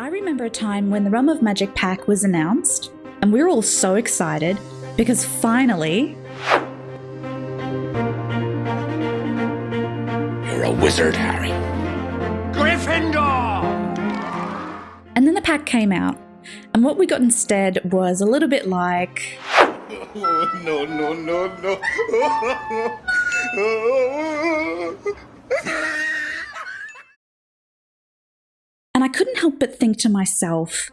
I remember a time when the Realm of Magic pack was announced, and we were all so excited because finally... You're a wizard, Harry. Gryffindor! And then the pack came out, and what we got instead was a little bit like... Oh, no. And I couldn't help but think to myself,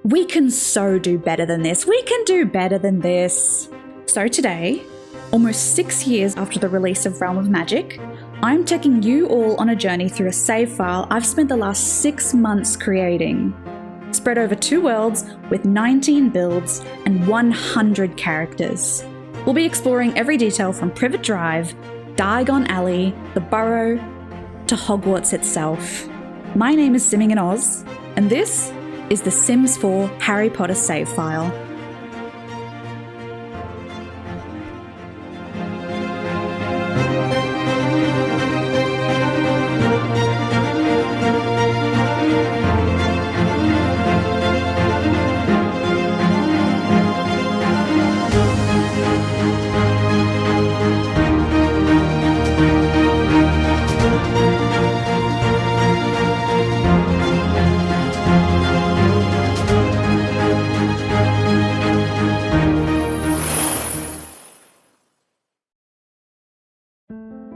we can so do better than this. We can do better than this. So today, almost 6 years after the release of Realm of Magic, I'm taking you all on a journey through a save file I've spent the last 6 months creating. Spread over 2 worlds with 19 builds and 100 characters. We'll be exploring every detail from Privet Drive, Diagon Alley, the Burrow, to Hogwarts itself. My name is SimmingInOz, and this is the Sims 4 Harry Potter save file.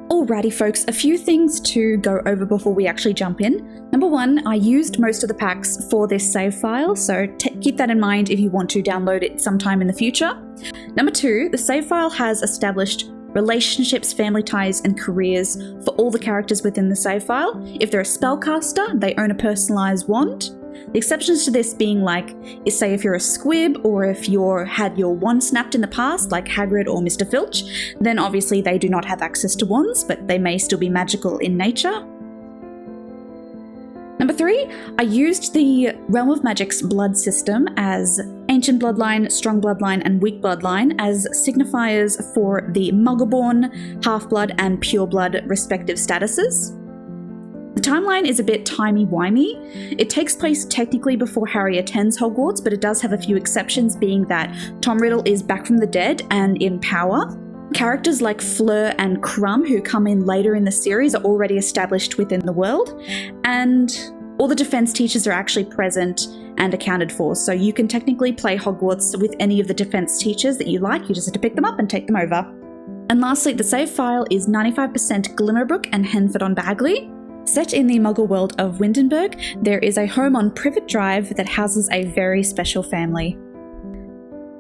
Alrighty folks, a few things to go over before we actually jump in. Number 1, I used most of the packs for this save file, so keep that in mind if you want to download it sometime in the future. Number 2, the save file has established relationships, family ties, and careers for all the characters within the save file. If they're a spellcaster, they own a personalized wand. The exceptions to this being say if you're a squib or if you're had your wand snapped in the past, like Hagrid or Mr. Filch, then obviously they do not have access to wands, but they may still be magical in nature. Number 3, I used the Realm of Magic's blood system as Ancient Bloodline, Strong Bloodline, and Weak Bloodline as signifiers for the Muggleborn, Half-Blood, and Pure Blood respective statuses. The timeline is a bit timey-wimey. It takes place technically before Harry attends Hogwarts, but it does have a few exceptions, being that Tom Riddle is back from the dead and in power. Characters like Fleur and Crumb, who come in later in the series, are already established within the world, and all the defense teachers are actually present and accounted for, so you can technically play Hogwarts with any of the defense teachers that you like. You just have to pick them up and take them over. And lastly, the save file is 95% Glimmerbrooke and Henford on Bagley. Set in the Muggle world of Windenburg, there is a home on Privet Drive that houses a very special family.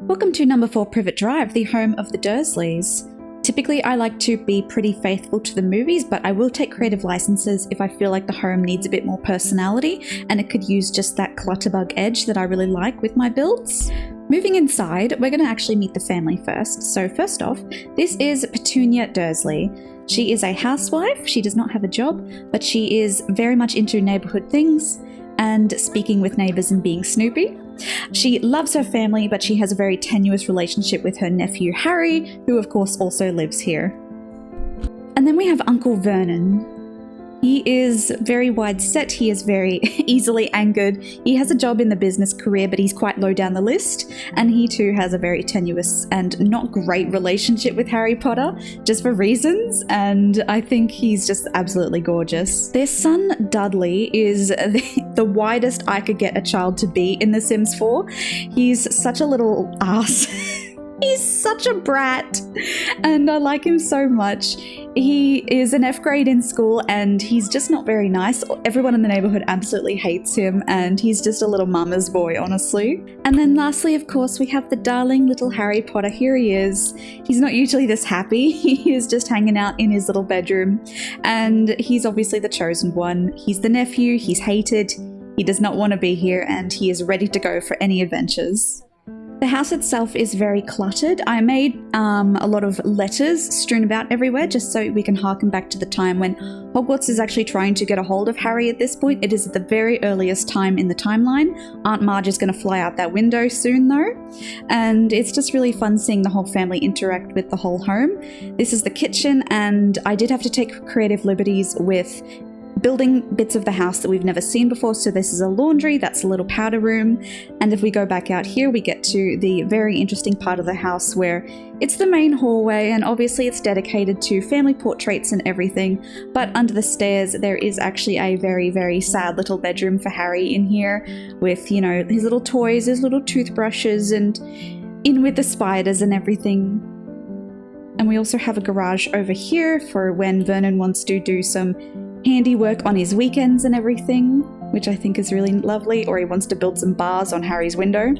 Welcome to number 4 Privet Drive, the home of the Dursleys. Typically, I like to be pretty faithful to the movies, but I will take creative licenses if I feel like the home needs a bit more personality, and it could use just that clutterbug edge that I really like with my builds. Moving inside, we're going to actually meet the family first. So first off, this is Petunia Dursley. She is a housewife, she does not have a job, but she is very much into neighbourhood things and speaking with neighbours and being snoopy. She loves her family, but she has a very tenuous relationship with her nephew Harry, who of course also lives here. And then we have Uncle Vernon. He is very wide set, he is very easily angered. He has a job in the business career, but he's quite low down the list. And he too has a very tenuous and not great relationship with Harry Potter, just for reasons. And I think he's just absolutely gorgeous. Their son, Dudley, is the widest I could get a child to be in The Sims 4. He's such a little ass. He's such a brat, and I like him so much. He is an F grade in school, and he's just not very nice. Everyone in the neighbourhood absolutely hates him, and he's just a little mama's boy, honestly. And then lastly, of course, we have the darling little Harry Potter. Here he is. He's not usually this happy. He is just hanging out in his little bedroom, and he's obviously the chosen one. He's the nephew, he's hated, he does not want to be here, and he is ready to go for any adventures. The house itself is very cluttered. I made a lot of letters strewn about everywhere just so we can harken back to the time when Hogwarts is actually trying to get a hold of Harry at this point. It is at the very earliest time in the timeline. Aunt Marge is going to fly out that window soon though, and it's just really fun seeing the whole family interact with the whole home. This is the kitchen, and I did have to take creative liberties with building bits of the house that we've never seen before. So this is a laundry, that's a little powder room. And if we go back out here, we get to the very interesting part of the house where it's the main hallway, and obviously it's dedicated to family portraits and everything. But under the stairs, there is actually a very, very sad little bedroom for Harry in here with, you know, his little toys, his little toothbrushes, and in with the spiders and everything. And we also have a garage over here for when Vernon wants to do some handiwork on his weekends and everything, which I think is really lovely, or he wants to build some bars on Harry's window.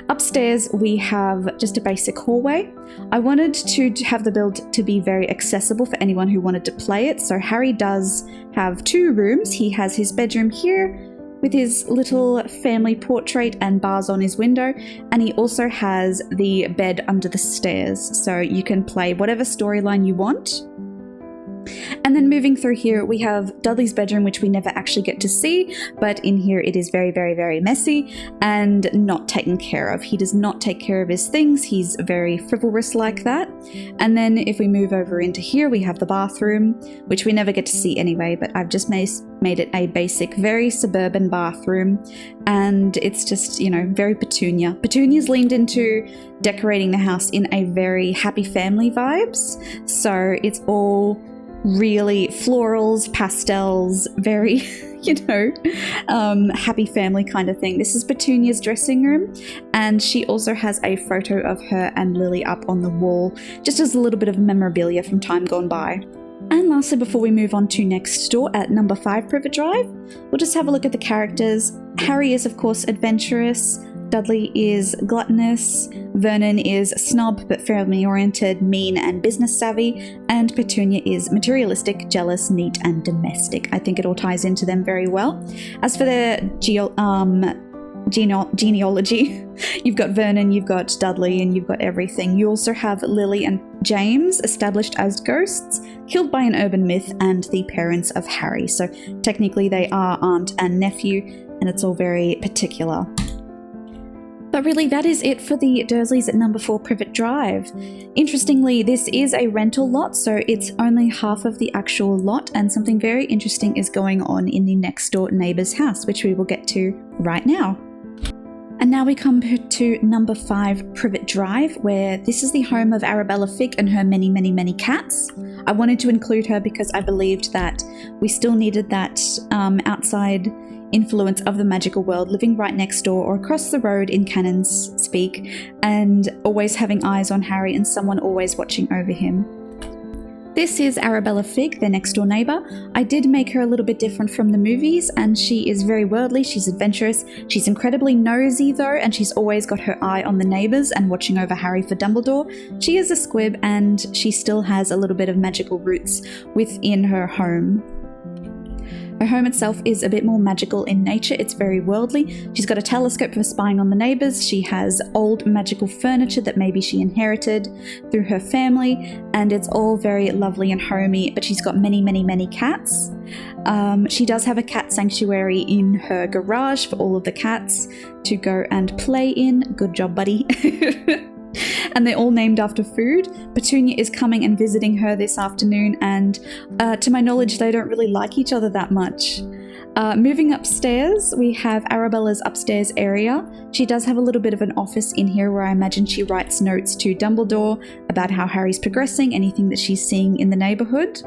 Upstairs we have just a basic hallway. I wanted to have the build to be very accessible for anyone who wanted to play it, so Harry does have 2 rooms. He has his bedroom here with his little family portrait and bars on his window, and he also has the bed under the stairs, so you can play whatever storyline you want. And then moving through here, we have Dudley's bedroom, which we never actually get to see, but in here it is very, very, very messy and not taken care of. He does not take care of his things. He's very frivolous like that. And then if we move over into here, we have the bathroom, which we never get to see anyway, but I've just made it a basic, very suburban bathroom. And it's just, you know, very Petunia. Petunia's leaned into decorating the house in a very happy family vibes. So it's all really florals, pastels, very, you know, happy family kind of thing. This is Petunia's dressing room, and she also has a photo of her and Lily up on the wall, just as a little bit of memorabilia from time gone by. And lastly, before we move on to next door at number 5 Privet Drive, we'll just have a look at the characters. Harry is of course adventurous, Dudley is gluttonous, Vernon is snob but family-oriented, mean and business savvy, and Petunia is materialistic, jealous, neat and domestic. I think it all ties into them very well. As for their genealogy, you've got Vernon, you've got Dudley, and you've got everything. You also have Lily and James established as ghosts, killed by an urban myth, and the parents of Harry. So technically they are aunt and nephew, and it's all very particular. But really, that is it for the Dursleys at number 4 Privet Drive. Interestingly, this is a rental lot, so it's only half of the actual lot, and something very interesting is going on in the next door neighbour's house, which we will get to right now. And now we come to number 5 Privet Drive, where this is the home of Arabella Figg and her many, many, many cats. I wanted to include her because I believed that we still needed that outside influence of the magical world living right next door or across the road in Cannon's speak, and always having eyes on Harry and someone always watching over him. This is Arabella Figg, their next door neighbour. I did make her a little bit different from the movies, and she is very worldly, she's adventurous, she's incredibly nosy though, and she's always got her eye on the neighbours and watching over Harry for Dumbledore. She is a squib, and she still has a little bit of magical roots within her home. Her home itself is a bit more magical in nature, it's very worldly. She's got a telescope for spying on the neighbours, she has old magical furniture that maybe she inherited through her family, and it's all very lovely and homey, but she's got many, many, many cats. She does have a cat sanctuary in her garage for all of the cats to go and play in. Good job, buddy. And they're all named after food. Petunia is coming and visiting her this afternoon, and to my knowledge they don't really like each other that much. Moving upstairs, we have Arabella's upstairs area. She does have a little bit of an office in here where I imagine she writes notes to Dumbledore about how Harry's progressing, anything that she's seeing in the neighbourhood.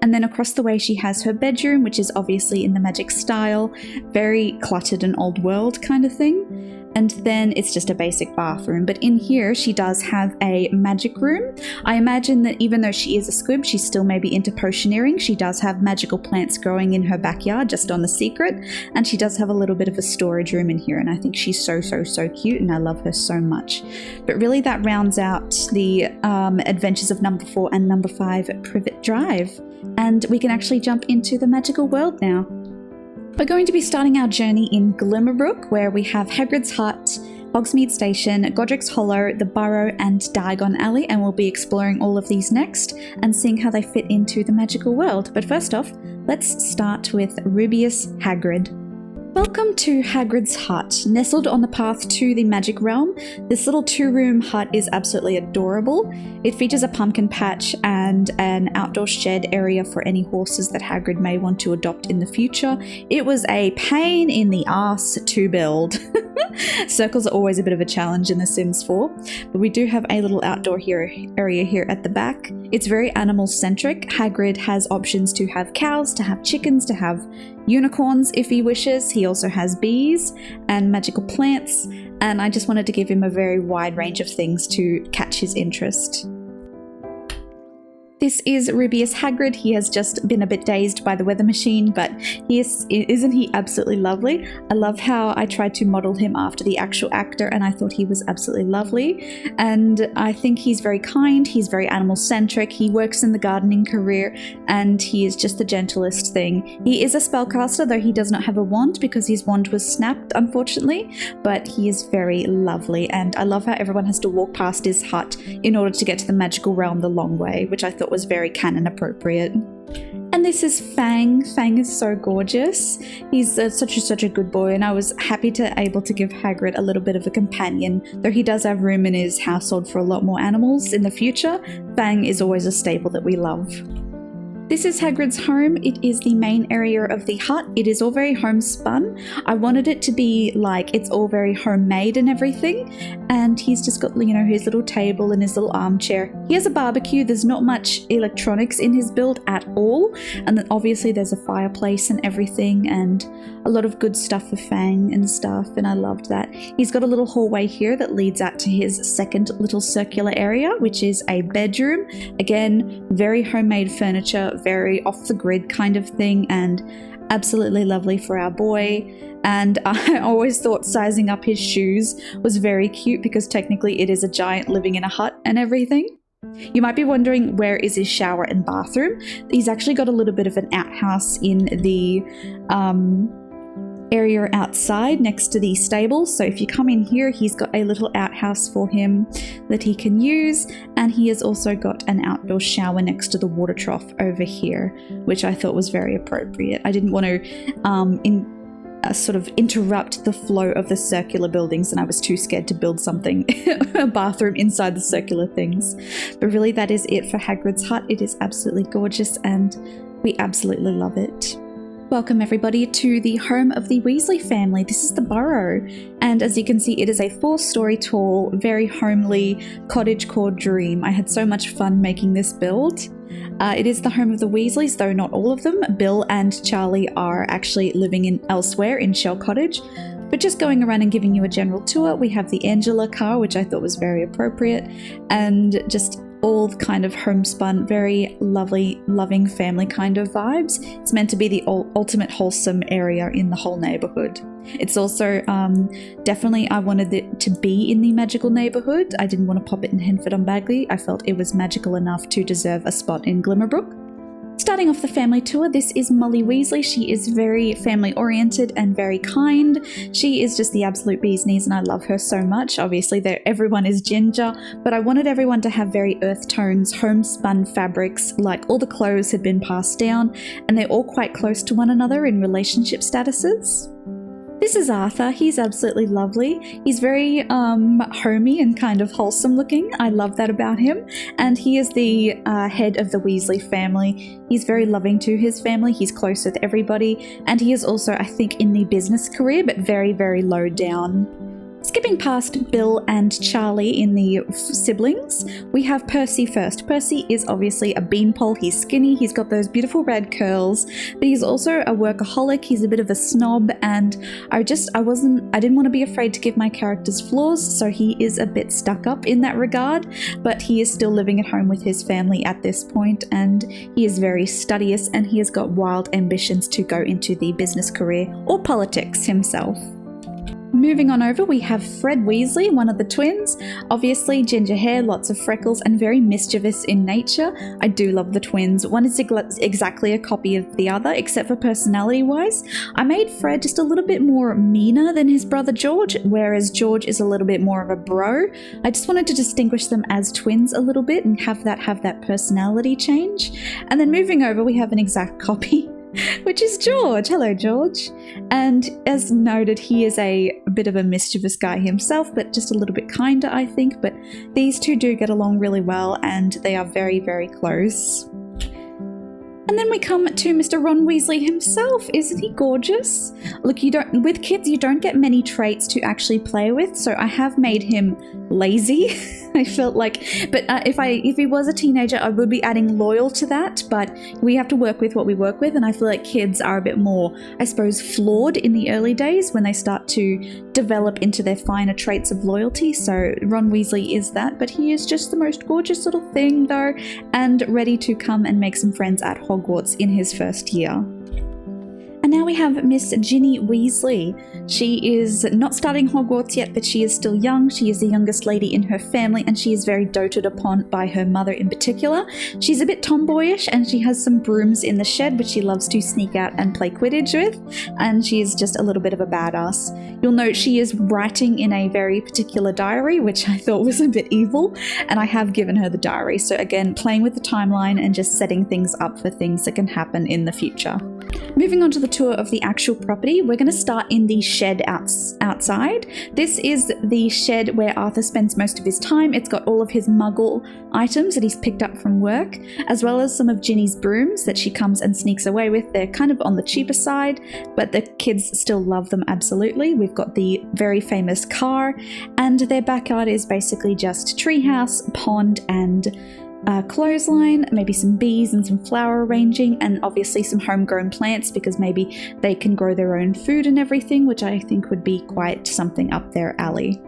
And then across the way she has her bedroom, which is obviously in the magic style, very cluttered and old world kind of thing. And then it's just a basic bathroom. But in here she does have a magic room. I imagine that even though she is a squib, she's still maybe into potioneering. She does have magical plants growing in her backyard, just on the secret. And she does have a little bit of a storage room in here. And I think she's so, so, so cute, and I love her so much. But really that rounds out the adventures of number 4 and number 5 Privet Drive. And we can actually jump into the magical world now. We're going to be starting our journey in Glimmerbrooke, where we have Hagrid's Hut, Hogsmeade Station, Godric's Hollow, the Burrow and Diagon Alley, and we'll be exploring all of these next and seeing how they fit into the magical world. But first off, let's start with Rubeus Hagrid. Welcome to Hagrid's hut. Nestled on the path to the magic realm, this little 2-room hut is absolutely adorable. It features a pumpkin patch and an outdoor shed area for any horses that Hagrid may want to adopt in the future. It was a pain in the ass to build. Circles are always a bit of a challenge in The Sims 4, but we do have a little outdoor area here at the back. It's very animal-centric. Hagrid has options to have cows, to have chickens, to have unicorns if he wishes. He also has bees and magical plants, and I just wanted to give him a very wide range of things to catch his interest. This is Rubius Hagrid. He has just been a bit dazed by the weather machine, but isn't he absolutely lovely? I love how I tried to model him after the actual actor, and I thought he was absolutely lovely. And I think he's very kind, he's very animal-centric, he works in the gardening career, and he is just the gentlest thing. He is a spellcaster, though he does not have a wand because his wand was snapped, unfortunately, but he is very lovely, and I love how everyone has to walk past his hut in order to get to the magical realm the long way, which I thought was very canon appropriate. And this is Fang. Fang is so gorgeous. He's such a good boy, and I was happy to able to give Hagrid a little bit of a companion. Though he does have room in his household for a lot more animals in the future, Fang is always a staple that we love. This is Hagrid's home. It is the main area of the hut. It is all very homespun. I wanted it to be like it's all very homemade and everything. And he's just got, you know, his little table and his little armchair. He has a barbecue. There's not much electronics in his build at all. And then obviously there's a fireplace and everything, and a lot of good stuff for Fang and stuff, and I loved that. He's got a little hallway here that leads out to his second little circular area, which is a bedroom. Again, very homemade furniture, very off the grid kind of thing, and absolutely lovely for our boy. And I always thought sizing up his shoes was very cute because technically it is a giant living in a hut and everything. You might be wondering, where is his shower and bathroom? He's actually got a little bit of an outhouse in the area outside next to the stables. So if you come in here, he's got a little outhouse for him that he can use, and he has also got an outdoor shower next to the water trough over here, which I thought was very appropriate. I didn't want to sort of interrupt the flow of the circular buildings, and I was too scared to build something, a bathroom inside the circular things. But really, that is it for Hagrid's hut. It is absolutely gorgeous, and we absolutely love it. Welcome everybody to the home of the Weasley family. This is the Burrow, and as you can see, it is a 4-story tall, very homely cottagecore dream. I had so much fun making this build. It is the home of the Weasleys, though not all of them. Bill and Charlie are actually living elsewhere in Shell Cottage. But just going around and giving you a general tour, we have the Angela car, which I thought was very appropriate, and just all kind of homespun, very lovely, loving family kind of vibes. It's meant to be the ultimate wholesome area in the whole neighborhood. It's also definitely, I wanted it to be in the magical neighborhood. I didn't want to pop it in Henford on Bagley. I felt it was magical enough to deserve a spot in Glimmerbrooke. Starting off the family tour, this is Molly Weasley. She is very family oriented and very kind. She is just the absolute bee's knees, and I love her so much. Obviously, everyone is ginger, but I wanted everyone to have very earth tones, homespun fabrics, like all the clothes had been passed down, and they're all quite close to one another in relationship statuses. This is Arthur. He's absolutely lovely. He's very homey and kind of wholesome looking. I love that about him. And he is the head of the Weasley family. He's very loving to his family. He's close with everybody. And he is also, I think, in the business career, but very, very low down. Skipping past Bill and Charlie in the siblings, we have Percy first. Percy is obviously a beanpole. He's skinny, he's got those beautiful red curls, but he's also a workaholic. He's a bit of a snob, and I didn't want to be afraid to give my characters flaws, so he is a bit stuck up in that regard, but he is still living at home with his family at this point, and he is very studious, and he has got wild ambitions to go into the business career or politics himself. Moving on over, we have Fred Weasley, one of the twins. Obviously, ginger hair, lots of freckles, and very mischievous in nature. I do love the twins. One is exactly a copy of the other, except for personality-wise. I made Fred just a little bit more meaner than his brother George, whereas George is a little bit more of a bro. I just wanted to distinguish them as twins a little bit and have that personality change. And then moving over, we have an exact copy which is George. Hello, George. And as noted, he is a bit of a mischievous guy himself, but just a little bit kinder, I think. But these two do get along really well, and they are very, very close. And then we come to Mr. Ron Weasley himself. Isn't he gorgeous? Look, with kids, you don't get many traits to actually play with, so I have made him lazy. I felt like, but if he was a teenager, I would be adding loyal to that, but we have to work with what we work with, and I feel like kids are a bit more, I suppose, flawed in the early days when they start to develop into their finer traits of loyalty, so Ron Weasley is that, but he is just the most gorgeous little thing though, and ready to come and make some friends at Hogwarts in his first year. And now we have Miss Ginny Weasley. She is not starting Hogwarts yet, but she is still young. She is the youngest lady in her family, and she is very doted upon by her mother in particular. She's a bit tomboyish, and she has some brooms in the shed, which she loves to sneak out and play Quidditch with, and she is just a little bit of a badass. You'll note she is writing in a very particular diary, which I thought was a bit evil, and I have given her the diary. So again, playing with the timeline and just setting things up for things that can happen in the future. Moving on to the tour of the actual property, we're going to start in the shed outside. This is the shed where Arthur spends most of his time. It's got all of his muggle items that he's picked up from work, as well as some of Ginny's brooms that she comes and sneaks away with. They're kind of on the cheaper side, but the kids still love them absolutely. We've got the very famous car, and their backyard is basically just treehouse, pond, and clothesline, maybe some bees and some flower arranging, and obviously some homegrown plants because maybe they can grow their own food and everything, which I think would be quite something up their alley.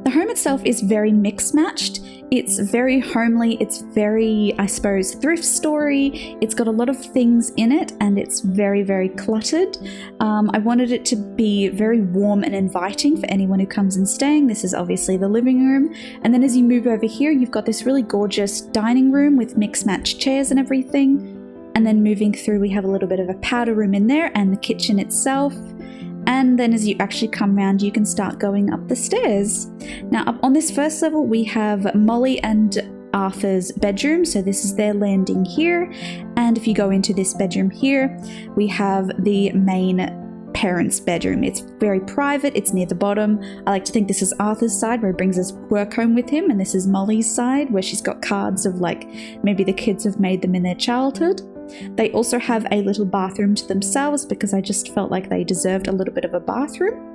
The home itself is very mix-matched. It's very homely, it's very, I suppose, thrift story. It's got a lot of things in it, and it's very, very cluttered. I wanted it to be very warm and inviting for anyone who comes and staying. This is obviously the living room. And then as you move over here, you've got this really gorgeous dining room with mix-matched chairs and everything. And then moving through, we have a little bit of a powder room in there and the kitchen itself. And then as you actually come around, you can start going up the stairs. Now, up on this first level, we have Molly and Arthur's bedroom. So this is their landing here. And if you go into this bedroom here, we have the main parents' bedroom. It's very private. It's near the bottom. I like to think this is Arthur's side where he brings his work home with him. And this is Molly's side where she's got cards of like maybe the kids have made them in their childhood. They also have a little bathroom to themselves because I just felt like they deserved a little bit of a bathroom.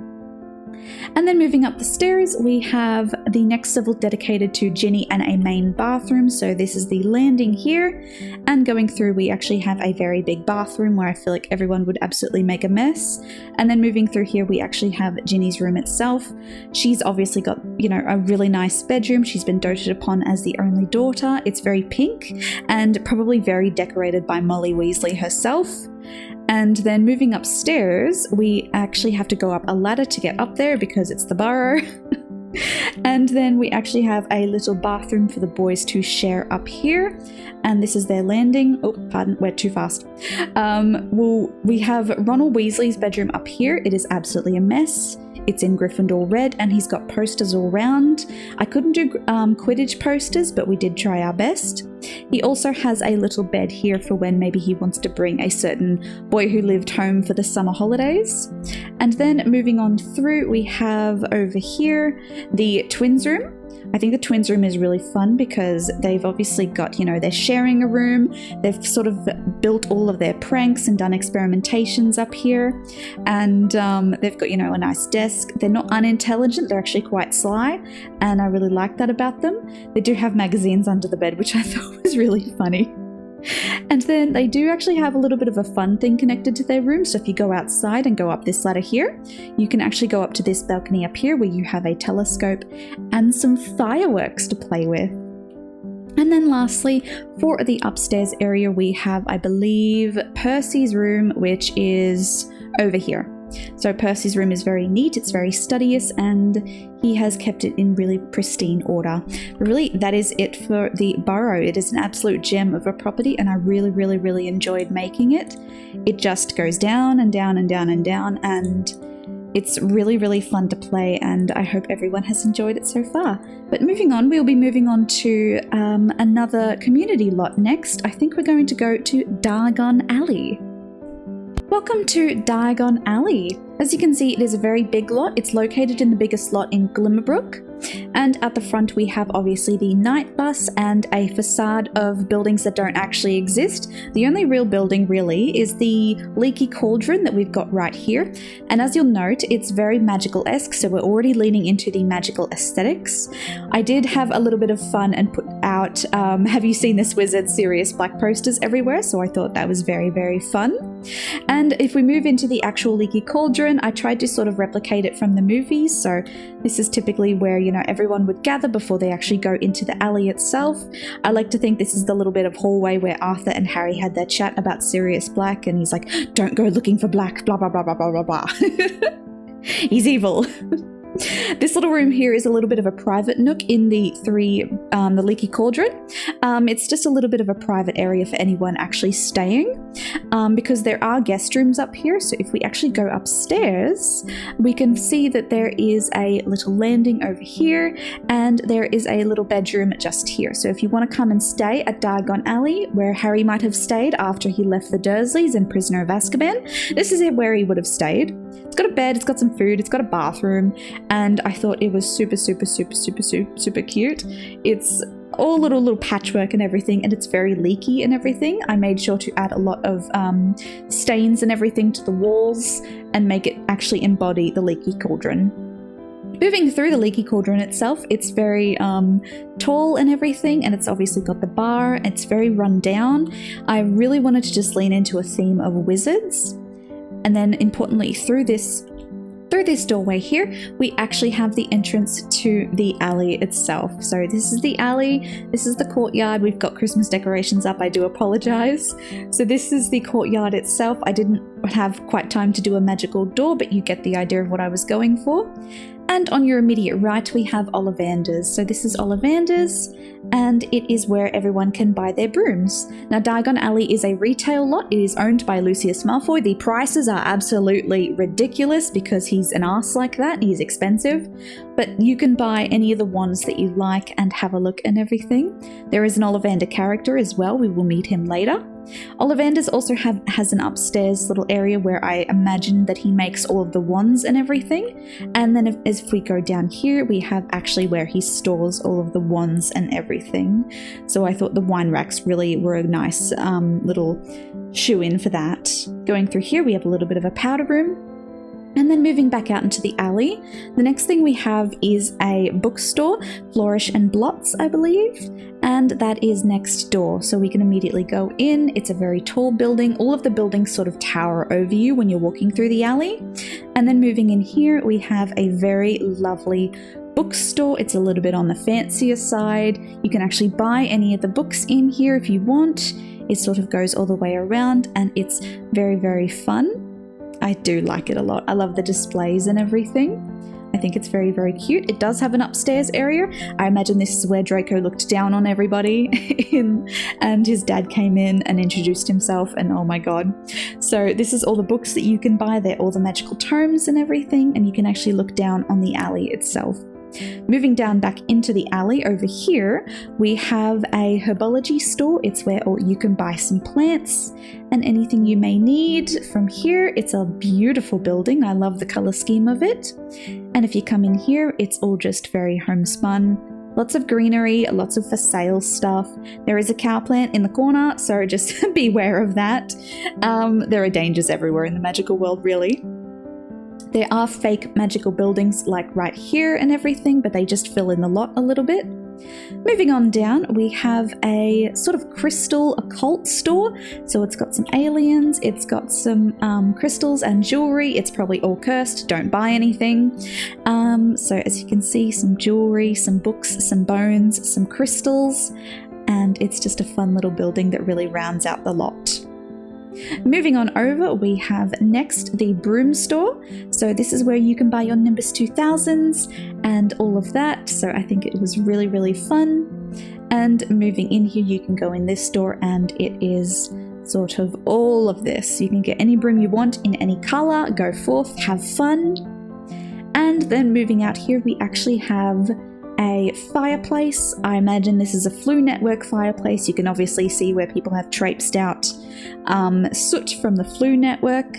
And then moving up the stairs, we have the next level dedicated to Ginny and a main bathroom. So this is the landing here. And going through, we actually have a very big bathroom where I feel like everyone would absolutely make a mess. And then moving through here, we actually have Ginny's room itself. She's obviously got, you know, a really nice bedroom. She's been doted upon as the only daughter. It's very pink and probably very decorated by Molly Weasley herself. And then moving upstairs, we actually have to go up a ladder to get up there because it's the burrow. And then we actually have a little bathroom for the boys to share up here. And this is their landing. Oh, pardon, we're too fast. We have Ronald Weasley's bedroom up here. It is absolutely a mess. It's in Gryffindor red and he's got posters all around. I couldn't do Quidditch posters, but we did try our best. He also has a little bed here for when maybe he wants to bring a certain boy who lived home for the summer holidays. And then moving on through, we have over here the twins room. I think the twins room is really fun because they've obviously got, you know, they're sharing a room. They've sort of built all of their pranks and done experimentations up here. And they've got, you know, a nice desk. They're not unintelligent. They're actually quite sly. And I really like that about them. They do have magazines under the bed, which I thought was really funny. And then they do actually have a little bit of a fun thing connected to their room. So if you go outside and go up this ladder here, you can actually go up to this balcony up here where you have a telescope and some fireworks to play with. And then lastly, for the upstairs area, we have, I believe, Percy's room, which is over here. So Percy's room is very neat, it's very studious, and he has kept it in really pristine order. But really, that is it for the burrow. It is an absolute gem of a property, and I really enjoyed making it. It just goes down and down and down and down, and it's really fun to play, and I hope everyone has enjoyed it so far. But moving on, we'll be moving on to another community lot next. I think we're going to go to Diagon Alley. Welcome to Diagon Alley. As you can see, it is a very big lot. It's located in the biggest lot in Glimmerbrooke. And at the front we have obviously the night bus and a facade of buildings that don't actually exist. The only real building really is the leaky cauldron that we've got right here. And as you'll note, it's very magical-esque, so we're already leaning into the magical aesthetics. I did have a little bit of fun and put out Have You Seen This Wizard Sirius Black posters everywhere, so I thought that was very, very fun. And if we move into the actual leaky cauldron, I tried to sort of replicate it from the movies. So this is typically where, you know, everyone would gather before they actually go into the alley itself. I like to think this is the little bit of hallway where Arthur and Harry had their chat about Sirius Black, and he's like, don't go looking for black, blah, blah, blah, blah, blah, blah, blah. He's evil. This little room here is a little bit of a private nook in the leaky cauldron. It's just a little bit of a private area for anyone actually staying, because there are guest rooms up here. So if we actually go upstairs, we can see that there is a little landing over here, and there is a little bedroom just here. So if you want to come and stay at Diagon Alley, where Harry might have stayed after he left the Dursleys in Prisoner of Azkaban, this is where he would have stayed. It's got a bed, it's got some food, it's got a bathroom, and I thought it was super, super, super, super, super, super cute. It's all little patchwork and everything, and it's very leaky and everything. I made sure to add a lot of stains and everything to the walls and make it actually embody the leaky cauldron. Moving through the leaky cauldron itself, it's very tall and everything, and it's obviously got the bar. It's very run down. I really wanted to just lean into a theme of wizards. And then importantly, through this doorway here, we actually have the entrance to the alley itself. So this is the alley, this is the courtyard. We've got Christmas decorations up, I do apologize. So this is the courtyard itself. I didn't have quite time to do a magical door, but you get the idea of what I was going for. And on your immediate right, we have Ollivander's. So this is Ollivander's, and it is where everyone can buy their brooms. Now, Diagon Alley is a retail lot. It is owned by Lucius Malfoy. The prices are absolutely ridiculous because he's an ass like that. He's expensive. But you can buy any of the ones that you like and have a look and everything. There is an Ollivander character as well. We will meet him later. Ollivander's also has an upstairs little area where I imagine that he makes all of the wands and everything. And then if we go down here, we have actually where he stores all of the wands and everything. So I thought the wine racks really were a nice little shoe-in for that. Going through here, we have a little bit of a powder room. And then moving back out into the alley, the next thing we have is a bookstore, Flourish and Blots, I believe, and that is next door. So we can immediately go in. It's a very tall building. All of the buildings sort of tower over you when you're walking through the alley. And then moving in here, we have a very lovely bookstore. It's a little bit on the fancier side. You can actually buy any of the books in here if you want. It sort of goes all the way around, and it's very, very fun. I do like it a lot. I love the displays and everything. I think it's very, very cute. It does have an upstairs area. I imagine this is where Draco looked down on everybody and his dad came in and introduced himself, and oh my god. So this is all the books that you can buy. They're all the magical tomes and everything, and you can actually look down on the alley itself. Moving down back into the alley over here, we have a herbology store. It's where you can buy some plants and anything you may need. From here, it's a beautiful building. I love the color scheme of it. And if you come in here, it's all just very homespun. Lots of greenery, lots of for sale stuff. There is a cow plant in the corner, so just beware of that. There are dangers everywhere in the magical world, really. There are fake magical buildings like right here and everything, but they just fill in the lot a little bit. Moving on down, we have a sort of crystal occult store. So it's got some aliens, it's got some crystals and jewelry. It's probably all cursed, don't buy anything. So as you can see, some jewelry, some books, some bones, some crystals, and it's just a fun little building that really rounds out the lot. Moving on over, we have next the broom store. So this is where you can buy your Nimbus 2000s and all of that. So I think it was really, really fun. And moving in here, you can go in this store and it is sort of all of this. You can get any broom you want in any color, go forth, have fun. And then moving out here, we actually have a fireplace. I imagine this is a Floo Network fireplace. You can obviously see where people have traipsed out Soot from the Flu Network.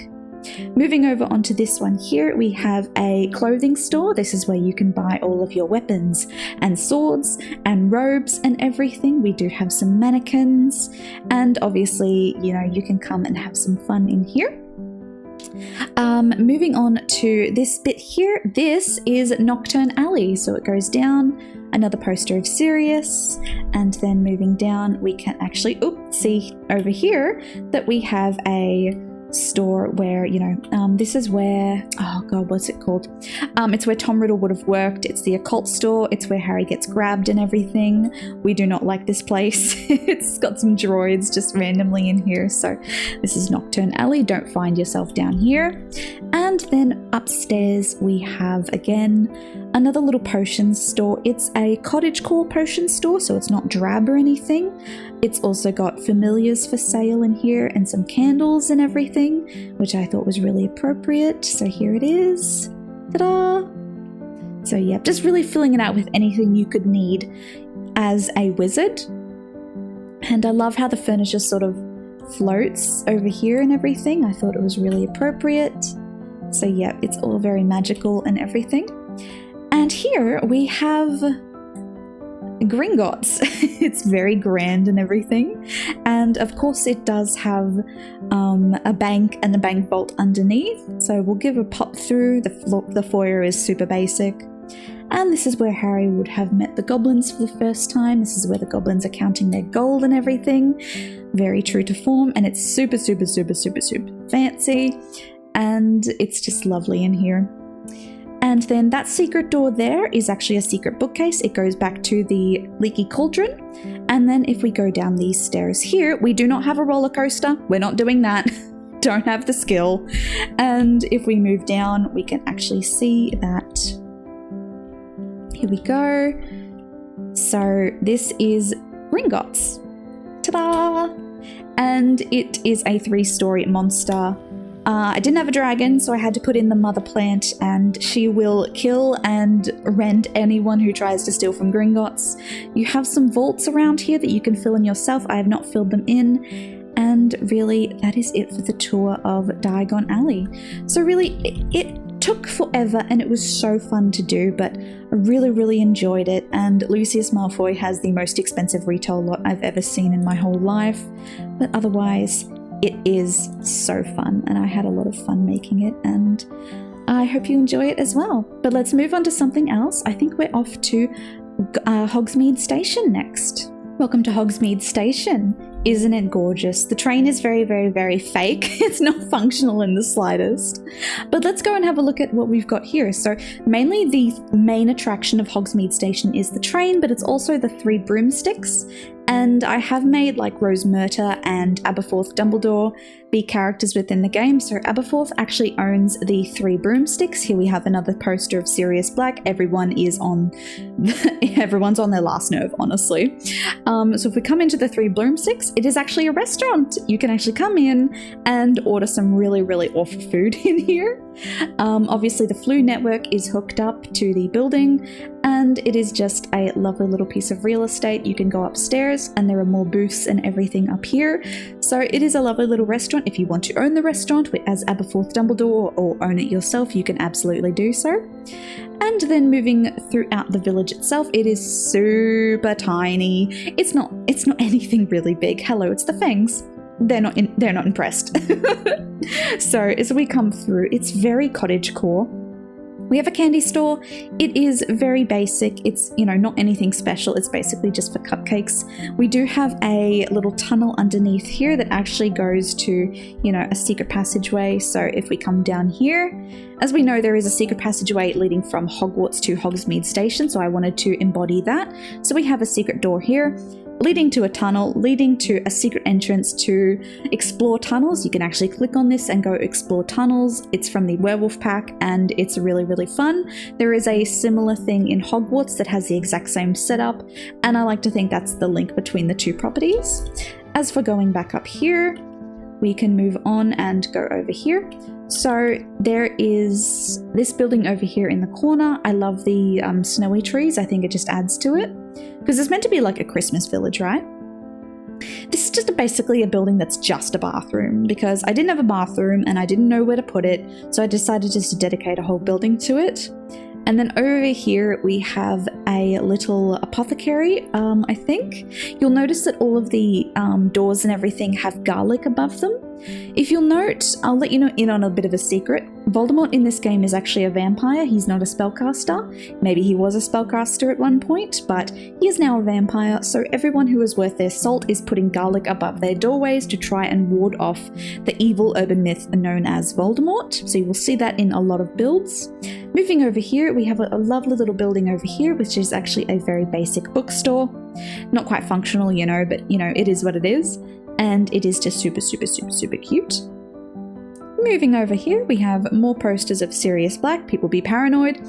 Moving over onto this one here, we have a clothing store. This is where you can buy all of your weapons and swords and robes and everything. We do have some mannequins, and obviously, you know, you can come and have some fun in here. Moving on to this bit here, this is Nocturne Alley. So it goes down, another poster of Sirius, and then moving down, we can actually see over here that we have a store where, you know, this is where, oh god, what's it called? It's where Tom Riddle would have worked. It's the occult store. It's where Harry gets grabbed and everything. We do not like this place. It's got some droids just randomly in here. So this is Nocturne Alley. Don't find yourself down here. And then upstairs we have, again, another little potion store. It's a cottagecore potion store, so it's not drab or anything. It's also got familiars for sale in here and some candles and everything, which I thought was really appropriate. So here it is. Ta-da! So yeah, just really filling it out with anything you could need as a wizard. And I love how the furniture sort of floats over here and everything. I thought it was really appropriate. So yeah, it's all very magical and everything. And here we have Gringotts. It's very grand and everything. And of course it does have a bank and the bank vault underneath. So we'll give a pop through. The foyer is super basic. And this is where Harry would have met the goblins for the first time. This is where the goblins are counting their gold and everything. Very true to form. And it's super, super, super, super, super fancy. And it's just lovely in here. And then that secret door there is actually a secret bookcase. It goes back to the leaky cauldron. And then if we go down these stairs here, we do not have a roller coaster. We're not doing that. Don't have the skill. And if we move down, we can actually see that. Here we go. So this is Gringotts. Ta-da! And it is a 3-story monster. I didn't have a dragon, so I had to put in the mother plant, and she will kill and rend anyone who tries to steal from Gringotts. You have some vaults around here that you can fill in yourself. I have not filled them in. And really, that is it for the tour of Diagon Alley. So really, it took forever and it was so fun to do, but I really, really enjoyed it. And Lucius Malfoy has the most expensive retail lot I've ever seen in my whole life. But otherwise, it is so fun, and I had a lot of fun making it, and I hope you enjoy it as well. But let's move on to something else. I think we're off to Hogsmeade Station next. Welcome to Hogsmeade Station. Isn't it gorgeous? The train is very, very, very fake. It's not functional in the slightest. But let's go and have a look at what we've got here. So mainly the main attraction of Hogsmeade Station is the train, but it's also the 3 broomsticks. And I have made like Rose Murta and Aberforth Dumbledore be characters within the game. So Aberforth actually owns the 3 broomsticks. Here we have another poster of Sirius Black. Everyone's on their last nerve, honestly. So if we come into the 3 broomsticks, it is actually a restaurant. You can actually come in and order some really, really awful food in here. Obviously the Flu Network is hooked up to the building, and it is just a lovely little piece of real estate. You can go upstairs and there are more booths and everything up here. So it is a lovely little restaurant. If you want to own the restaurant as Aberforth Dumbledore or own it yourself, you can absolutely do so. And then moving throughout the village itself, it is super tiny. It's not anything really big. Hello, it's the Fangs. They're not impressed. So as we come through, it's very cottagecore. We have a candy store. It is very basic. It's, not anything special. It's basically just for cupcakes. We do have a little tunnel underneath here that actually goes to, a secret passageway. So if we come down here, as we know, there is a secret passageway leading from Hogwarts to Hogsmeade Station. So I wanted to embody that. So we have a secret door here, leading to a tunnel, leading to a secret entrance to explore tunnels. You can actually click on this and go explore tunnels. It's from the Werewolf Pack and it's really, really fun. There is a similar thing in Hogwarts that has the exact same setup, and I like to think that's the link between the 2 properties. As for going back up here, we can move on and go over here. So there is this building over here in the corner. I love the snowy trees. I think it just adds to it, because it's meant to be like a Christmas village, right? This is just basically a building that's just a bathroom, because I didn't have a bathroom and I didn't know where to put it, so I decided just to dedicate a whole building to it. And then over here we have a little apothecary, I think. You'll notice that all of the doors and everything have garlic above them. If you'll note, I'll let you know in on a bit of a secret. Voldemort in this game is actually a vampire. He's not a spellcaster. Maybe he was a spellcaster at one point, but he is now a vampire, so everyone who is worth their salt is putting garlic above their doorways to try and ward off the evil urban myth known as Voldemort. So you will see that in a lot of builds. Moving over here, we have a lovely little building over here, which is actually a very basic bookstore. Not quite functional, you know, but you know, it is what it is. And it is just super, super, super, super cute. Moving over here, we have more posters of Sirius Black, People Be Paranoid,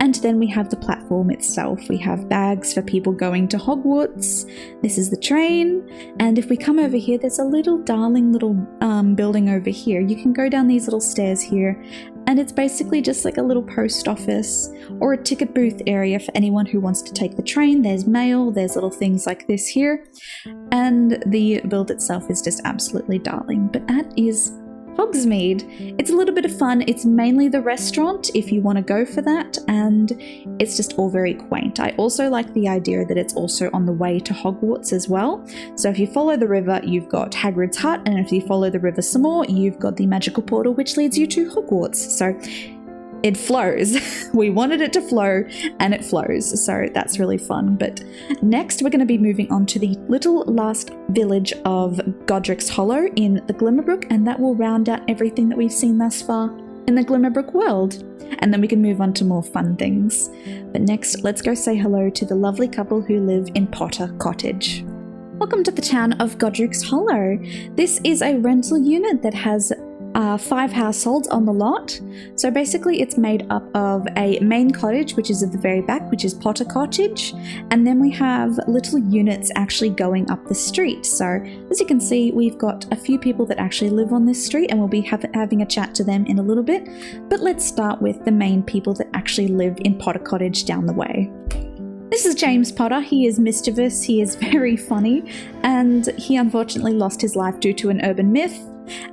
and then we have the platform itself. We have bags for people going to Hogwarts. This is the train, and if we come over here, there's a little darling little building over here. You can go down these little stairs here, and it's basically just like a little post office or a ticket booth area for anyone who wants to take the train. There's mail, there's little things like this here, and the build itself is just absolutely darling. But that is Hogsmeade. It's a little bit of fun. It's mainly the restaurant if you want to go for that, and it's just all very quaint. I also like the idea that it's also on the way to Hogwarts as well. So if you follow the river, you've got Hagrid's hut, and if you follow the river some more, you've got the magical portal which leads you to Hogwarts. So it flows. We wanted it to flow, and it flows, so that's really fun. But next we're going to be moving on to the little last village of Godric's Hollow in the Glimmerbrook, and that will round out everything that we've seen thus far in the Glimmerbrook world. And then we can move on to more fun things. But next, let's go say hello to the lovely couple who live in Potter Cottage. Welcome to the town of Godric's Hollow. This is a rental unit that has 5 households on the lot. So basically it's made up of a main cottage, which is at the very back, which is Potter Cottage, and then we have little units actually going up the street. So as you can see, we've got a few people that actually live on this street, and we'll be having a chat to them in a little bit. But let's start with the main people that actually live in Potter Cottage down the way. This is James Potter. He is mischievous, he is very funny, and he unfortunately lost his life due to an urban myth.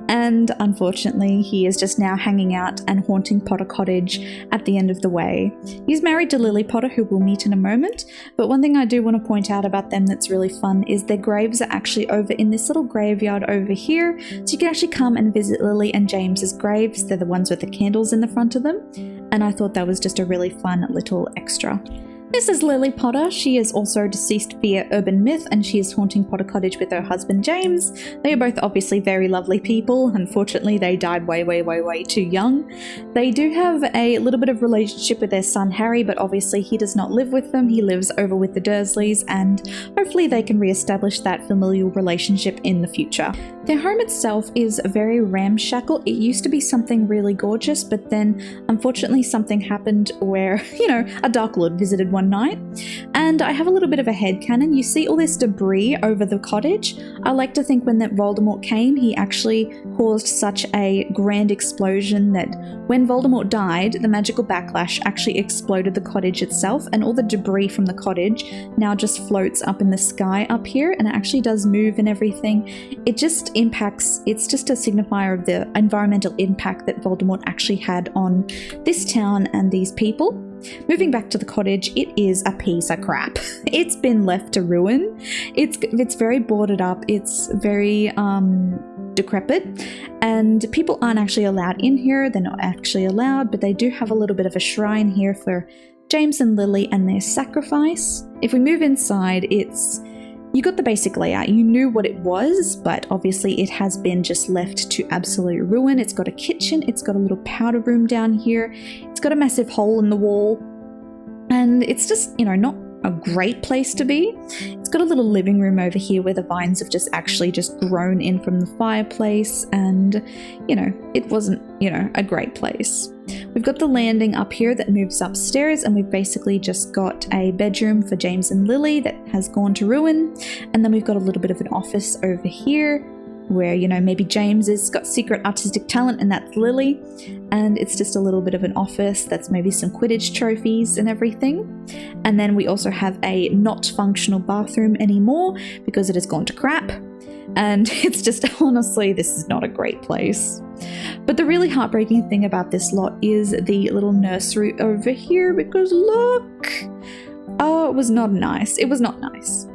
And unfortunately, he is just now hanging out and haunting Potter Cottage at the end of the way. He's married to Lily Potter, who we'll meet in a moment, but one thing I do want to point out about them that's really fun is their graves are actually over in this little graveyard over here, so you can actually come and visit Lily and James's graves. They're the ones with the candles in the front of them, and I thought that was just a really fun little extra. This is Lily Potter. She is also deceased via urban myth, and she is haunting Potter Cottage with her husband James. They are both obviously very lovely people. Unfortunately, they died way too young. They do have a little bit of relationship with their son Harry, but obviously he does not live with them. He lives over with the Dursleys, and hopefully they can re-establish that familial relationship in the future. Their home itself is very ramshackle. It used to be something really gorgeous, but then unfortunately something happened where, a Dark Lord visited one night, and I have a little bit of a headcanon. You see all this debris over the cottage. I like to think when that Voldemort came, he actually caused such a grand explosion that when Voldemort died, the magical backlash actually exploded the cottage itself, and all the debris from the cottage now just floats up in the sky up here, and it actually does move and everything. It just impacts, it's just a signifier of the environmental impact that Voldemort actually had on this town and these people. Moving back to the cottage, it is a piece of crap. It's been left to ruin. It's very boarded up. It's very decrepit, and people aren't actually allowed in here. They're not actually allowed, but they do have a little bit of a shrine here for James and Lily and their sacrifice. If we move inside, you got the basic layout. You knew what it was, but obviously it has been just left to absolute ruin. It's got a kitchen, it's got a little powder room down here, it's got a massive hole in the wall, and it's just, not a great place to be. It's got a little living room over here where the vines have just grown in from the fireplace, and, it wasn't, a great place. We've got the landing up here that moves upstairs, and we've basically just got a bedroom for James and Lily that has gone to ruin, and then we've got a little bit of an office over here where, maybe James has got secret artistic talent and that's Lily, and it's just a little bit of an office that's maybe some Quidditch trophies and everything. And then we also have a not functional bathroom anymore because it has gone to crap. And it's just, honestly, this is not a great place. But the really heartbreaking thing about this lot is the little nursery over here, because look! Oh, it was not nice. It was not nice.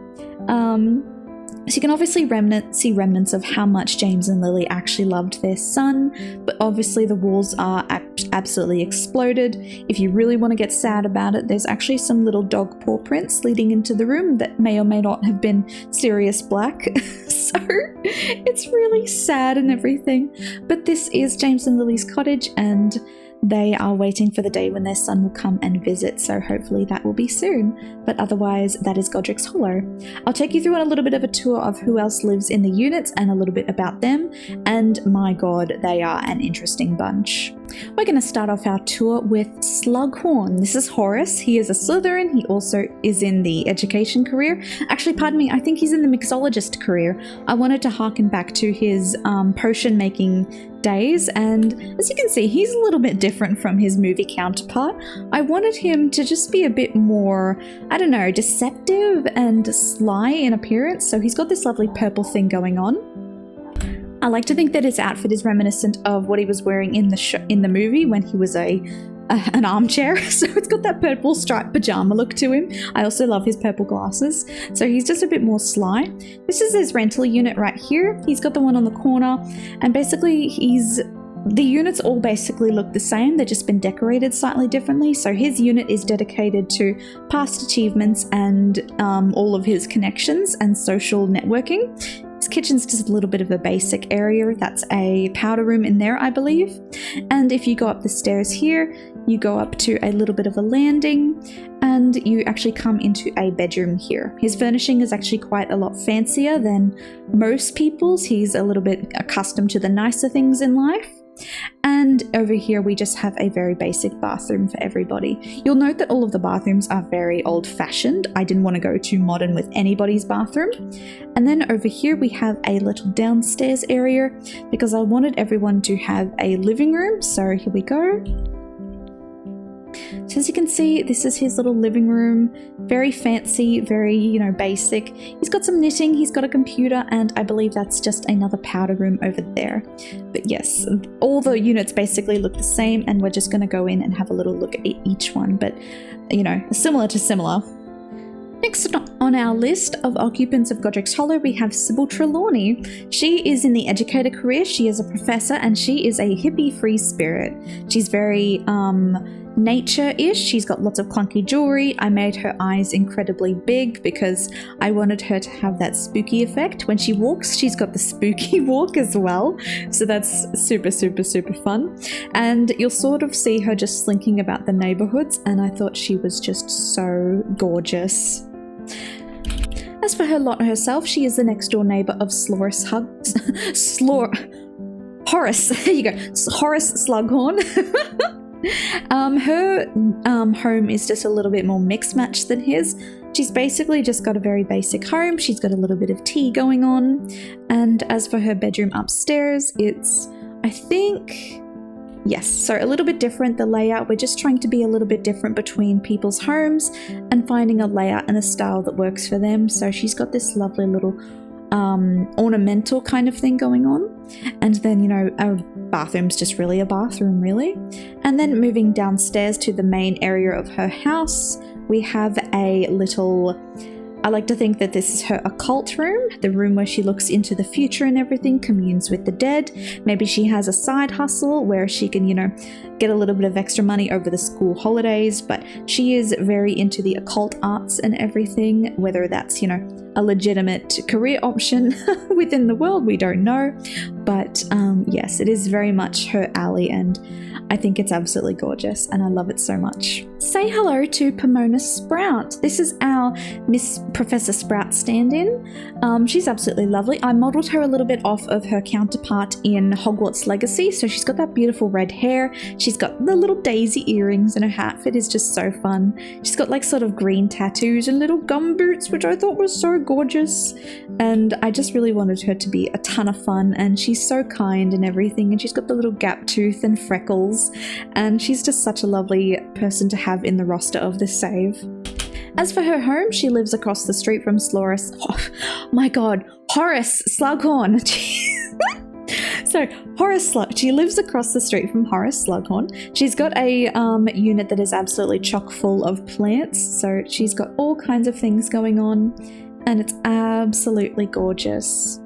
So you can obviously see remnants of how much James and Lily actually loved their son, but obviously the walls are absolutely exploded. If you really want to get sad about it, there's actually some little dog paw prints leading into the room that may or may not have been Sirius Black. So it's really sad and everything. But this is James and Lily's cottage, and they are waiting for the day when their son will come and visit, so hopefully that will be soon. But otherwise, that is Godric's Hollow. I'll take you through on a little bit of a tour of who else lives in the units and a little bit about them, and my god, they are an interesting bunch. We're going to start off our tour with Slughorn. This is Horace. He is a Slytherin. He also is in the education career. Actually, pardon me, I think he's in the mixologist career. I wanted to harken back to his potion making days, and as you can see, he's a little bit different from his movie counterpart. I wanted him to just be a bit more, I don't know, deceptive and sly in appearance, so he's got this lovely purple thing going on. I like to think that his outfit is reminiscent of what he was wearing in the movie when he was an armchair, so it's got that purple striped pajama look to him. I also love his purple glasses, so he's just a bit more sly. This is his rental unit right here. He's got the one on the corner, and basically the units all basically look the same. They've just been decorated slightly differently. So his unit is dedicated to past achievements and all of his connections and social networking. His kitchen's just a little bit of a basic area. That's a powder room in there, I believe. And if you go up the stairs here, you go up to a little bit of a landing, and you actually come into a bedroom here. His furnishing is actually quite a lot fancier than most people's. He's a little bit accustomed to the nicer things in life. And over here we just have a very basic bathroom for everybody. You'll note that all of the bathrooms are very old-fashioned. I didn't want to go too modern with anybody's bathroom. And then over here we have a little downstairs area because I wanted everyone to have a living room. So here we go. So as you can see, this is his little living room. Very fancy, very, basic. He's got some knitting, he's got a computer, and I believe that's just another powder room over there. But yes, all the units basically look the same, and we're just going to go in and have a little look at each one. But, similar to similar. Next on our list of occupants of Godric's Hollow, we have Sybil Trelawney. She is in the educator career, she is a professor, and she is a hippie free spirit. She's very nature-ish. She's got lots of clunky jewelry. I made her eyes incredibly big because I wanted her to have that spooky effect. When she walks, she's got the spooky walk as well. So that's super, super, super fun. And you'll sort of see her just slinking about the neighborhoods, and I thought she was just so gorgeous. As for her lot herself, she is the next door neighbor of Horace, there you go, Horace Slughorn. Her home is just a little bit more mixed match than his. She's basically just got a very basic home. She's got a little bit of tea going on. And as for her bedroom upstairs, it's, I think, yes, so a little bit different, the layout. We're just trying to be a little bit different between people's homes and finding a layout and a style that works for them. So she's got this lovely little ornamental kind of thing going on. And then, a bathroom's just really a bathroom, really. And then moving downstairs to the main area of her house, we have a little, I like to think that this is her occult room, the room where she looks into the future and everything, communes with the dead. Maybe she has a side hustle where she can, get a little bit of extra money over the school holidays, but she is very into the occult arts and everything, whether that's, a legitimate career option within the world, we don't know. But yes, it is very much her alley, and I think it's absolutely gorgeous and I love it so much. Say hello to Pomona Sprout. This is our Miss Professor Sprout stand-in. She's absolutely lovely. I modelled her a little bit off of her counterpart in Hogwarts Legacy. So she's got that beautiful red hair. She's got the little daisy earrings, and her outfit is just so fun. She's got like sort of green tattoos and little gum boots, which I thought was so gorgeous. And I just really wanted her to be a ton of fun, and she's so kind and everything, and she's got the little gap tooth and freckles, and she's just such a lovely person to have in the roster of this save. As for her home, she lives across the street from Horace Slughorn. So she lives across the street from Horace Slughorn. She's got a unit that is absolutely chock full of plants. So she's got all kinds of things going on, and it's absolutely gorgeous.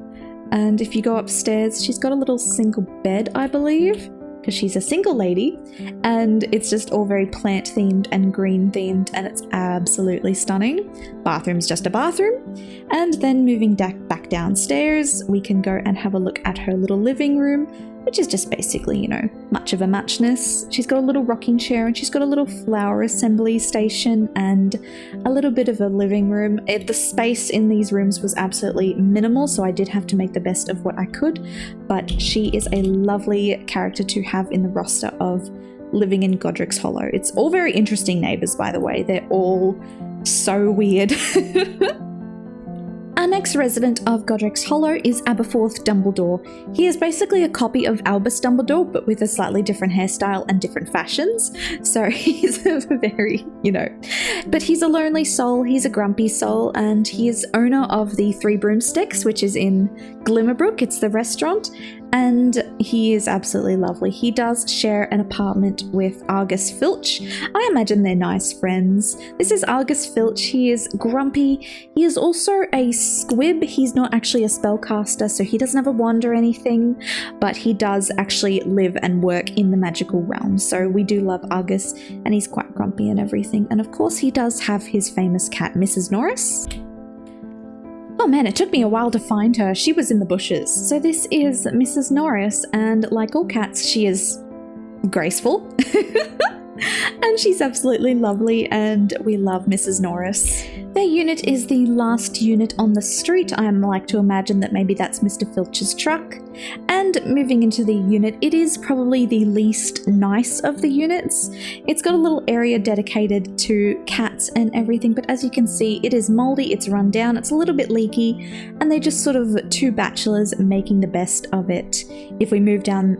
And if you go upstairs, she's got a little single bed, I believe, because she's a single lady, and it's just all very plant themed and green themed, and it's absolutely stunning. Bathroom's just a bathroom. And then moving back downstairs, we can go and have a look at her little living room, which is just basically, you know, much of a muchness. She's got a little rocking chair, and she's got a little flower assembly station and a little bit of a living room. The space in these rooms was absolutely minimal, so I did have to make the best of what I could, but she is a lovely character to have in the roster of living in Godric's Hollow. It's all very interesting neighbours, by the way. They're all so weird. Our next resident of Godric's Hollow is Aberforth Dumbledore. He is basically a copy of Albus Dumbledore, but with a slightly different hairstyle and different fashions. So he's a very, but he's a lonely soul, he's a grumpy soul, and he is owner of the Three Broomsticks, which is in Glimmerbrooke. It's the restaurant, and he is absolutely lovely. He does share an apartment with Argus Filch. I imagine they're nice friends. This is Argus Filch. He is grumpy. He is also a squib. He's not actually a spellcaster, so he doesn't have a wand or anything, but he does actually live and work in the magical realm. So we do love Argus, and he's quite grumpy and everything. And of course, he does have his famous cat, Mrs. Norris. Oh man, it took me a while to find her. She was in the bushes. So this is Mrs. Norris, and like all cats, she is graceful. And she's absolutely lovely, and we love Mrs. Norris. Their unit is the last unit on the street. I like to imagine that maybe that's Mr. Filch's truck. And moving into the unit, it is probably the least nice of the units. It's got a little area dedicated to cats and everything, but as you can see, it is moldy, it's run down, it's a little bit leaky, and they're just sort of two bachelors making the best of it. If we move down,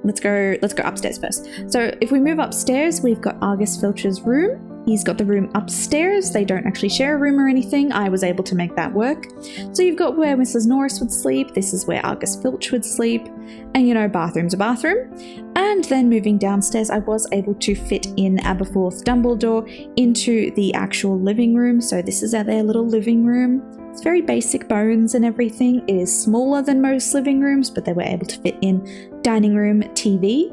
let's go upstairs first. So if we move upstairs, we've got Argus Filch's room. He's got the room upstairs. They don't actually share a room or anything. I was able to make that work. So you've got where Mrs. Norris would sleep. This is where Argus Filch would sleep. And bathroom's a bathroom. And then moving downstairs, I was able to fit in Aberforth Dumbledore into the actual living room. So this is their little living room. It's very basic bones and everything. It is smaller than most living rooms, but they were able to fit in dining room, TV.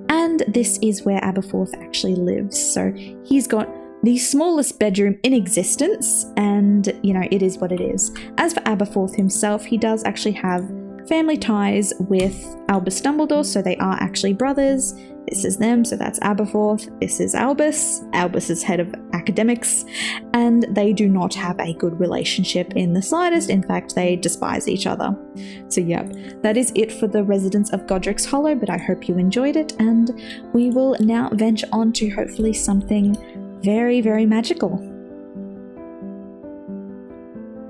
And this is where Aberforth actually lives. So he's got the smallest bedroom in existence, and it is what it is. As for Aberforth himself, he does actually have family ties with Albus Dumbledore, so they are actually brothers. This is them, so that's Aberforth. This is Albus. Albus is head of academics, and they do not have a good relationship in the slightest. In fact, they despise each other. So yep, that is it for the residents of Godric's Hollow, but I hope you enjoyed it, and we will now venture on to hopefully something very, very magical.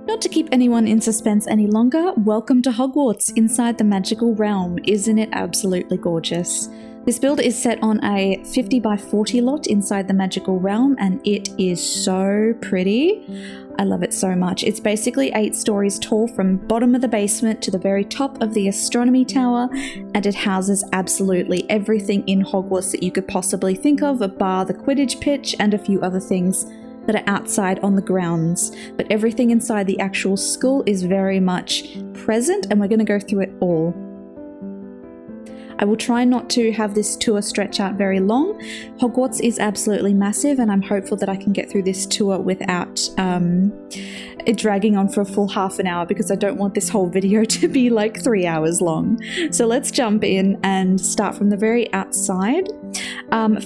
Not to keep anyone in suspense any longer, welcome to Hogwarts inside the magical realm. Isn't it absolutely gorgeous? This build is set on a 50 by 40 lot inside the magical realm, and it is so pretty. I love it so much. It's basically 8 stories tall from bottom of the basement to the very top of the astronomy tower, and it houses absolutely everything in Hogwarts that you could possibly think of, bar the Quidditch pitch and a few other things that are outside on the grounds. But everything inside the actual school is very much present, and we're going to go through it all. I will try not to have this tour stretch out very long. Hogwarts is absolutely massive, and I'm hopeful that I can get through this tour without it dragging on for a full half an hour, because I don't want this whole video to be like 3 hours long. So let's jump in and start from the very outside.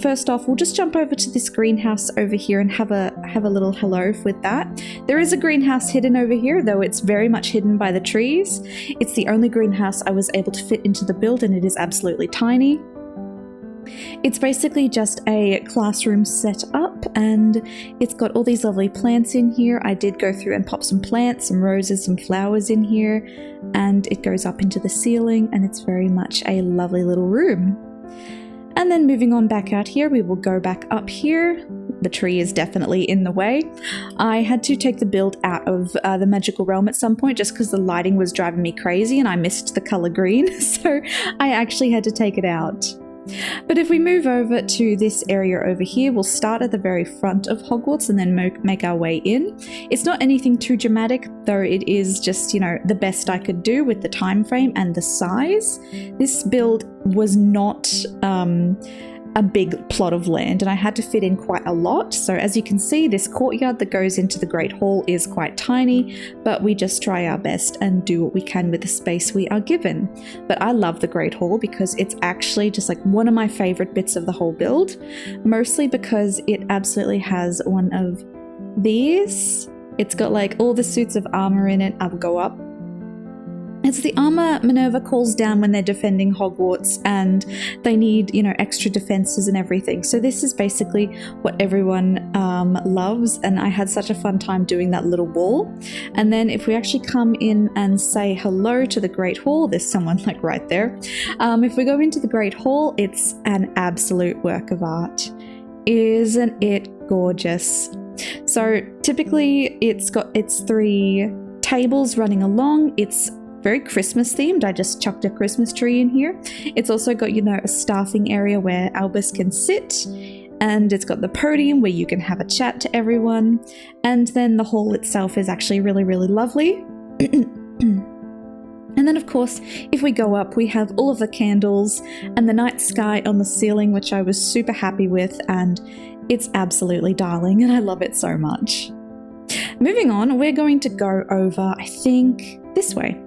First off, we'll just jump over to this greenhouse over here and have a little hello with that. There is a greenhouse hidden over here, though it's very much hidden by the trees. It's the only greenhouse I was able to fit into the build, and it is absolutely tiny. It's basically just a classroom set up, and it's got all these lovely plants in here. I did go through and pop some plants, some roses, some flowers in here, and it goes up into the ceiling, and it's very much a lovely little room. And then moving on back out here, we will go back up here. the tree is definitely in the way. I had to take the build out of the magical realm at some point just because the lighting was driving me crazy and I missed the color green, so I actually had to take it out. But if we move over to this area over here, we'll start at the very front of Hogwarts and then make our way in. It's not anything too dramatic, though it is just, you know, the best I could do with the time frame and the size. This build was not a big plot of land and I had to fit in quite a lot. So as you can see, this courtyard that goes into the Great Hall is quite tiny, but we just try our best and do what we can with the space we are given. But I love the Great Hall because it's actually just like one of my favorite bits of the whole build, mostly because it absolutely has one of these. It's got like all the suits of armor in it. I'll go up. It's the armor Minerva calls down when they're defending Hogwarts and they need, you know, extra defenses and everything. So this is basically what everyone loves, and I had such a fun time doing that little wall. And then if we actually come in and say hello to the Great Hall, there's someone like right there. If we go into the Great Hall, it's an absolute work of art. Isn't it gorgeous? So typically it's got its 3 tables running along. It's very Christmas themed. I just chucked a Christmas tree in here. It's also got, you know, a staffing area where Albus can sit, and it's got the podium where you can have a chat to everyone. And then the hall itself is actually really, really lovely. And then of course, if we go up, we have all of the candles and the night sky on the ceiling, which I was super happy with, and it's absolutely darling and I love it so much. Moving on, we're going to go over, I think, this way.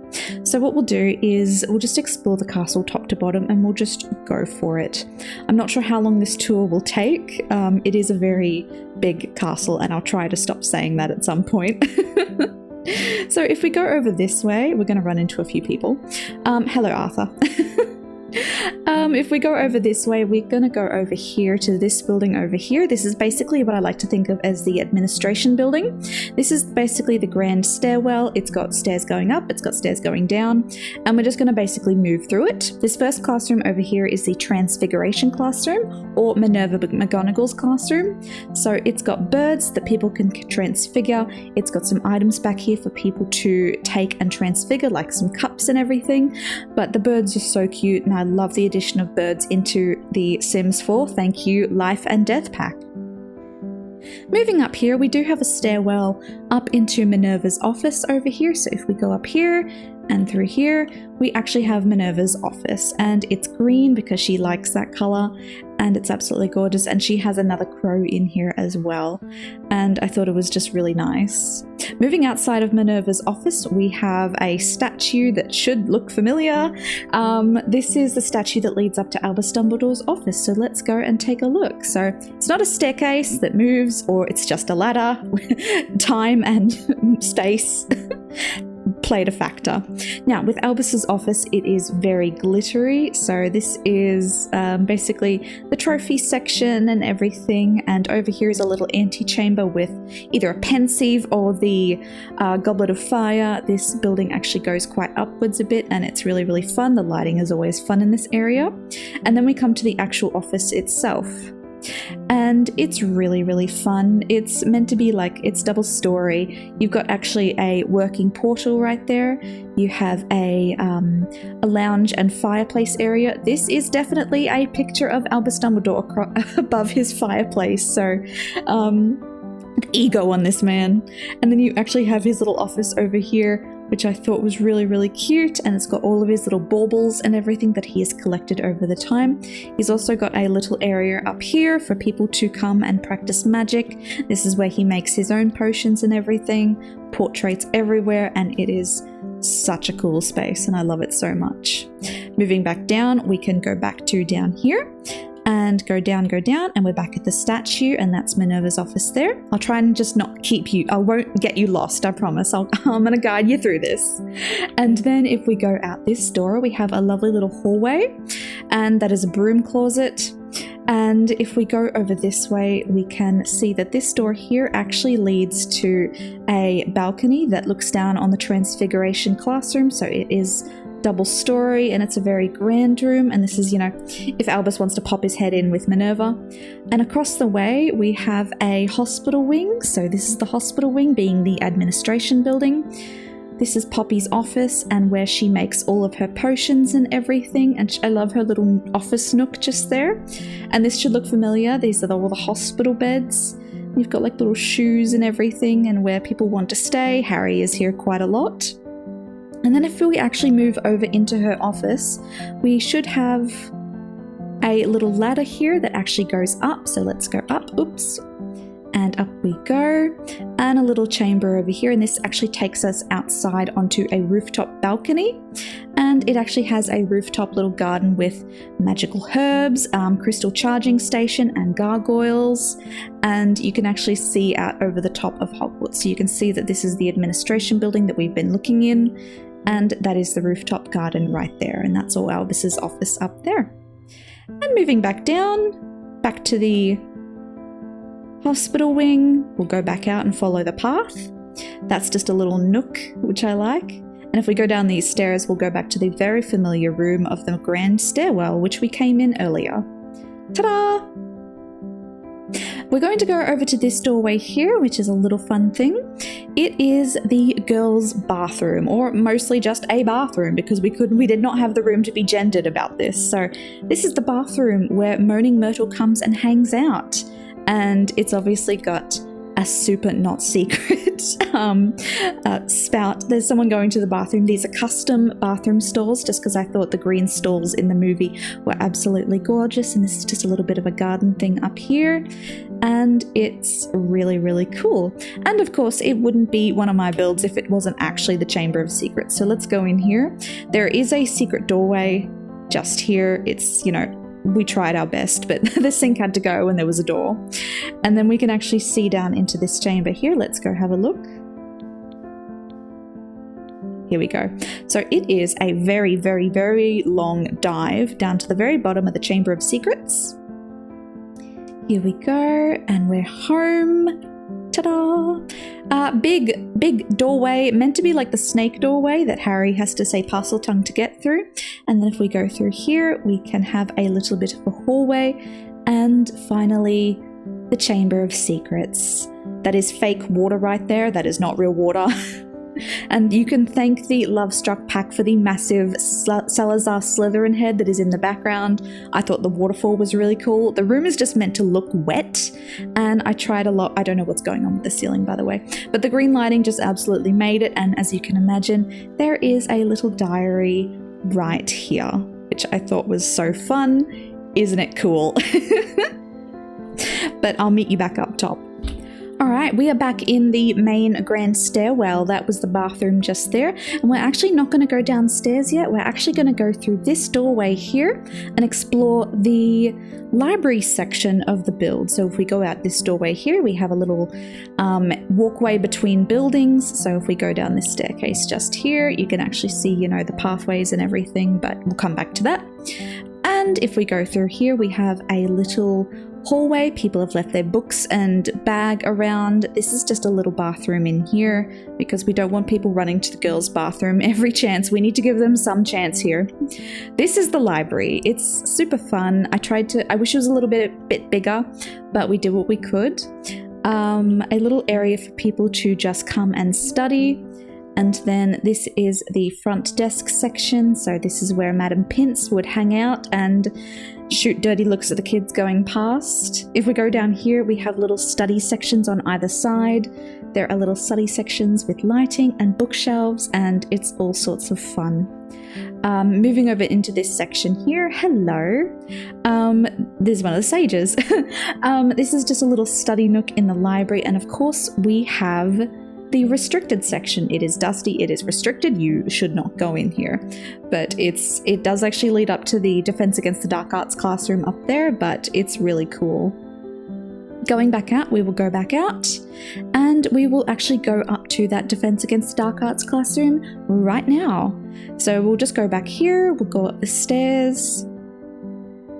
So what we'll do is we'll just explore the castle top to bottom and we'll just go for it. I'm not sure how long this tour will take. It is a very big castle and I'll try to stop saying that at some point. So if we go over this way, we're going to run into a few people. Hello, Arthur. If we go over this way, we're going to go over here to this building over here. This is basically what I like to think of as the administration building. This is basically the grand stairwell. It's got stairs going up, it's got stairs going down, and we're just going to basically move through it. This first classroom over here is the Transfiguration classroom, or Minerva McGonagall's classroom. So it's got birds that people can transfigure. It's got some items back here for people to take and transfigure, like some cups and everything. But the birds are so cute, and I love the addition of birds into the Sims 4. Thank you, Life and Death Pack. Moving up here, we do have a stairwell up into Minerva's office over here. So if we go up here and through here, we actually have Minerva's office, and it's green because she likes that color, and it's absolutely gorgeous. And she has another crow in here as well, and I thought it was just really nice. Moving outside of Minerva's office, we have a statue that should look familiar. This is the statue that leads up to Albus Dumbledore's office, so let's go and take a look. So it's not a staircase that moves, or it's just a ladder. Time and space played a factor. Now with Albus's office, it is very glittery. So this is basically the trophy section and everything, and over here is a little antechamber with either a pensieve or the goblet of fire. This building actually goes quite upwards a bit, and it's really, really fun. The lighting is always fun in this area. And then we come to the actual office itself, and it's really, really fun. It's meant to be like, it's double story. You've got actually a working portal right there. You have a lounge and fireplace area. This is definitely a picture of Albus Dumbledore above his fireplace, so ego on this man. And then you actually have his little office over here, which I thought was really, really cute, and it's got all of his little baubles and everything that he has collected over the time. He's also got a little area up here for people to come and practice magic. This is where he makes his own potions and everything. Portraits everywhere, and it is such a cool space, and I love it so much. Moving back down, we can go back to down here and go down, and we're back at the statue, and that's Minerva's office there. I'll try and just not keep you, I won't get you lost, I promise. I'm gonna guide you through this. And then if we go out this door, we have a lovely little hallway, and that is a broom closet. And if we go over this way, we can see that this door here actually leads to a balcony that looks down on the Transfiguration classroom. So it is double story, and it's a very grand room. And this is, you know, if Albus wants to pop his head in with Minerva. And across the way, we have a hospital wing. So this is the hospital wing, being the administration building. This is Poppy's office, and where she makes all of her potions and everything. And I love her little office nook just there. And this should look familiar. These are all the hospital beds. You've got like little shoes and everything, and where people want to stay. Harry is here quite a lot. And then if we actually move over into her office, we should have a little ladder here that actually goes up. So let's go up. Oops. And up we go, and a little chamber over here, and this actually takes us outside onto a rooftop balcony, and it actually has a rooftop little garden with magical herbs, crystal charging station, and gargoyles, and you can actually see out over the top of Hogwarts. So you can see that this is the administration building that we've been looking in, and that is the rooftop garden right there, and that's all Albus's office up there. And moving back down, back to the hospital wing, we'll go back out and follow the path. That's just a little nook, which I like. And if we go down these stairs, we'll go back to the very familiar room of the grand stairwell, which we came in earlier. Ta-da! We're going to go over to this doorway here, which is a little fun thing. It is the girls' bathroom, or mostly just a bathroom, because we did not have the room to be gendered about this. So this is the bathroom where Moaning Myrtle comes and hangs out. And it's obviously got a super not secret spout. There's someone going to the bathroom. These are custom bathroom stalls, just because I thought the green stalls in the movie were absolutely gorgeous. And this is just a little bit of a garden thing up here. And it's really, really cool. And of course, it wouldn't be one of my builds if it wasn't actually the Chamber of Secrets. So let's go in here. There is a secret doorway just here. It's, you know, we tried our best, but the sink had to go and there was a door. And then we can actually see down into this chamber here. Let's go have a look. Here we go. So it is a very, very, very long dive down to the very bottom of the Chamber of Secrets. Here we go, and we're home. Ta-da! Big doorway, meant to be like the snake doorway that Harry has to say Parseltongue to get through. And then if we go through here, we can have a little bit of a hallway. And finally, the Chamber of Secrets. That is fake water right there. That is not real water. And you can thank the Lovestruck pack for the massive Salazar Slytherin head that is in the background. I thought the waterfall was really cool. The room is just meant to look wet, and I tried a lot. I don't know what's going on with the ceiling, by the way, but the green lighting just absolutely made it. And as you can imagine, there is a little diary right here, which I thought was so fun. Isn't it cool? But I'll meet you back up top. Alright, we are back in the main grand stairwell. That was the bathroom just there. And we're actually not going to go downstairs yet. We're actually going to go through this doorway here and explore the library section of the build. So if we go out this doorway here, we have a little walkway between buildings. So if we go down this staircase just here, you can actually see, you know, the pathways and everything, but we'll come back to that. And if we go through here, we have a little hallway. People have left their books and bag around. This is just a little bathroom in here because we don't want people running to the girls' bathroom every chance. We need to give them some chance here. This is the library. It's super fun. I wish it was a little bit bigger, but we did what we could. A little area for people to just come and study. And then this is the front desk section. So this is where Madam Pince would hang out and shoot dirty looks at the kids going past. If we go down here, we have little study sections on either side. There are little study sections with lighting and bookshelves, and it's all sorts of fun. Moving over into this section here, hello. This is one of the sages. This is just a little study nook in the library, and of course we have the restricted section. It is dusty, it is restricted, you should not go in here. But it does actually lead up to the Defense Against the Dark Arts classroom up there, but it's really cool. Going back out, we will go back out, and we will actually go up to that Defense Against the Dark Arts classroom right now. So we'll just go back here, we'll go up the stairs,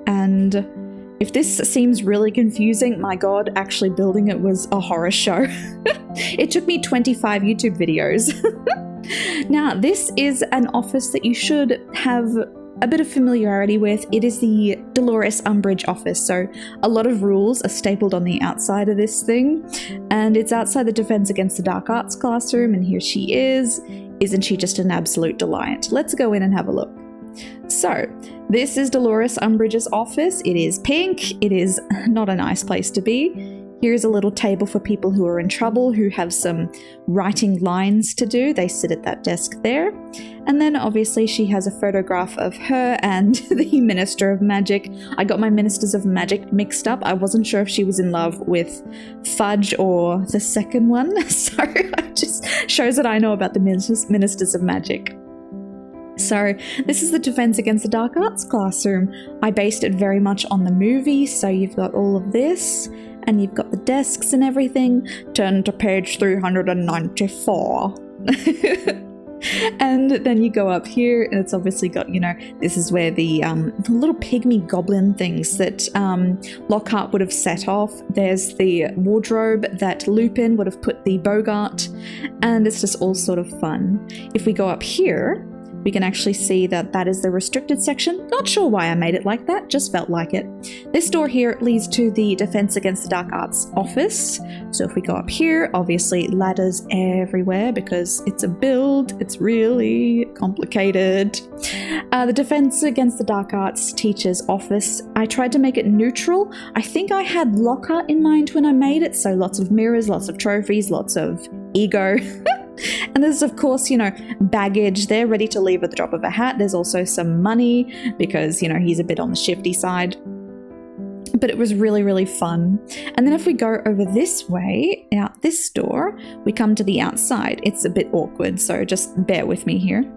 and if this seems really confusing, my god, actually building it was a horror show. It took me 25 YouTube videos. Now, this is an office that you should have a bit of familiarity with. It is the Dolores Umbridge office, so a lot of rules are stapled on the outside of this thing, and it's outside the Defense Against the Dark Arts classroom, and here she is. Isn't she just an absolute delight? Let's go in and have a look. So, this is Dolores Umbridge's office. It is pink. It is not a nice place to be. Here's a little table for people who are in trouble, who have some writing lines to do. They sit at that desk there. And then obviously she has a photograph of her and the Minister of Magic. I got my Ministers of Magic mixed up. I wasn't sure if she was in love with Fudge or the second one. So it just shows that I know about the Ministers of Magic. So this is the Defense Against the Dark Arts classroom. I based it very much on the movie, so you've got all of this, and you've got the desks and everything. Turn to page 394. And then you go up here, and it's obviously got, this is where the little pygmy goblin things that Lockhart would have set off. There's the wardrobe that Lupin would have put the Bogart, and it's just all sort of fun. If we go up here, we can actually see that that is the restricted section. Not sure why I made it like that, just felt like it. This door here leads to the Defense Against the Dark Arts office. So if we go up here, obviously ladders everywhere because it's a build, it's really complicated. The Defense Against the Dark Arts teacher's office, I tried to make it neutral. I think I had Lockhart in mind when I made it, so lots of mirrors, lots of trophies, lots of ego. And there's, of course, baggage. They're ready to leave at the drop of a hat. There's also some money because, he's a bit on the shifty side. But it was really, really fun. And then if we go over this way, out this door, we come to the outside. It's a bit awkward, so just bear with me here.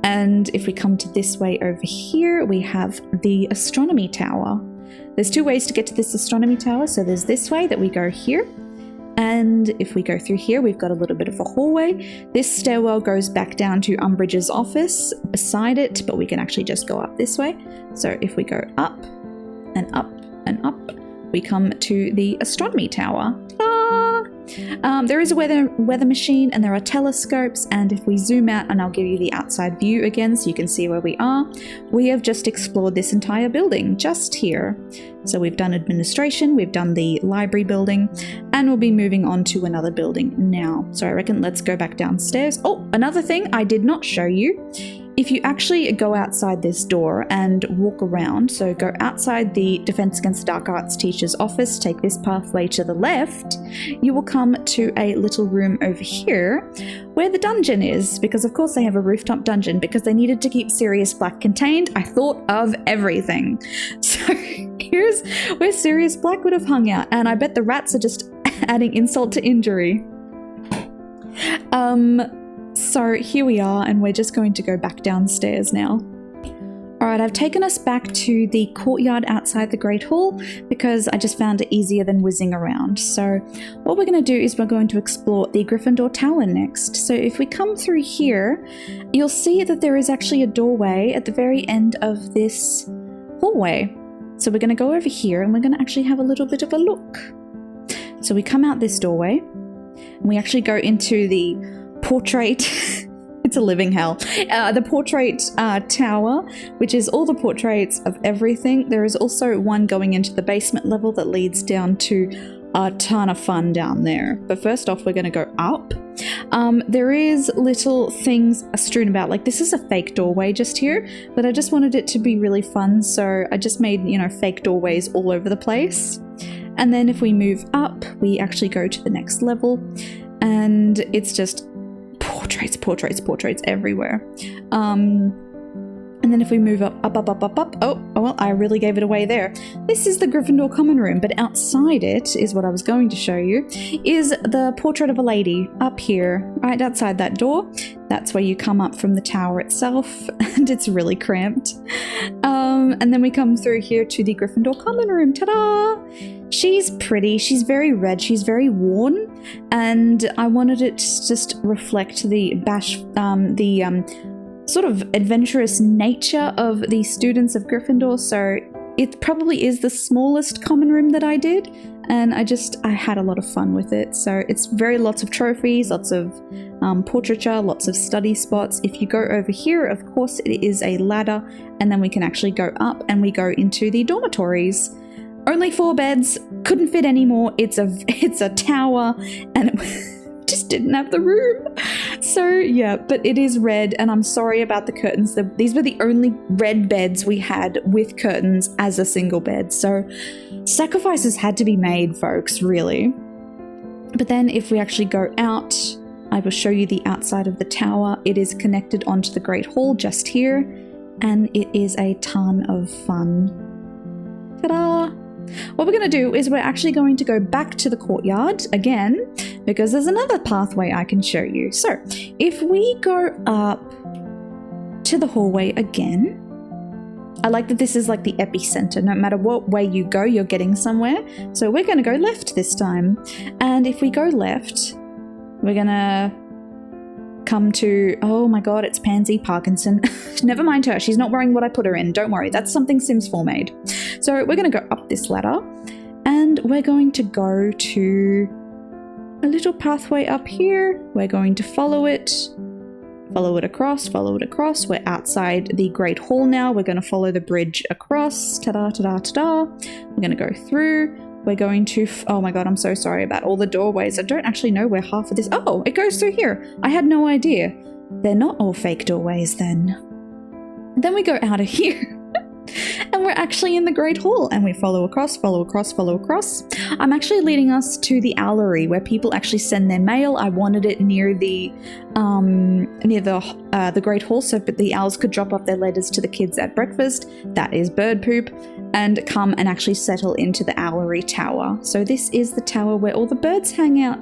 And if we come to this way over here, we have the astronomy tower. There's two ways to get to this astronomy tower. So there's this way that we go here. And if we go through here, we've got a little bit of a hallway. This stairwell goes back down to Umbridge's office beside it, but we can actually just go up this way. So if we go up and up and up, we come to the astronomy tower. There is a weather machine, and there are telescopes, and if we zoom out, and I'll give you the outside view again so you can see where we are, we have just explored this entire building just here. So we've done administration, we've done the library building, and we'll be moving on to another building now. So I reckon let's go back downstairs. Oh, another thing I did not show you. If you actually go outside this door and walk around, so go outside the Defense Against the Dark Arts teacher's office, take this pathway to the left, you will come to a little room over here where the dungeon is, because of course they have a rooftop dungeon because they needed to keep Sirius Black contained. I thought of everything. So here's where Sirius Black would have hung out, and I bet the rats are just adding insult to injury. So here we are, and we're just going to go back downstairs now. Alright, I've taken us back to the courtyard outside the Great Hall because I just found it easier than whizzing around. So what we're going to do is we're going to explore the Gryffindor Tower next. So if we come through here, you'll see that there is actually a doorway at the very end of this hallway. So we're going to go over here and we're going to actually have a little bit of a look. So we come out this doorway and we actually go into the portrait. It's a living hell. The portrait tower, which is all the portraits of everything. There is also one going into the basement level that leads down to a ton of fun down there. But first off, we're going to go up. There is little things strewn about. Like, this is a fake doorway just here, but I just wanted it to be really fun, so I just made, fake doorways all over the place. And then if we move up, we actually go to the next level, and it's just portraits everywhere. And then if we move up, oh well, I really gave it away there. This is the Gryffindor common room, but outside it is what I was going to show you, is the portrait of a lady up here, right outside that door. That's where you come up from the tower itself, and it's really cramped. And then we come through here to the Gryffindor common room. Ta-da! She's pretty, she's very red, she's very worn, and I wanted it to just reflect the sort of adventurous nature of the students of Gryffindor, so it probably is the smallest common room that I did, and I had a lot of fun with it. So it's lots of trophies, lots of portraiture, lots of study spots. If you go over here, of course, it is a ladder, and then we can actually go up and we go into the dormitories. Only 4 beds, couldn't fit any more. It's a tower, and it just didn't have the room. So yeah, but it is red, and I'm sorry about the curtains. These were the only red beds we had with curtains as a single bed. So sacrifices had to be made, folks, really. But then if we actually go out, I will show you the outside of the tower. It is connected onto the Great Hall just here, and it is a ton of fun. Ta-da! What we're going to do is we're actually going to go back to the courtyard again, because there's another pathway I can show you. So if we go up to the hallway again, I like that this is like the epicenter. No matter what way you go, you're getting somewhere. So we're going to go left this time. And if we go left, we're going to come to, oh my god, it's Pansy Parkinson. Never mind her, she's not wearing what I put her in. Don't worry, that's something Sims 4 made. So we're going to go up this ladder, and we're going to go to a little pathway up here. We're going to follow it across, We're outside the Great Hall now. We're going to follow the bridge across. Ta-da, ta-da, ta-da. We're going to go through. We're going to, oh my god, I'm so sorry about all the doorways. I don't actually know where half of this, oh, it goes through here. I had no idea. They're not all fake doorways then. Then we go out of here. And we're actually in the Great Hall, and we follow across. I'm actually leading us to the owlery where people actually send their mail. I wanted it near the Great Hall so that the owls could drop off their letters to the kids at breakfast. That is bird poop, and come and actually settle into the owlery tower. So this is the tower where all the birds hang out.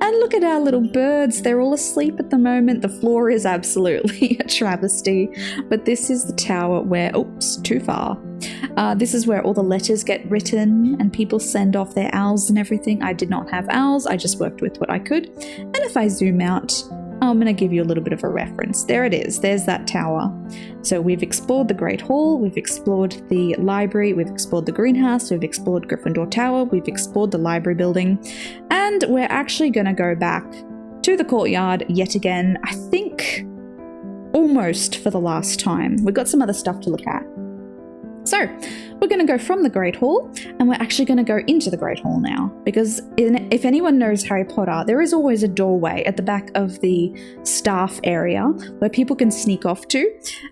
And look at our little birds, they're all asleep at the moment. The floor is absolutely a travesty. But this is the tower where, oops, too far. This is where all the letters get written and people send off their owls and everything. I did not have owls, I just worked with what I could. And if I zoom out, I'm going to give you a little bit of a reference. There it is, there's that tower. So we've explored the Great Hall, we've explored the library, we've explored the greenhouse, we've explored Gryffindor Tower, we've explored the library building, and we're actually going to go back to the courtyard yet again, I think almost for the last time. We've got some other stuff to look at. So we're going to go from the Great Hall, and we're actually going to go into the Great Hall now, because if anyone knows Harry Potter, there is always a doorway at the back of the staff area where people can sneak off to,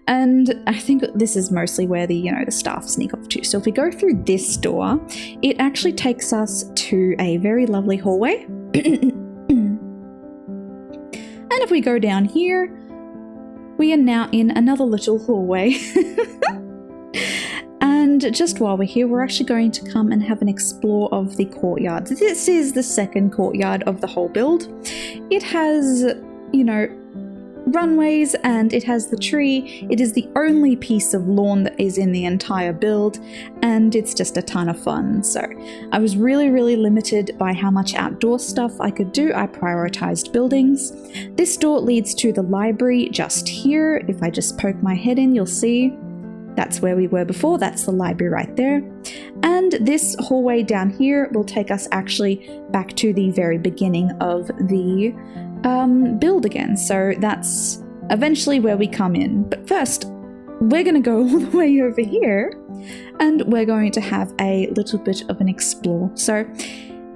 and I think this is mostly where the staff sneak off to. So if we go through this door, it actually takes us to a very lovely hallway. And if we go down here, we are now in another little hallway. And just while we're here, we're actually going to come and have an explore of the courtyard. This is the second courtyard of the whole build. It has, runways, and it has the tree. It is the only piece of lawn that is in the entire build, and it's just a ton of fun. So I was really, really limited by how much outdoor stuff I could do. I prioritized buildings. This door leads to the library just here. If I just poke my head in, you'll see that's where we were before. That's the library right there. And this hallway down here will take us actually back to the very beginning of the build again. So that's eventually where we come in. But first, we're going to go all the way over here, and we're going to have a little bit of an explore. So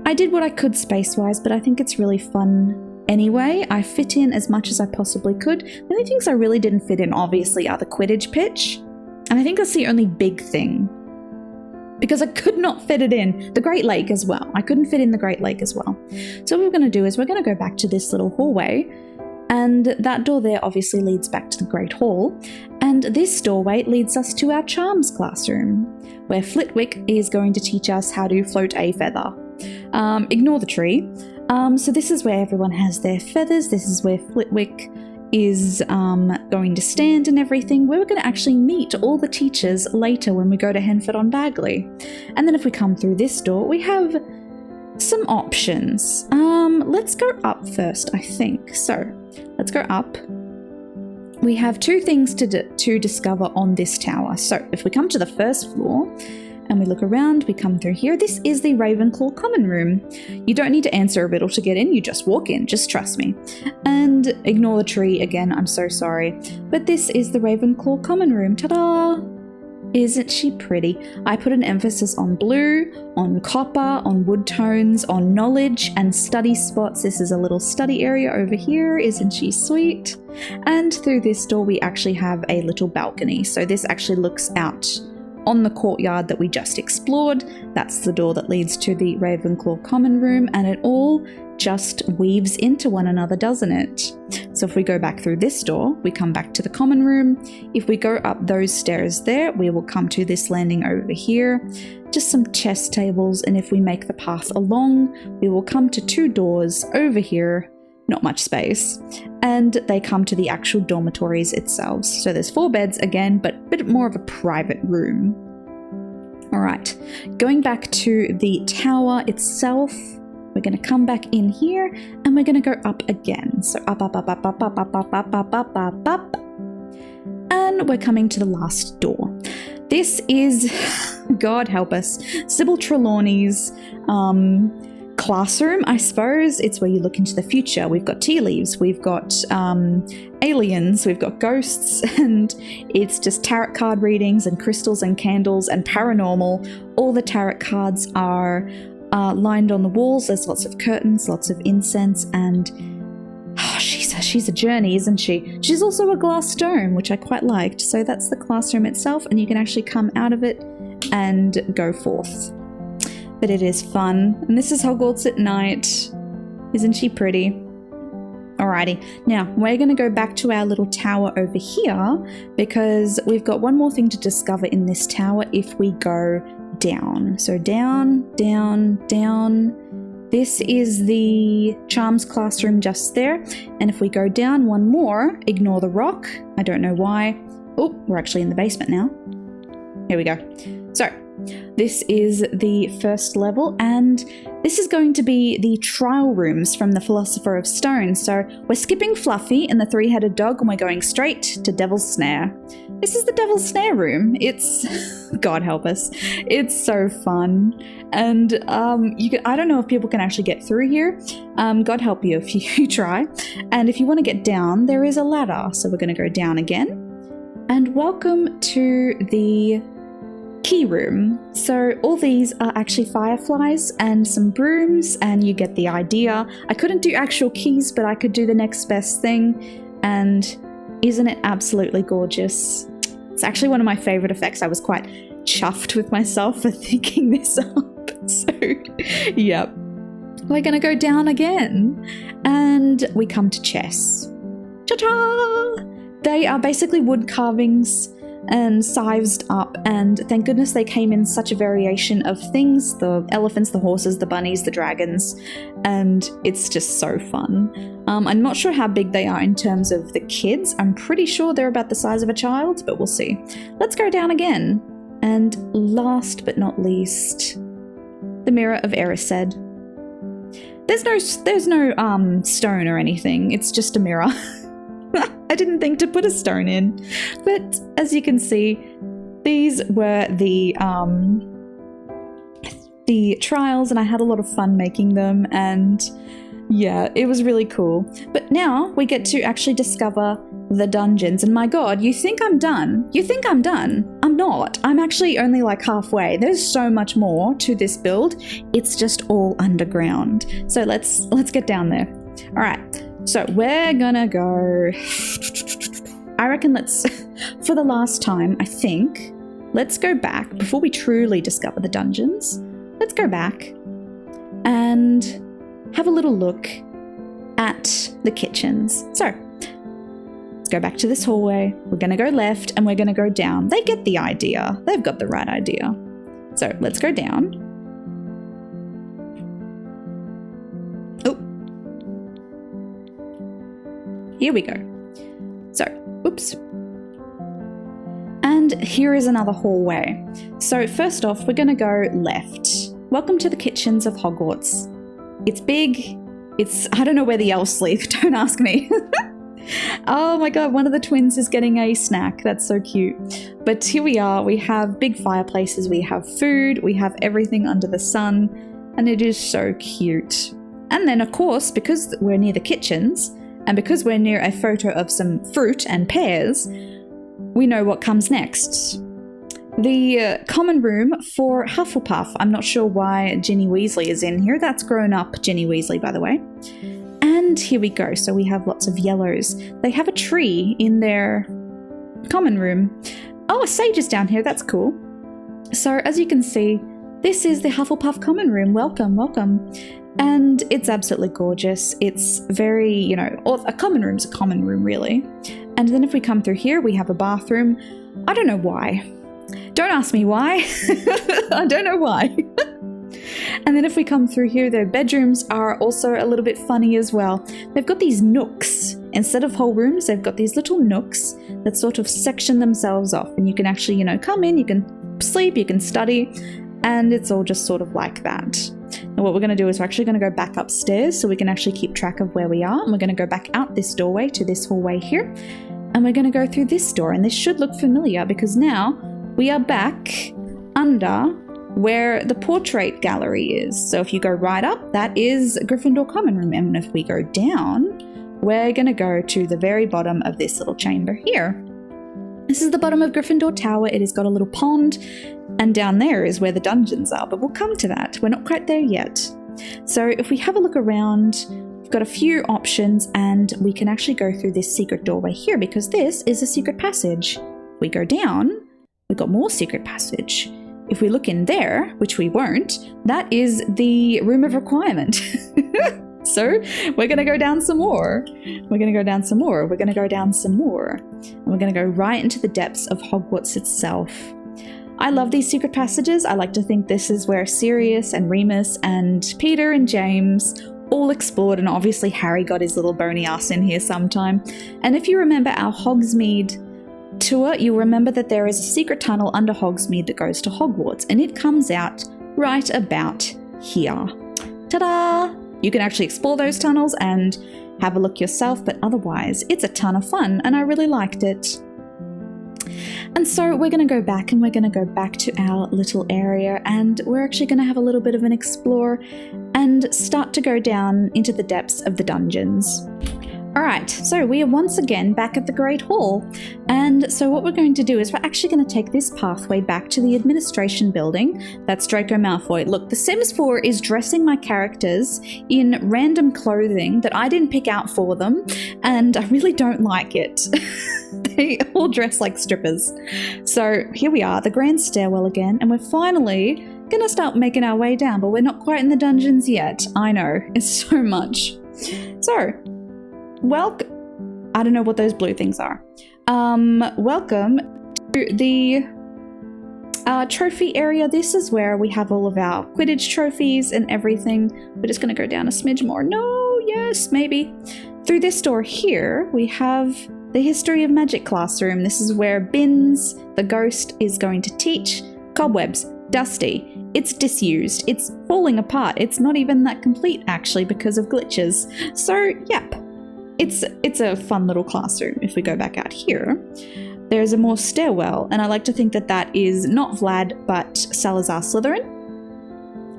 I did what I could space-wise, but I think it's really fun anyway. I fit in as much as I possibly could. The only things I really didn't fit in, obviously, are the Quidditch pitch. And I think that's the only big thing, because I could not fit it in. The Great Lake as well. I couldn't fit in the Great Lake as well. So what we're going to do is we're going to go back to this little hallway, and that door there obviously leads back to the Great Hall. And this doorway leads us to our charms classroom, where Flitwick is going to teach us how to float a feather. Ignore the tree. So this is where everyone has their feathers. This is where Flitwick is going to stand and everything. We're going to actually meet all the teachers later when we go to Henford on Bagley. And then if we come through this door, we have some options. Let's go up first, I think. So let's go up. We have two things to discover on this tower. So if we come to the first floor and we look around, we come through here. This is the Ravenclaw common room. You don't need to answer a riddle to get in, you just walk in, just trust me. And ignore the tree again, I'm so sorry. But this is the Ravenclaw common room, ta-da! Isn't she pretty? I put an emphasis on blue, on copper, on wood tones, on knowledge and study spots. This is a little study area over here. Isn't she sweet? And through this door we actually have a little balcony. So this actually looks out on the courtyard that we just explored. That's the door that leads to the Ravenclaw common room, and it all just weaves into one another, doesn't it? So if we go back through this door, we come back to the common room. If we go up those stairs there, we will come to this landing over here. Just some chess tables, and if we make the path along, we will come to two doors over here. Not much space, and they come to the actual dormitories itself. So there's 4 beds again, but a bit more of a private room. All right, going back to the tower itself, we're going to come back in here and we're going to go up again. So up, up, up, up, up, up, up, up, up, up, up, up, up, and we're coming to the last door. This is, God help us, Sybil Trelawney's classroom, I suppose. It's where you look into the future. We've got tea leaves, we've got aliens, we've got ghosts, and it's just tarot card readings and crystals and candles and paranormal. All the tarot cards are lined on the walls. There's lots of curtains, lots of incense, and she's a journey, isn't she? She's also a glass dome, which I quite liked. So that's the classroom itself, and you can actually come out of it and go forth. But it is fun. And this is Hogwarts at night. Isn't she pretty? Alrighty, now we're going to go back to our little tower over here because we've got one more thing to discover in this tower if we go down. So down, down, down. This is the charms classroom just there. And if we go down one more, ignore the rock. I don't know why. Oh, we're actually in the basement now. Here we go. So this is the first level, and this is going to be the trial rooms from the Philosopher of Stone. So we're skipping Fluffy and the three-headed dog, and we're going straight to Devil's Snare. This is the Devil's Snare room. It's, God help us, it's so fun. And I don't know if people can actually get through here. God help you if you try. And if you want to get down, there is a ladder. So we're going to go down again. And welcome to the key room. So all these are actually fireflies and some brooms, and you get the idea. I couldn't do actual keys, but I could do the next best thing. And isn't it absolutely gorgeous? It's actually one of my favorite effects. I was quite chuffed with myself for thinking this up. So, yep. We're gonna go down again, and we come to chess. Ta-ta! They are basically wood carvings and sized up, and thank goodness they came in such a variation of things: the elephants, the horses, the bunnies, the dragons, and it's just so fun. I'm not sure how big they are in terms of the kids. I'm pretty sure they're about the size of a child, but we'll see. Let's go down again. And last but not least, the Mirror of Reshade. There's no stone or anything. It's just a mirror. I didn't think to put a stone in, but as you can see, these were the trials, and I had a lot of fun making them, and yeah, it was really cool. But now we get to actually discover the dungeons, and my God, you think I'm done? You think I'm done? I'm not. I'm actually only like halfway. There's so much more to this build. It's just all underground. So let's get down there. All right. So we're gonna go, I reckon for the last time, I think, let's go back, before we truly discover the dungeons, let's go back and have a little look at the kitchens. So, let's go back to this hallway, we're gonna go left, and we're gonna go down. They get the idea, they've got the right idea. So, let's go down. Here we go. So, oops. And here is another hallway. So first off, we're gonna go left. Welcome to the kitchens of Hogwarts. It's big. I don't know where the elves live, don't ask me. Oh my god, one of the twins is getting a snack. That's so cute. But here we are. We have big fireplaces. We have food. We have everything under the sun. And it is so cute. And then, of course, because we're near the kitchens, and because we're near a photo of some fruit and pears, we know what comes next. The common room for Hufflepuff. I'm not sure why Ginny Weasley is in here. That's grown-up Ginny Weasley, by the way. And here we go. So we have lots of yellows. They have a tree in their common room. Oh, a sage is down here. That's cool. So as you can see, this is the Hufflepuff common room. Welcome, welcome. And it's absolutely gorgeous. It's very, you know, a common room's a common room, really. And then if we come through here, we have a bathroom. I don't know why. Don't ask me why. I don't know why. And then if we come through here, their bedrooms are also a little bit funny as well. They've got these nooks. Instead of whole rooms, they've got these little nooks that sort of section themselves off. And you can actually, you know, come in, you can sleep, you can study, and it's all just sort of like that. And what we're going to do is we're actually going to go back upstairs so we can actually keep track of where we are. And we're going to go back out this doorway to this hallway here. And we're going to go through this door. And this should look familiar because now we are back under where the portrait gallery is. So if you go right up, that is Gryffindor common room. And if we go down, we're going to go to the very bottom of this little chamber here. This is the bottom of Gryffindor Tower. It has got a little pond, and down there is where the dungeons are, but we'll come to that. We're not quite there yet. So if we have a look around, we've got a few options, and we can actually go through this secret doorway here because this is a secret passage. If we go down, we've got more secret passage. If we look in there, which we won't, that is the room of requirement. So we're going to go down some more. We're going to go down some more. We're going to go down some more. And we're going to go right into the depths of Hogwarts itself. I love these secret passages. I like to think this is where Sirius and Remus and Peter and James all explored, and obviously Harry got his little bony ass in here sometime. And if you remember our Hogsmeade tour, you'll remember that there is a secret tunnel under Hogsmeade that goes to Hogwarts, and it comes out right about here. Ta-da! You can actually explore those tunnels and have a look yourself, but otherwise it's a ton of fun and I really liked it. And so we're going to go back, and we're going to go back to our little area, and we're actually going to have a little bit of an explore and start to go down into the depths of the dungeons. Alright, so we are once again back at the Great Hall, and so what we're going to do is we're actually going to take this pathway back to the administration building. That's Draco Malfoy. Look, The Sims 4 is dressing my characters in random clothing that I didn't pick out for them, and I really don't like it. They all dress like strippers. So here we are, the grand stairwell again, and we're finally going to start making our way down, but we're not quite in the dungeons yet. I know, it's so much. So, I don't know what those blue things are. Welcome to the trophy area. This is where we have all of our Quidditch trophies and everything. We're just going to go down a smidge more. No, yes, maybe. Through this door here, we have the History of Magic classroom. This is where Bins, the ghost, is going to teach. Cobwebs, dusty. It's disused. It's falling apart. It's not even that complete, actually, because of glitches. So, yep. It's a fun little classroom. If we go back out here, there's a more stairwell, and I like to think that that is not Vlad, but Salazar Slytherin.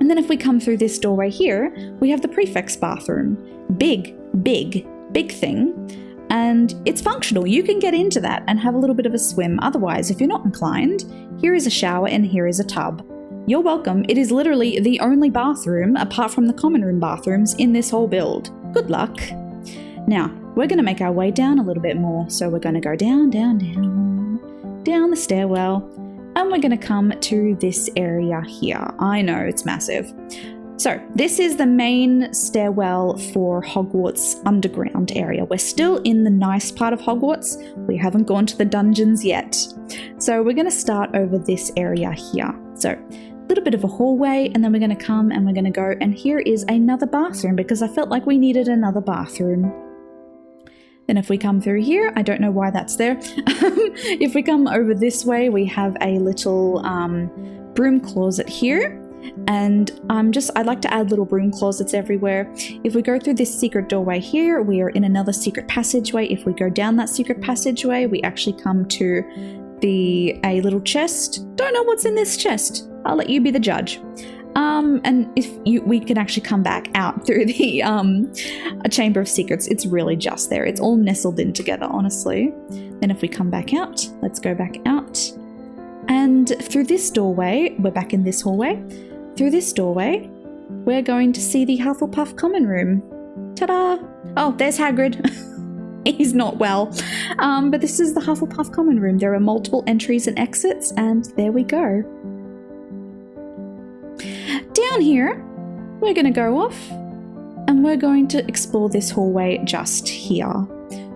And then if we come through this doorway here, we have the prefect's bathroom. Big thing. And it's functional. You can get into that and have a little bit of a swim. Otherwise, if you're not inclined, here is a shower and here is a tub. You're welcome. It is literally the only bathroom, apart from the common room bathrooms, in this whole build. Good luck. Now, we're going to make our way down a little bit more. So we're going to go down the stairwell, and we're going to come to this area here. I know, it's massive. So this is the main stairwell for Hogwarts underground area. We're still in the nice part of Hogwarts. We haven't gone to the dungeons yet. So we're going to start over this area here. So a little bit of a hallway, and then we're going to come and we're going to go, and here is another bathroom because I felt like we needed another bathroom. Then if we come through here, I don't know why that's there. If we come over this way, we have a little broom closet here. And I'd like to add little broom closets everywhere. If we go through this secret doorway here, we are in another secret passageway. If we go down that secret passageway, we actually come to a little chest. Don't know what's in this chest. I'll let you be the judge. And we can actually come back out through the a chamber of secrets. It's really just there. It's all nestled in together, honestly. Then if we come back out, let's go back out. And through this doorway, we're back in this hallway. Through this doorway, we're going to see the Hufflepuff common room. Ta-da! Oh, there's Hagrid. He's not well. But this is the Hufflepuff common room. There are multiple entries and exits, and there we go. Down here, we're going to go off, and we're going to explore this hallway just here.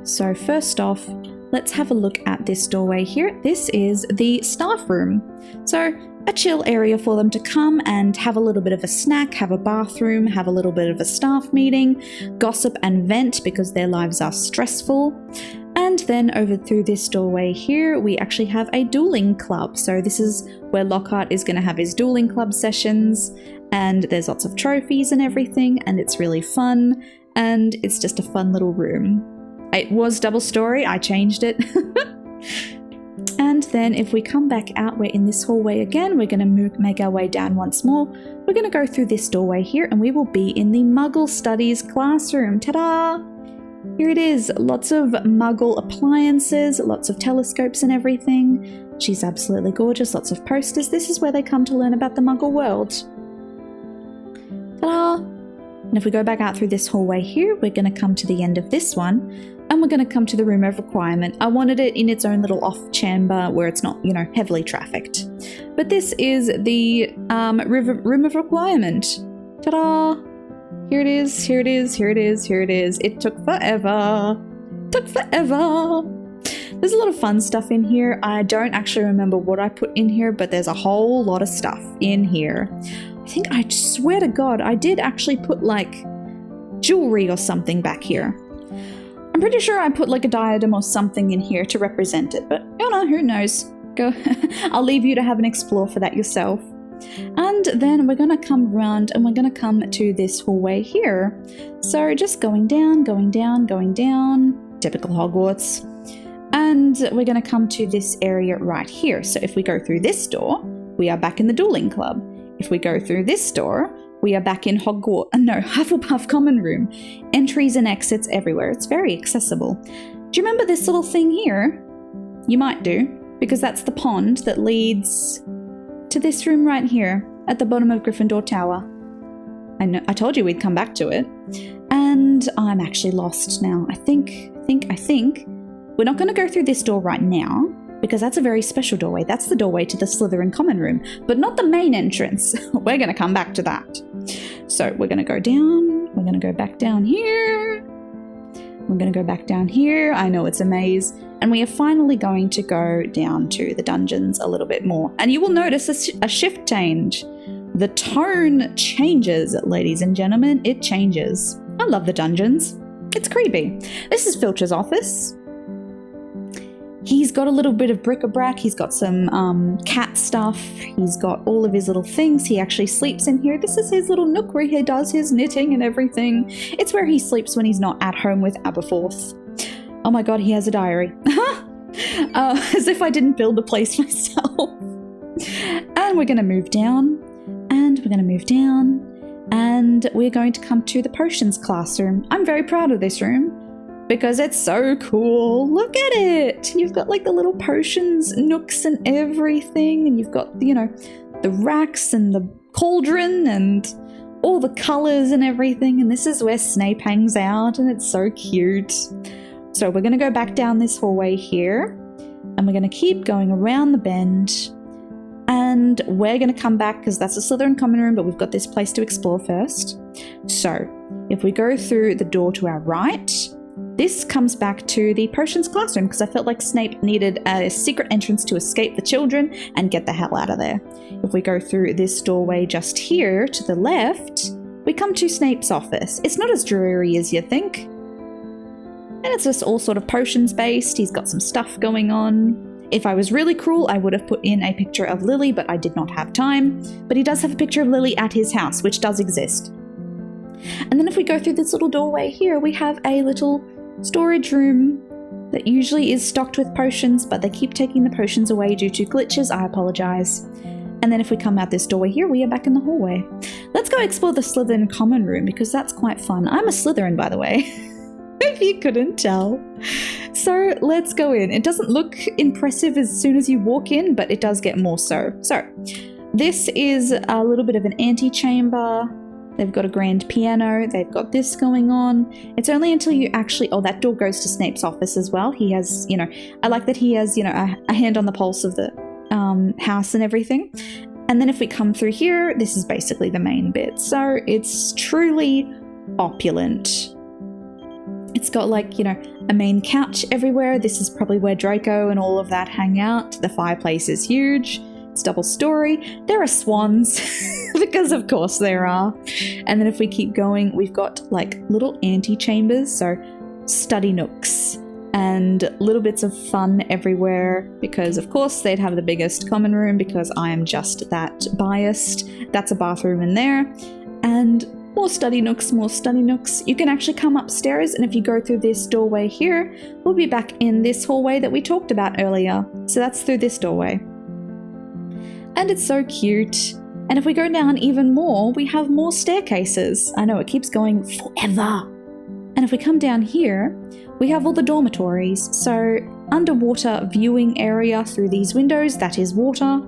So first off, let's have a look at this doorway here. This is the staff room. So a chill area for them to come and have a little bit of a snack, have a bathroom, have a little bit of a staff meeting, gossip and vent because their lives are stressful. And then over through this doorway here, we actually have a dueling club. So this is where Lockhart is going to have his dueling club sessions, and there's lots of trophies and everything, and it's really fun, and it's just a fun little room. It was double story, I changed it. And then if we come back out, we're in this hallway again. We're going to make our way down once more. We're going to go through this doorway here, and we will be in the Muggle Studies classroom. Ta-da! Here it is. Lots of Muggle appliances, lots of telescopes and everything. She's absolutely gorgeous. Lots of posters. This is where they come to learn about the Muggle world. Ta-da! And if we go back out through this hallway here, we're going to come to the end of this one, and we're going to come to the Room of Requirement. I wanted it in its own little off chamber where it's not, heavily trafficked. But this is the Room of Requirement. Ta-da! Here it is, here it is, here it is, here it is. It took forever. Took forever. There's a lot of fun stuff in here. I don't actually remember what I put in here, but there's a whole lot of stuff in here. I swear to God, I did actually put jewelry or something back here. I'm pretty sure I put a diadem or something in here to represent it, but who knows? Go. I'll leave you to have an explore for that yourself. And then we're going to come around and we're going to come to this hallway here. So just going down, going down, going down, typical Hogwarts. And we're going to come to this area right here. So if we go through this door, we are back in the dueling club. If we go through this door, we are back in Hufflepuff common room. Entries and exits everywhere. It's very accessible. Do you remember this little thing here? You might do, because that's the pond that leads to this room right here at the bottom of Gryffindor Tower. I told you we'd come back to it. And I'm actually lost now. I think we're not going to go through this door right now, because that's a very special doorway. That's the doorway to the Slytherin common room, but not the main entrance. We're going to come back to that. So we're going to go down. We're going to go back down here. We're going to go back down here. I know it's a maze. And we are finally going to go down to the dungeons a little bit more. And you will notice a shift change. The tone changes, ladies and gentlemen. It changes. I love the dungeons. It's creepy. This is Filch's office. He's got a little bit of bric-a-brac. He's got some cat stuff. He's got all of his little things. He actually sleeps in here. This is his little nook where he does his knitting and everything. It's where he sleeps when he's not at home with Aberforth. Oh my God, he has a diary. As if I didn't build a place myself. And we're going to move down. And we're going to move down. And we're going to come to the potions classroom. I'm very proud of this room, because it's so cool. Look at it. You've got the little potions nooks and everything. And you've got, the racks and the cauldron and all the colors and everything. And this is where Snape hangs out, and it's so cute. So we're going to go back down this hallway here, and we're going to keep going around the bend. And we're going to come back, because that's a Slytherin common room, but we've got this place to explore first. So if we go through the door to our right, this comes back to the potions classroom, because I felt like Snape needed a secret entrance to escape the children and get the hell out of there. If we go through this doorway just here to the left, we come to Snape's office. It's not as dreary as you think. And it's just all sort of potions based. He's got some stuff going on. If I was really cruel, I would have put in a picture of Lily, but I did not have time. But he does have a picture of Lily at his house, which does exist. And then if we go through this little doorway here, we have a little storage room that usually is stocked with potions, but they keep taking the potions away due to glitches. I apologize. And then if we come out this doorway here, we are back in the hallway. Let's go explore the Slytherin common room because that's quite fun. I'm a Slytherin, by the way, if you couldn't tell. So let's go in. It doesn't look impressive as soon as you walk in, but it does get more so. So this is a little bit of an antechamber. They've got a grand piano. They've got this going on. It's only until you actually... Oh, that door goes to Snape's office as well. He has, you know... I like that he has, you know, a hand on the pulse of the house and everything. And then if we come through here, this is basically the main bit. So it's truly opulent. It's got like, you know, a main couch everywhere. This is probably where Draco and all of that hang out. The fireplace is huge. It's double story. There are swans because of course there are. And then if we keep going, we've got like little antechambers, so study nooks and little bits of fun everywhere because of course they'd have the biggest common room because I am just that biased. That's a bathroom in there. And more study nooks, more study nooks. You can actually come upstairs, and if you go through this doorway here, we'll be back in this hallway that we talked about earlier. So that's through this doorway. And it's so cute. And if we go down even more, we have more staircases. I know, it keeps going forever. And if we come down here, we have all the dormitories. So underwater viewing area through these windows, that is water.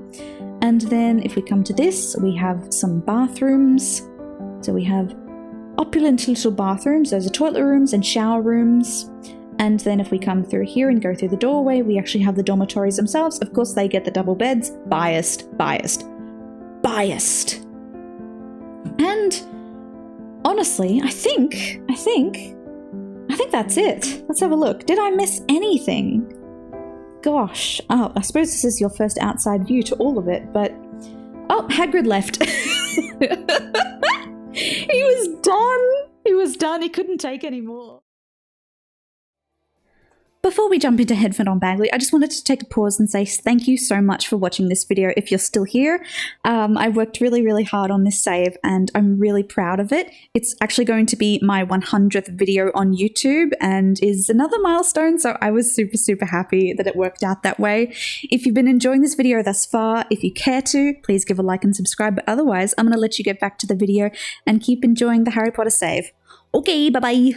And then if we come to this, we have some bathrooms. So we have opulent little bathrooms. Those are toilet rooms and shower rooms. And then if we come through here and go through the doorway, we actually have the dormitories themselves. Of course, they get the double beds. Biased, biased, biased. And honestly, I think that's it. Let's have a look. Did I miss anything? Gosh. Oh, I suppose this is your first outside view to all of it, but... Oh, Hagrid left. He was done. He was done. He couldn't take any more. Before we jump into Henford on Bagley, I just wanted to take a pause and say thank you so much for watching this video if you're still here. I worked really, really hard on this save and I'm really proud of it. It's actually going to be my 100th video on YouTube and is another milestone, so I was super, super happy that it worked out that way. If you've been enjoying this video thus far, if you care to, please give a like and subscribe, but otherwise I'm going to let you get back to the video and keep enjoying the Harry Potter save. Okay, bye-bye!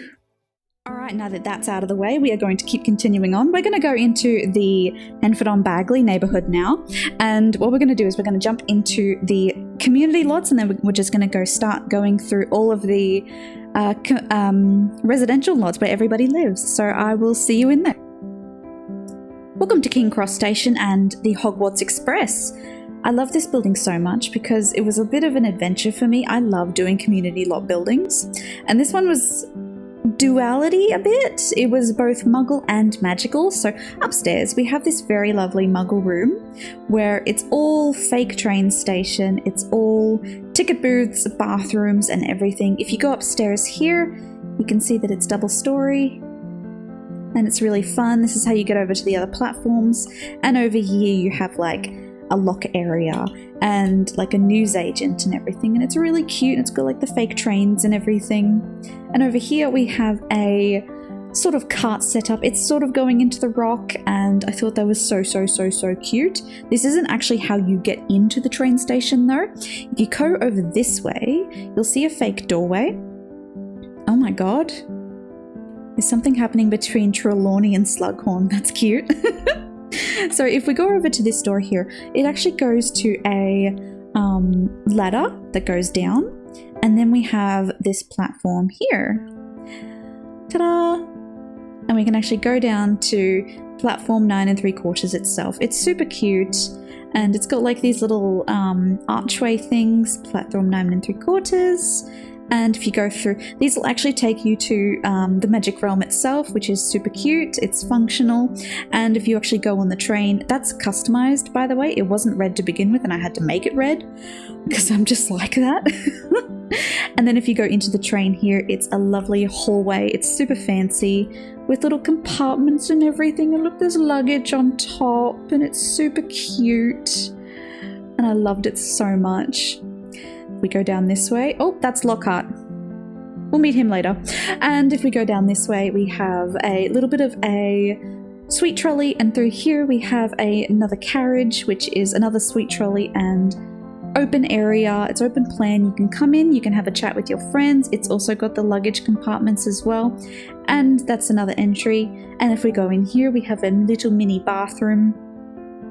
Alright, now that that's out of the way, we are going to keep continuing on. We're going to go into the Henford on Bagley neighbourhood now, and what we're going to do is we're going to jump into the community lots, and then we're just going to start going through all of the residential lots where everybody lives, so I will see you in there. Welcome to King Cross Station and the Hogwarts Express. I love this building so much because it was a bit of an adventure for me. I love doing community lot buildings, and this one was duality a bit. It was both muggle and magical. So upstairs we have this very lovely muggle room where it's all fake train station, it's all ticket booths, bathrooms and everything. If you go upstairs here, you can see that it's double story and it's really fun. This is how you get over to the other platforms, and over here you have like a lock area and like a newsagent and everything, and it's really cute. It's got like the fake trains and everything. And over here we have a sort of cart setup. It's sort of going into the rock, and I thought that was so cute. This isn't actually how you get into the train station though. If you go over this way, you'll see a fake doorway. Oh my god. There's something happening between Trelawney and Slughorn. That's cute. So if we go over to this door here, it actually goes to a ladder that goes down, and then we have this platform here. Ta-da! And we can actually go down to platform 9 3/4 itself. It's super cute, and it's got like these little archway things, platform 9 3/4. And if you go through, these will actually take you to the magic realm itself, which is super cute. It's functional. And if you actually go on the train, that's customized, by the way. It wasn't red to begin with, and I had to make it red because I'm just like that. And then if you go into the train here, it's a lovely hallway. It's super fancy with little compartments and everything. And look, there's luggage on top, and it's super cute. And I loved it so much. We go down this way. Oh, that's Lockhart. We'll meet him later. And if we go down this way, we have a little bit of a sweet trolley, and through here we have another carriage, which is another sweet trolley and open area. It's open plan. You can come in, you can have a chat with your friends. It's also got the luggage compartments as well. And that's another entry. And if we go in here, we have a little mini bathroom,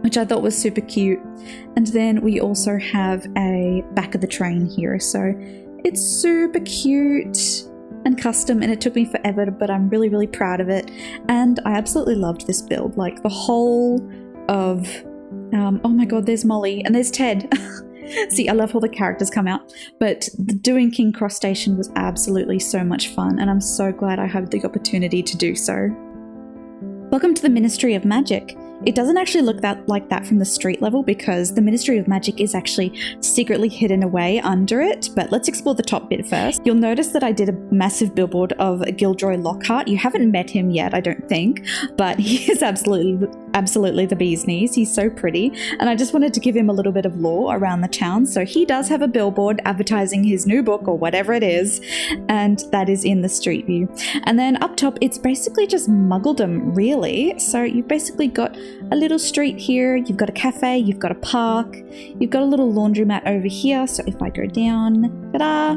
which I thought was super cute. And then we also have a back of the train here. So it's super cute and custom, and it took me forever, but I'm really, really proud of it. And I absolutely loved this build. Like the whole of, oh my God, there's Molly and there's Ted. See, I love how the characters come out, but doing King Cross Station was absolutely so much fun, and I'm so glad I had the opportunity to do so. Welcome to the Ministry of Magic. It doesn't actually look like that from the street level because the Ministry of Magic is actually secretly hidden away under it, but let's explore the top bit first. You'll notice that I did a massive billboard of Gilderoy Lockhart. You haven't met him yet, I don't think, but he is absolutely the bee's knees. He's so pretty, and I just wanted to give him a little bit of lore around the town. So he does have a billboard advertising his new book or whatever it is, and that is in the street view. And then up top, it's basically just muggledom, really. So you've basically got a little street here, you've got a cafe, you've got a park, you've got a little laundromat over here. So if I go down, ta-da!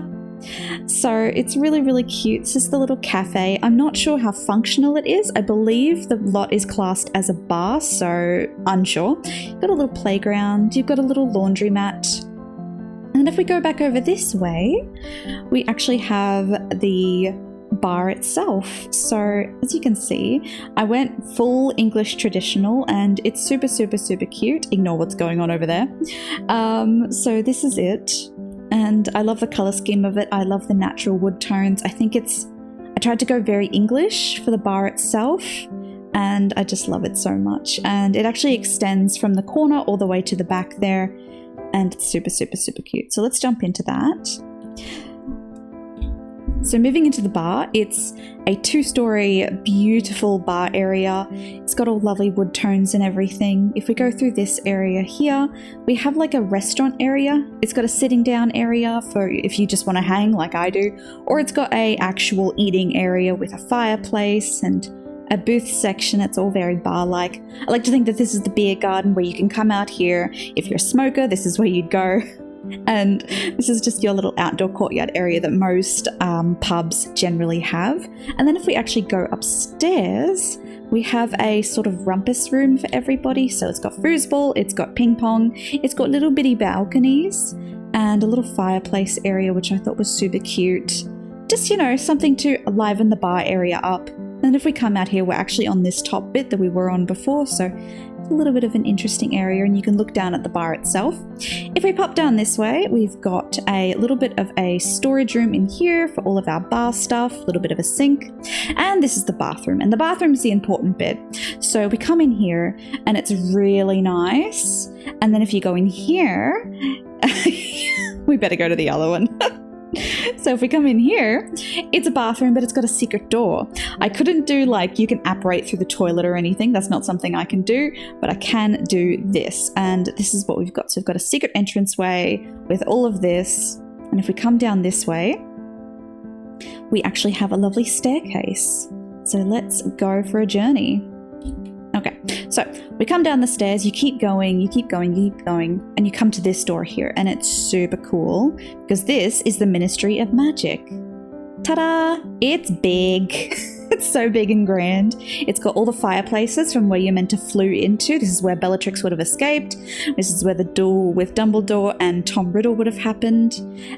So it's really, really cute. It's just the little cafe. I'm not sure how functional it is. I believe the lot is classed as a bar, so unsure. You've got a little playground, you've got a little laundromat. And if we go back over this way, we actually have the bar itself. So as you can see, I went full English traditional, and it's super, super, super cute. Ignore what's going on over there. So this is it. And I love the color scheme of it. I love the natural wood tones. I tried to go very English for the bar itself, and I just love it so much. And it actually extends from the corner all the way to the back there, and it's super, super, super cute. So let's jump into that. So moving into the bar, it's a 2-story beautiful bar area. It's got all lovely wood tones and everything. If we go through this area here, we have like a restaurant area. It's got a sitting down area for if you just want to hang like I do, or it's got a actual eating area with a fireplace and a booth section. It's all very bar-like. I like to think that this is the beer garden where you can come out here. If you're a smoker, this is where you'd go. And this is just your little outdoor courtyard area that most pubs generally have. And then if we actually go upstairs, we have a sort of rumpus room for everybody. So it's got foosball, it's got ping pong, it's got little bitty balconies and a little fireplace area, which I thought was super cute. Just, you know, something to liven the bar area up. And if we come out here, we're actually on this top bit that we were on before. So a little bit of an interesting area, and you can look down at the bar itself. If we pop down this way, we've got a little bit of a storage room in here for all of our bar stuff, a little bit of a sink, and this is the bathroom, and the bathroom is the important bit. So we come in here and it's really nice, and then if you go in here we better go to the other one. So if we come in here, it's a bathroom, but it's got a secret door. I couldn't do like you can apparate through the toilet or anything. That's not something I can do, but I can do this. And this is what we've got. So we've got a secret entranceway with all of this. And if we come down this way, we actually have a lovely staircase. So let's go for a journey. Okay, so we come down the stairs, you keep going, you keep going, you keep going, and you come to this door here, and it's super cool because this is the Ministry of Magic. Ta-da! It's big. It's so big and grand. It's got all the fireplaces from where you're meant to flew into. This is where Bellatrix would have escaped. This is where the duel with Dumbledore and Tom Riddle would have happened.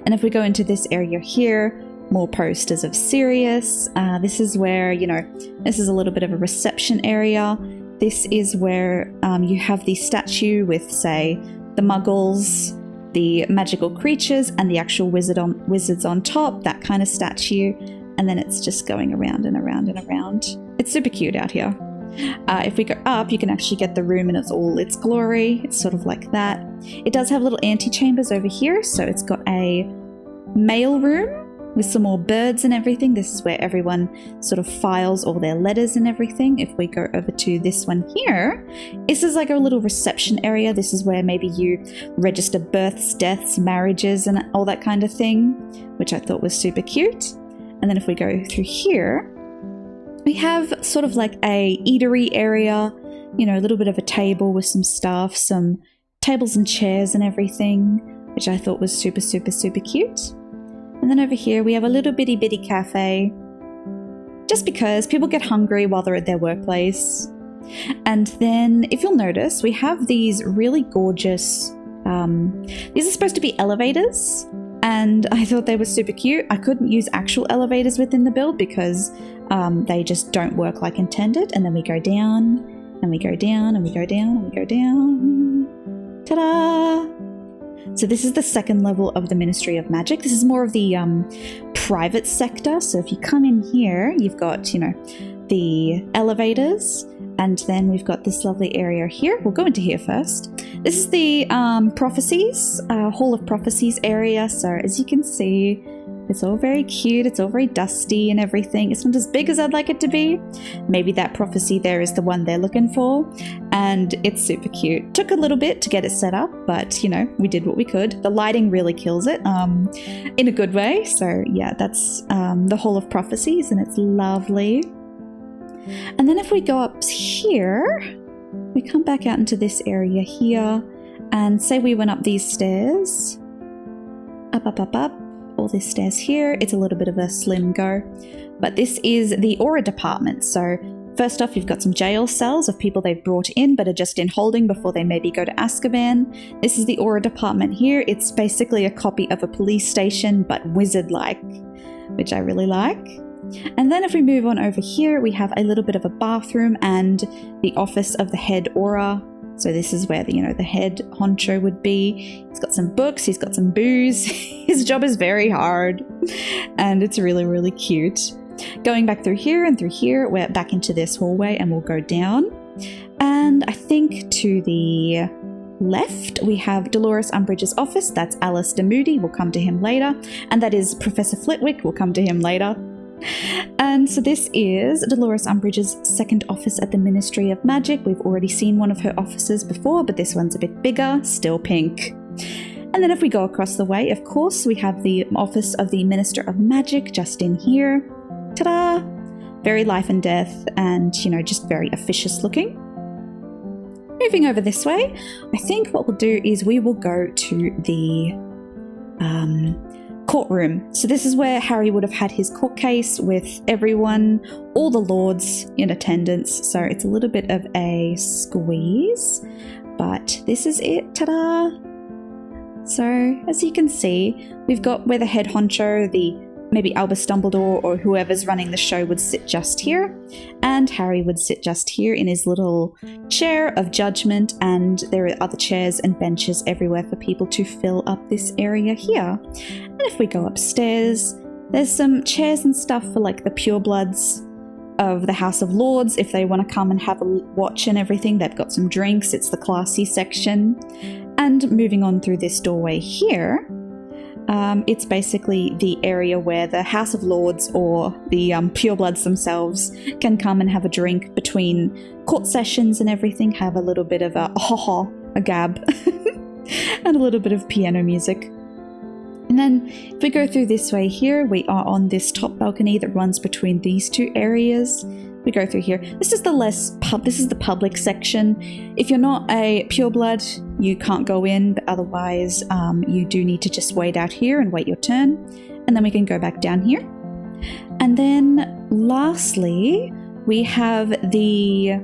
And if we go into this area here, more posters of Sirius. This is where, you know, this is a little bit of a reception area. This is where you have the statue with, say, the Muggles, the magical creatures and the actual wizards on top, that kind of statue, and then it's just going around and around and around. It's super cute out here. If we go up, you can actually get the room in all its glory. It's sort of like that. It does have little antechambers over here, so it's got a mail room with some more birds and everything. This is where everyone sort of files all their letters and everything. If we go over to this one here, this is like a little reception area. This is where maybe you register births, deaths, marriages, and all that kind of thing, which I thought was super cute. And then if we go through here, we have sort of like a eatery area, you know, a little bit of a table with some stuff, some tables and chairs and everything, which I thought was super, super, super cute. And then over here we have a little bitty cafe, just because people get hungry while they're at their workplace. And then if you'll notice, we have these really gorgeous, these are supposed to be elevators, and I thought they were super cute. I couldn't use actual elevators within the build because they just don't work like intended. And then we go down, and we go down, and we go down, and we go down. Ta-da! So this is the second level of the Ministry of Magic. This is more of the private sector. So if you come in here, you've got, you know, the elevators, and then we've got this lovely area here. We'll go into here first. This is the Prophecies, Hall of Prophecies area. So as you can see, it's all very cute. It's all very dusty and everything. It's not as big as I'd like it to be. Maybe that prophecy there is the one they're looking for. And it's super cute. Took a little bit to get it set up, but you know, we did what we could. The lighting really kills it in a good way. So yeah, that's the Hall of Prophecies, and it's lovely. And then if we go up here, we come back out into this area here, and say we went up these stairs, up, all these stairs here. It's a little bit of a slim go, but this is the aura department. So first off, you've got some jail cells of people they've brought in but are just in holding before they maybe go to Azkaban. This is the aura department here. It's basically a copy of a police station, but wizard-like, which I really like. And then if we move on over here, we have a little bit of a bathroom and the office of the head aura. So this is where the head honcho would be. He's got some books, he's got some booze. His job is very hard, and it's really, really cute. Going back through here and through here, we're back into this hallway, and we'll go down. And I think to the left, we have Dolores Umbridge's office. That's Alistair Moody. We'll come to him later. And that is Professor Flitwick. We'll come to him later. And so this is Dolores Umbridge's second office at the Ministry of Magic. We've already seen one of her offices before, but this one's a bit bigger, still pink. And then if we go across the way, of course, we have the office of the Minister of Magic just in here. Ta-da! Very life and death, and, just very officious looking. Moving over this way, I think what we'll do is we will go to the courtroom. So this is where Harry would have had his court case with everyone, all the lords in attendance. So it's a little bit of a squeeze, but this is it. Ta-da! So as you can see, we've got where the head honcho, maybe Albus Dumbledore or whoever's running the show would sit just here, and Harry would sit just here in his little chair of judgment, and there are other chairs and benches everywhere for people to fill up this area here. And if we go upstairs, there's some chairs and stuff for like the purebloods of the House of Lords if they want to come and have a watch and everything. They've got some drinks. It's the classy section. And moving on through this doorway here, it's basically the area where the House of Lords or the purebloods themselves can come and have a drink between court sessions and everything, have a little bit of a gab, and a little bit of piano music. And then if we go through this way here, we are on this top balcony that runs between these two areas. We go through here. This is the public section. If you're not a pureblood, you can't go in, but otherwise you do need to just wait out here and wait your turn. And then we can go back down here. And then lastly, we have the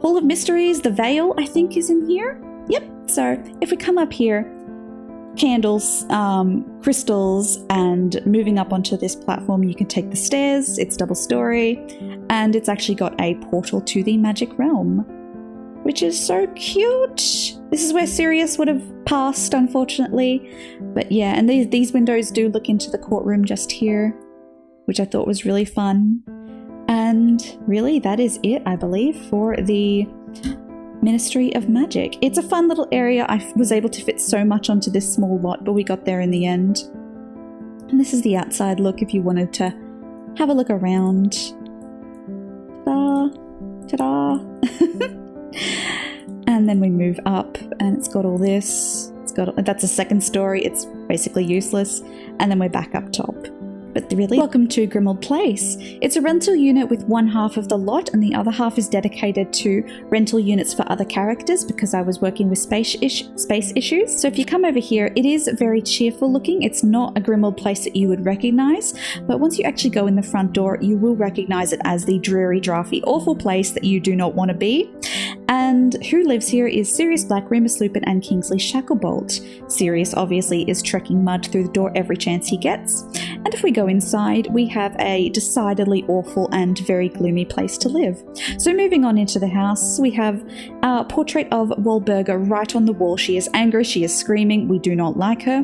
Hall of Mysteries. The Veil, I think, is in here. Yep. So if we come up here, candles, crystals, and moving up onto this platform, you can take the stairs. It's double story, and it's actually got a portal to the magic realm, which is so cute. This is where Sirius would have passed, unfortunately. But yeah, and these windows do look into the courtroom just here, which I thought was really fun. And really, that is it, I believe, for the Ministry of Magic. It's a fun little area. I was able to fit so much onto this small lot, but we got there in the end. And this is the outside look if you wanted to have a look around. Ta-da! Ta-da! And then we move up and it's got all this. That's a second story. It's basically useless. And then we're back up top. But really, welcome to Grimmauld Place. It's a rental unit with one half of the lot and the other half is dedicated to rental units for other characters because I was working with space issues. So if you come over here, it is very cheerful looking. It's not a Grimmauld Place that you would recognize, but once you actually go in the front door, you will recognize it as the dreary, drafty, awful place that you do not want to be. And who lives here is Sirius Black, Remus Lupin, and Kingsley Shacklebolt. Sirius obviously is trekking mud through the door every chance he gets. And if we go inside, we have a decidedly awful and very gloomy place to live. So moving on into the house, we have a portrait of Walburga right on the wall. She is angry, she is screaming, we do not like her.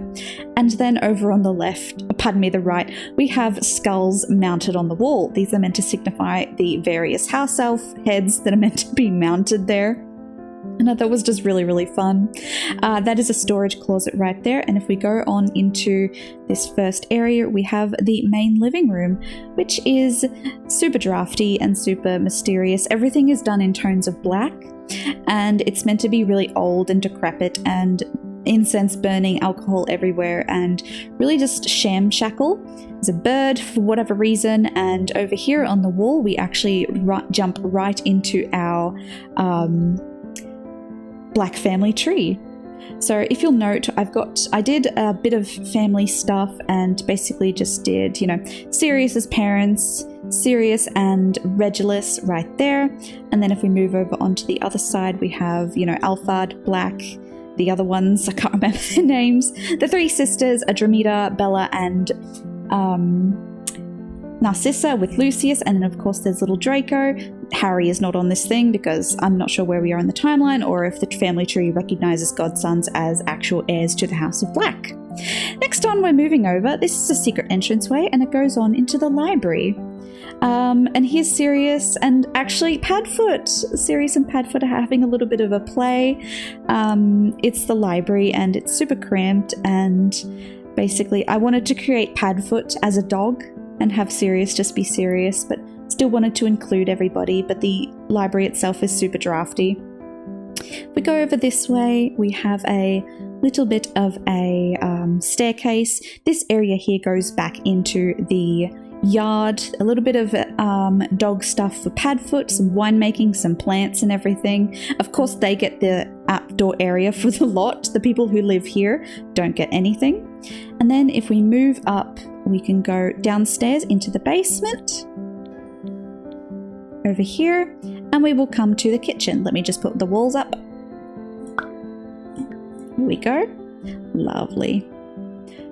And then over on the left, the right, we have skulls mounted on the wall. These are meant to signify the various house elf heads that are meant to be mounted there. And I thought was just really, really fun. That is a storage closet right there. And if we go on into this first area, we have the main living room, which is super drafty and super mysterious. Everything is done in tones of black, and it's meant to be really old and decrepit and incense burning, alcohol everywhere, and really just shamshackle. There's a bird for whatever reason, and over here on the wall, we actually jump right into our black family tree. So if you'll note, I did a bit of family stuff and basically just did, Sirius's parents, Sirius and Regulus right there. And then if we move over onto the other side, we have, Alphard, Black, the other ones, I can't remember their names. The three sisters, Adramita, Bella, and Narcissa with Lucius, and then of course there's little Draco. Harry is not on this thing because I'm not sure where we are in the timeline or if the family tree recognizes godsons as actual heirs to the House of Black. Next on, we're moving over. This is a secret entranceway and it goes on into the library. And here's Sirius and actually Padfoot. Sirius and Padfoot are having a little bit of a play. It's the library and it's super cramped, and basically I wanted to create Padfoot as a dog and have Sirius just be Sirius, but still wanted to include everybody, but the library itself is super drafty. If we go over this way, we have a little bit of a staircase. This area here goes back into the yard, a little bit of dog stuff for Padfoot, some winemaking, some plants and everything. Of course, they get the outdoor area for the lot. The people who live here don't get anything. And then if we move up, we can go downstairs into the basement over here, and we will come to the kitchen. Let me just put the walls up. Here we go. Lovely.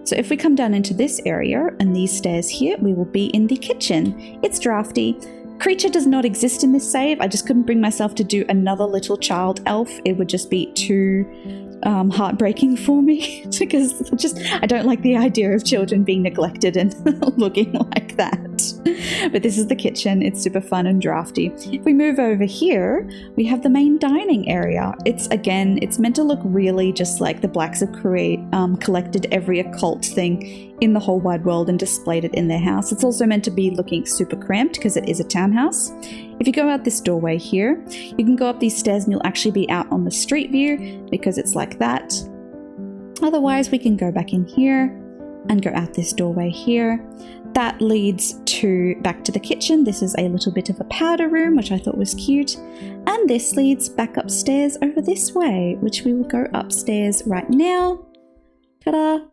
So if we come down into this area and these stairs here, we will be in the kitchen. It's drafty. Creature does not exist in this save. I just couldn't bring myself to do another little child elf. It would just be too heartbreaking for me because I don't like the idea of children being neglected and looking like that. But this is the kitchen. It's super fun and drafty. If we move over here, we have the main dining area. It's meant to look really just like the Blacks have collected every occult thing in the whole wide world and displayed it in their house. It's also meant to be looking super cramped because it is a townhouse. If you go out this doorway here, you can go up these stairs and you'll actually be out on the street view because it's like that. Otherwise, we can go back in here and go out this doorway here. That leads back to the kitchen. This is a little bit of a powder room, which I thought was cute. And this leads back upstairs over this way, which we will go upstairs right now. Ta-da!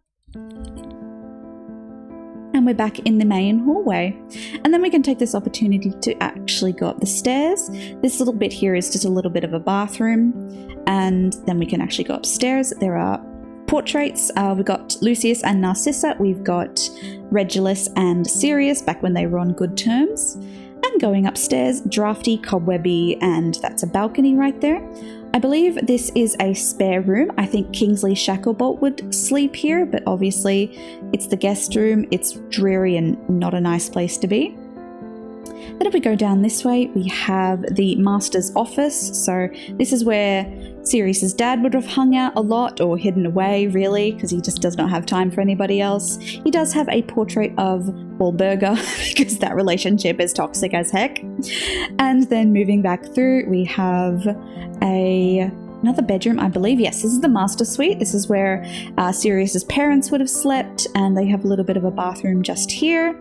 And we're back in the main hallway. And then we can take this opportunity to actually go up the stairs. This little bit here is just a little bit of a bathroom. And then we can actually go upstairs. There are portraits. We've got Lucius and Narcissa. We've got Regulus and Sirius back when they were on good terms. And going upstairs, drafty, cobwebby, and that's a balcony right there. I believe this is a spare room. I think Kingsley Shacklebolt would sleep here, but obviously it's the guest room. It's dreary and not a nice place to be. Then if we go down this way, we have the Master's office. So this is where Sirius's dad would have hung out a lot, or hidden away really, because he just does not have time for anybody else. He does have a portrait of Wahlberger because that relationship is toxic as heck. And then moving back through, we have another bedroom, I believe. Yes, this is the master suite. This is where Sirius's parents would have slept, and they have a little bit of a bathroom just here.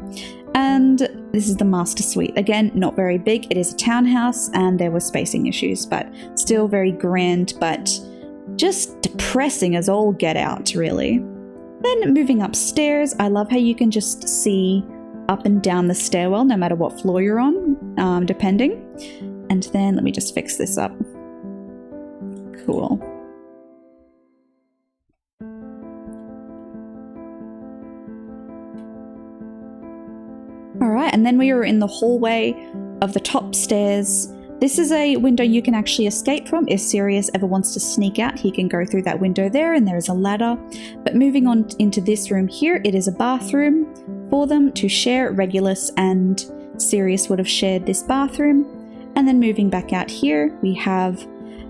And this is the master suite. Again, not very big. It is a townhouse, and there were spacing issues, but still very grand, but just depressing as all get out, really. Then moving upstairs, I love how you can just see up and down the stairwell, no matter what floor you're on, depending. And then let me just fix this up. Cool. Alright, and then we are in the hallway of the top stairs. This is a window you can actually escape from. If Sirius ever wants to sneak out, he can go through that window there, and there is a ladder. But moving on into this room here, it is a bathroom for them to share. Regulus and Sirius would have shared this bathroom. And then moving back out here, we have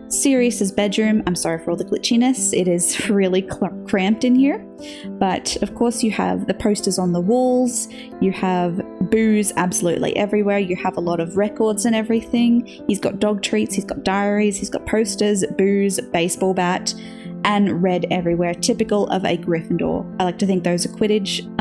Sirius's bedroom. I'm sorry for all the glitchiness. It is really cramped in here. But of course you have the posters on the walls. You have booze absolutely everywhere. You have a lot of records and everything. He's got dog treats, he's got diaries, he's got posters, booze, baseball bat, and red everywhere. Typical of a Gryffindor. I like to think those are Quidditch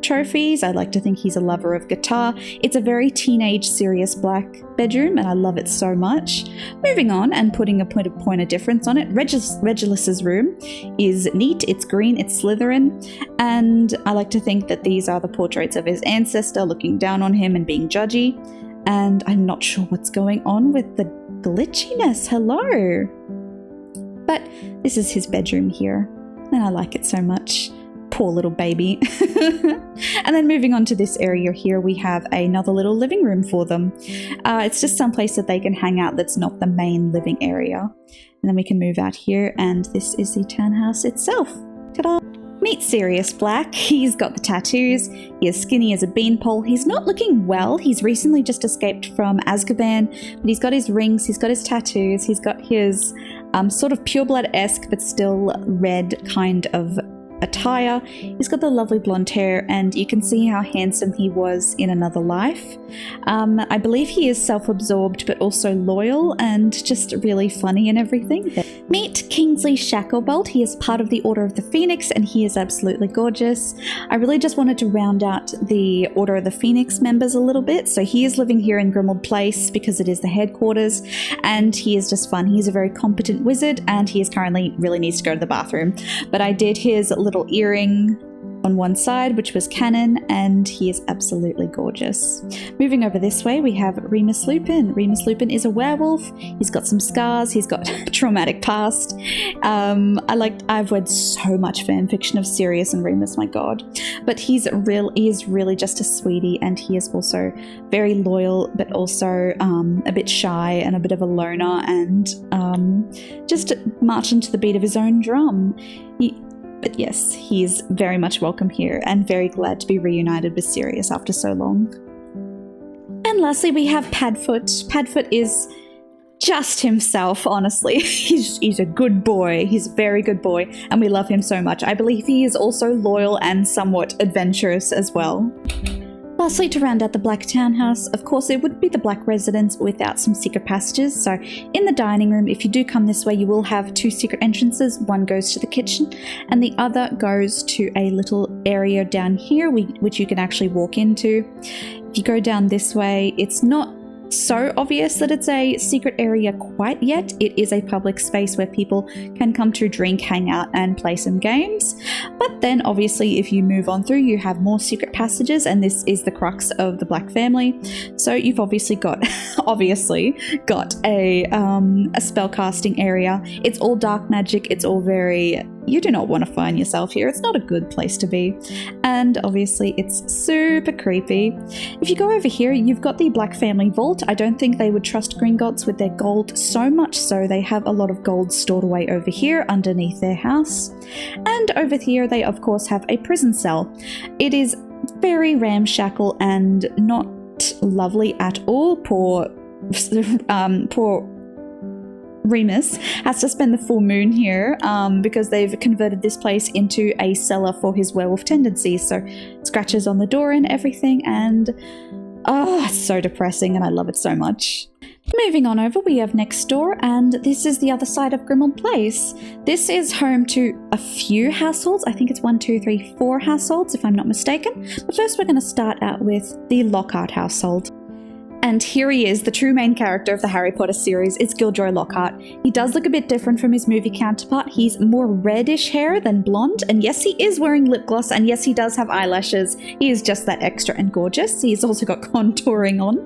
trophies. I like to think he's a lover of guitar. It's a very teenage Sirius Black bedroom, and I love it so much. Moving on and putting a point of difference on it, Regulus's room is neat, it's green, it's Slytherin, and I like to think that these are the portraits of his ancestor looking down on him and being judgy, and I'm not sure what's going on with the glitchiness. Hello. But this is his bedroom here, and I like it so much. Poor little baby. And then moving on to this area here, we have another little living room for them. It's just some place that they can hang out that's not the main living area. And then we can move out here, and this is the townhouse itself. Ta-da! Meet Sirius Black. He's got the tattoos. He is skinny as a beanpole. He's not looking well. He's recently just escaped from Azkaban, but he's got his rings, he's got his tattoos, he's got his sort of pureblood-esque but still red kind of attire. He's got the lovely blonde hair, and you can see how handsome he was in another life. I believe he is self-absorbed but also loyal and just really funny and everything. Meet Kingsley Shacklebolt. He is part of the Order of the Phoenix, and he is absolutely gorgeous. I really just wanted to round out the Order of the Phoenix members a little bit. So he is living here in Grimmauld Place because it is the headquarters, and he is just fun. He's a very competent wizard, and he is currently really needs to go to the bathroom. But I did his little earring on one side, which was canon, and he is absolutely gorgeous. Moving over this way, we have Remus Lupin. Remus Lupin is a werewolf. He's got some scars. He's got a traumatic past. I've read so much fan fiction of Sirius and Remus, my god. But he is really just a sweetie, and he is also very loyal, but also a bit shy and a bit of a loner, and just marching to the beat of his own drum. But yes, he's very much welcome here and very glad to be reunited with Sirius after so long. And lastly, we have Padfoot. Padfoot is just himself, honestly. He's a good boy. He's a very good boy, and we love him so much. I believe he is also loyal and somewhat adventurous as well. Lastly, to round out the Black Townhouse, of course it wouldn't be the Black residence without some secret passages. So in the dining room, if you do come this way, you will have two secret entrances. One goes to the kitchen and the other goes to a little area down here which you can actually walk into. If you go down this way, it's not so obvious that it's a secret area quite yet. It is a public space where people can come to drink, hang out, and play some games. But then obviously if you move on through, you have more secret passages, and this is the crux of the Black family. So you've obviously got a spellcasting area. It's all dark magic. It's all very you do not want to find yourself here. It's not a good place to be. And obviously it's super creepy. If you go over here, you've got the Black family vault. I don't think they would trust Gringotts with their gold, so much so they have a lot of gold stored away over here underneath their house. And over here they of course have a prison cell. It is very ramshackle and not lovely at all. Poor Remus has to spend the full moon here because they've converted this place into a cellar for his werewolf tendencies. So scratches on the door and everything, and it's so depressing, and I love it so much. Moving on over, we have next door, and this is the other side of Grimmauld Place. This is home to a few households. I think it's 1, 2, 3, 4 households, if I'm not mistaken. But first we're going to start out with the Lockhart household. And here he is, the true main character of the Harry Potter series. It's Gilderoy Lockhart. He does look a bit different from his movie counterpart. He's more reddish hair than blonde. And yes, he is wearing lip gloss. And yes, he does have eyelashes. He is just that extra and gorgeous. He's also got contouring on.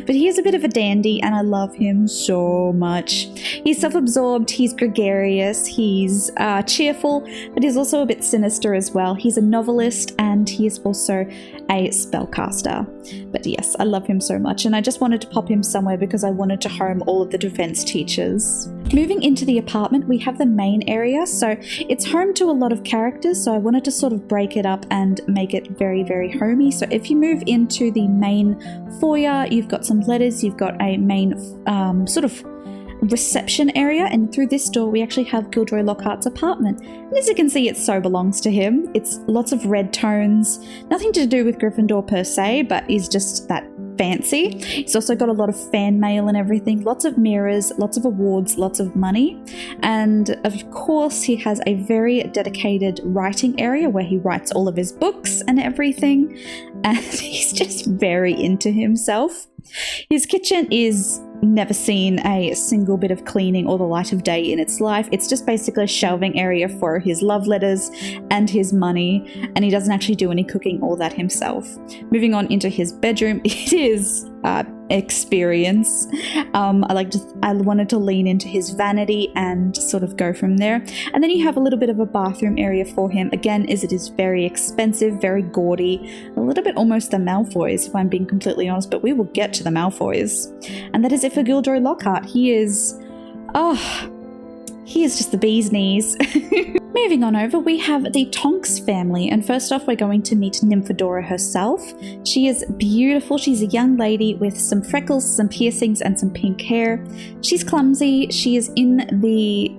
But he is a bit of a dandy, and I love him so much. He's self-absorbed. He's gregarious. He's cheerful. But he's also a bit sinister as well. He's a novelist, and he is also a spellcaster. But yes, I love him so much. And I just wanted to pop him somewhere because I wanted to home all of the defense teachers. Moving into the apartment, we have the main area. So it's home to a lot of characters, so I wanted to sort of break it up and make it very, very homey. So if you move into the main foyer, you've got some letters, you've got a main sort of reception area, and through this door we actually have Gilderoy Lockhart's apartment. And as you can see, it so belongs to him. It's lots of red tones, nothing to do with Gryffindor per se, but is just that fancy. He's also got a lot of fan mail and everything, lots of mirrors, lots of awards, lots of money, and of course he has a very dedicated writing area where he writes all of his books and everything, and he's just very into himself. His kitchen is never seen a single bit of cleaning or the light of day in its life. It's just basically a shelving area for his love letters and his money, and he doesn't actually do any cooking or that himself. Moving on into his bedroom, it is experience. I wanted to lean into his vanity and sort of go from there. And then you have a little bit of a bathroom area for him, again, as it is very expensive, very gaudy, a little bit almost the Malfoys, if I'm being completely honest, but we will get to the Malfoys. And that is it for Gilderoy Lockhart. He is just the bee's knees. Moving on over, we have the Tonks family, and first off we're going to meet Nymphadora herself. She is beautiful. She's a young lady with some freckles, some piercings, and some pink hair. She's clumsy. She is in the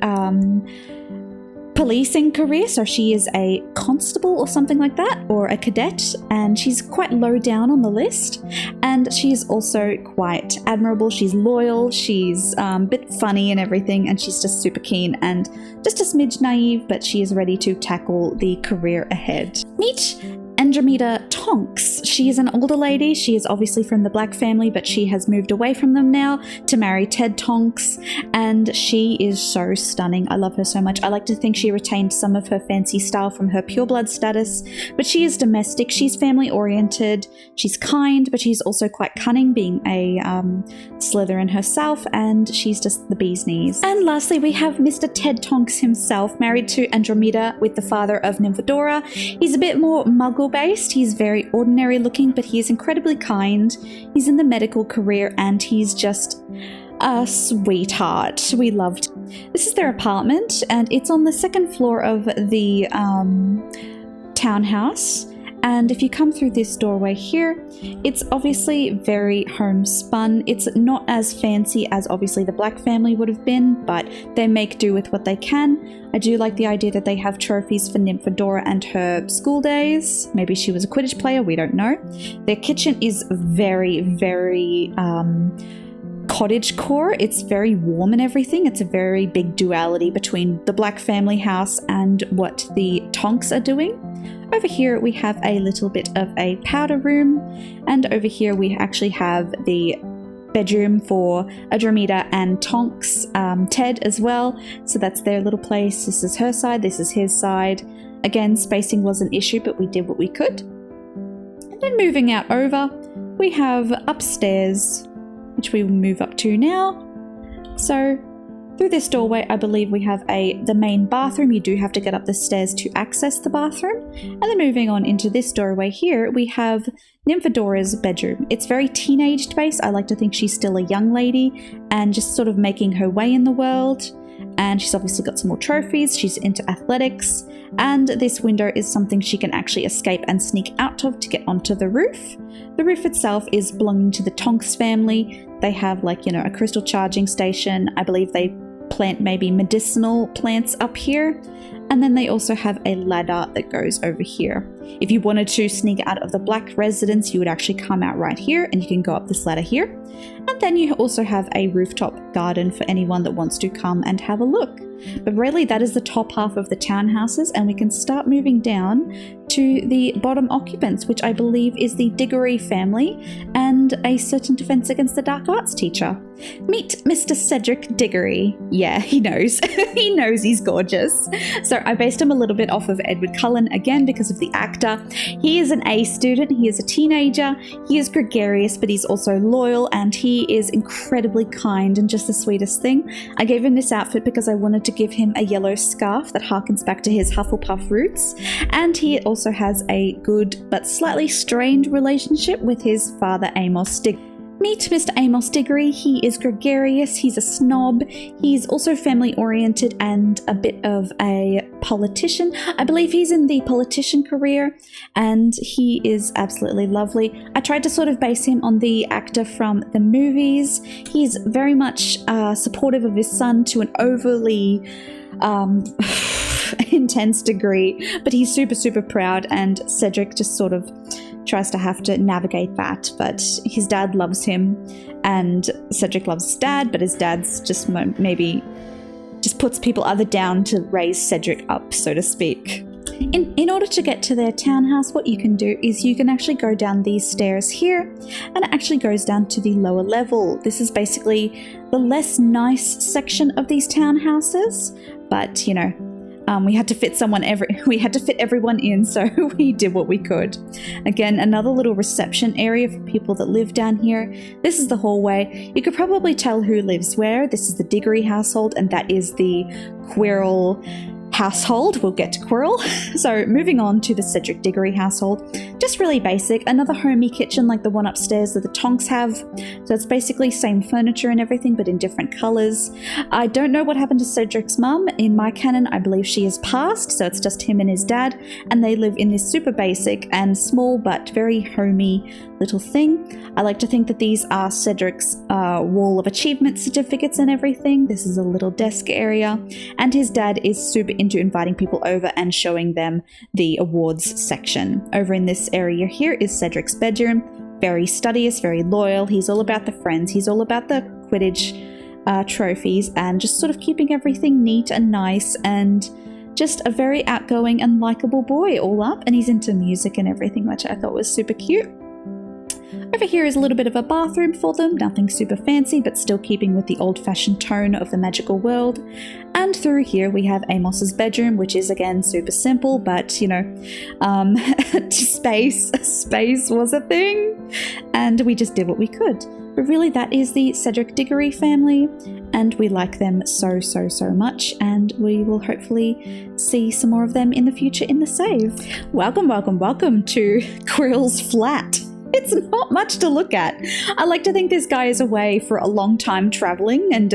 policing career, so she is a constable or something like that, or a cadet, and she's quite low down on the list. And she's also quite admirable. She's loyal, she's a bit funny and everything, and she's just super keen and just a smidge naive, but she is ready to tackle the career ahead. Meet Andromeda Tonks. She is an older lady. She is obviously from the Black family, but she has moved away from them now to marry Ted Tonks, and she is so stunning. I love her so much. I like to think she retained some of her fancy style from her pureblood status, but she is domestic. She's family oriented. She's kind, but she's also quite cunning, being a Slytherin herself, and she's just the bee's knees. And lastly, we have Mr. Ted Tonks himself, married to Andromeda with the father of Nymphadora. He's a bit more muggle based. He's very ordinary looking, but he is incredibly kind. He's in the medical career, and he's just a sweetheart. We loved. This is their apartment, and it's on the second floor of the townhouse. And if you come through this doorway here, it's obviously very homespun. It's not as fancy as obviously the Black family would have been, but they make do with what they can. I do like the idea that they have trophies for Nymphadora and her school days. Maybe she was a Quidditch player, we don't know. Their kitchen is very, very cottage core. It's very warm and everything. It's a very big duality between the Black family house and what the Tonks are doing. Over here we have a little bit of a powder room, and over here we actually have the bedroom for Andromeda and Tonks, Ted as well. So that's their little place. This is her side, this is his side. Again, spacing was an issue, but we did what we could. And then moving out over, we have upstairs, which we will move up to now. So Through this doorway, I believe we have the main bathroom. You do have to get up the stairs to access the bathroom. And then moving on into this doorway here, we have Nymphodora's bedroom. It's very teenage based. I like to think she's still a young lady and just sort of making her way in the world. And she's obviously got some more trophies. She's into athletics. And this window is something she can actually escape and sneak out of to get onto the roof. The roof itself is belonging to the Tonks family. They have like, you know, a crystal charging station. I believe they plant maybe medicinal plants up here. And then they also have a ladder that goes over here. If you wanted to sneak out of the black residence, you would actually come out right here and you can go up this ladder here. And then you also have a rooftop garden for anyone that wants to come and have a look. But really, that is the top half of the townhouses, and we can start moving down to the bottom occupants, which I believe is the Diggory family and a certain defense against the dark arts teacher. Meet Mr. Cedric Diggory. Yeah, he knows. He knows he's gorgeous. So I based him a little bit off of Edward Cullen, again because of the actor. He is an A student, he is a teenager, he is gregarious, but he's also loyal, and he is incredibly kind and just the sweetest thing. I gave him this outfit because I wanted to give him a yellow scarf that harkens back to his Hufflepuff roots, and he also has a good but slightly strained relationship with his father Amos Diggory. Meet Mr. Amos Diggory. He is gregarious, he's a snob, he's also family oriented and a bit of a politician. I believe he's in the politician career and he is absolutely lovely. I tried to sort of base him on the actor from the movies. He's very much supportive of his son to an overly intense degree, but he's super proud, and Cedric just sort of tries to have to navigate that, but his dad loves him and Cedric loves his dad, but his dad's just maybe just puts people other down to raise Cedric up, so to speak. In order to get to their townhouse, what you can do is you can actually go down these stairs here, and it actually goes down to the lower level. This is basically the less nice section of these townhouses, but you know, we had to fit everyone in, so we did what we could. Again, another little reception area for people that live down here. This is the hallway. You could probably tell who lives where. This is the Diggory household, and that is the Quirrell household. We'll get to Quirrell. So moving on to the Cedric Diggory household, just really basic. Another homey kitchen like the one upstairs that the Tonks have. So it's basically same furniture and everything, but in different colours. I don't know what happened to Cedric's mum. In my canon, I believe she is passed, so it's just him and his dad, and they live in this super basic and small but very homey little thing. I like to think that these are Cedric's wall of achievement certificates and everything. This is a little desk area, and his dad is super into inviting people over and showing them the awards section. Over in this area here is Cedric's bedroom. Very studious, very loyal. He's all about the friends. He's all about the Quidditch trophies and just sort of keeping everything neat and nice, and just a very outgoing and likable boy all up. And he's into music and everything, which I thought was super cute. Over here is a little bit of a bathroom for them, nothing super fancy, but still keeping with the old-fashioned tone of the magical world. And through here we have Amos's bedroom, which is again super simple, but you know, space was a thing, and we just did what we could. But really, that is the Cedric Diggory family, and we like them so much, and we will hopefully see some more of them in the future in the save. Welcome to Quirrell's flat. It's not much to look at. I like to think this guy is away for a long time traveling and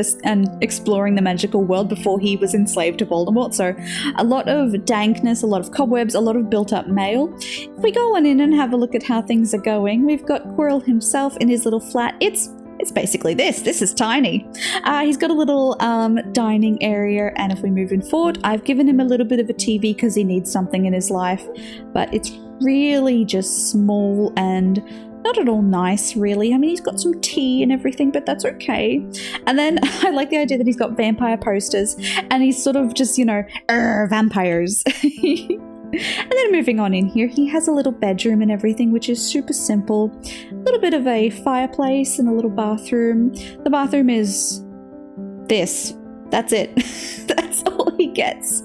exploring the magical world before he was enslaved to Voldemort. So a lot of dankness, a lot of cobwebs, a lot of built up mail. If we go on in and have a look at how things are going, we've got Quirrell himself in his little flat. It's basically this. This is tiny. He's got a little dining area, and if we move in forward, I've given him a little bit of a TV because he needs something in his life, but it's really just small and not at all nice, really. I mean, he's got some tea and everything, but that's okay. And then I like the idea that he's got vampire posters, and he's sort of just, you know, vampires. And then moving on in here, he has a little bedroom and everything, which is super simple. A little bit of a fireplace and a little bathroom. The bathroom is this. That's it. That's all he gets.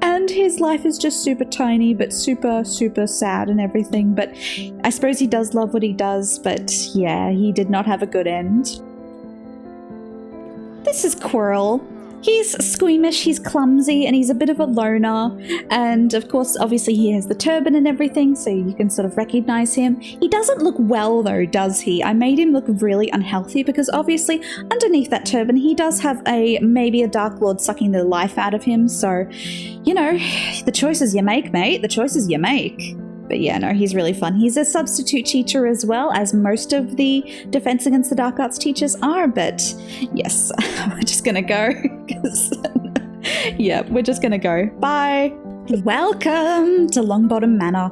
And his life is just super tiny, but super sad and everything. But I suppose he does love what he does, but yeah, he did not have a good end. This is Quirrell. He's squeamish, he's clumsy, and he's a bit of a loner. And of course, obviously he has the turban and everything, so you can sort of recognize him. He doesn't look well though, does he? I made him look really unhealthy because obviously underneath that turban he does have maybe a Dark Lord sucking the life out of him. So, you know, the choices you make, mate, the choices you make. But yeah, no, he's really fun. He's a substitute teacher as well, as most of the Defense Against the Dark Arts teachers are. But yes, we're just going to go. Yeah, we're just going to go. Bye. Welcome to Longbottom Manor.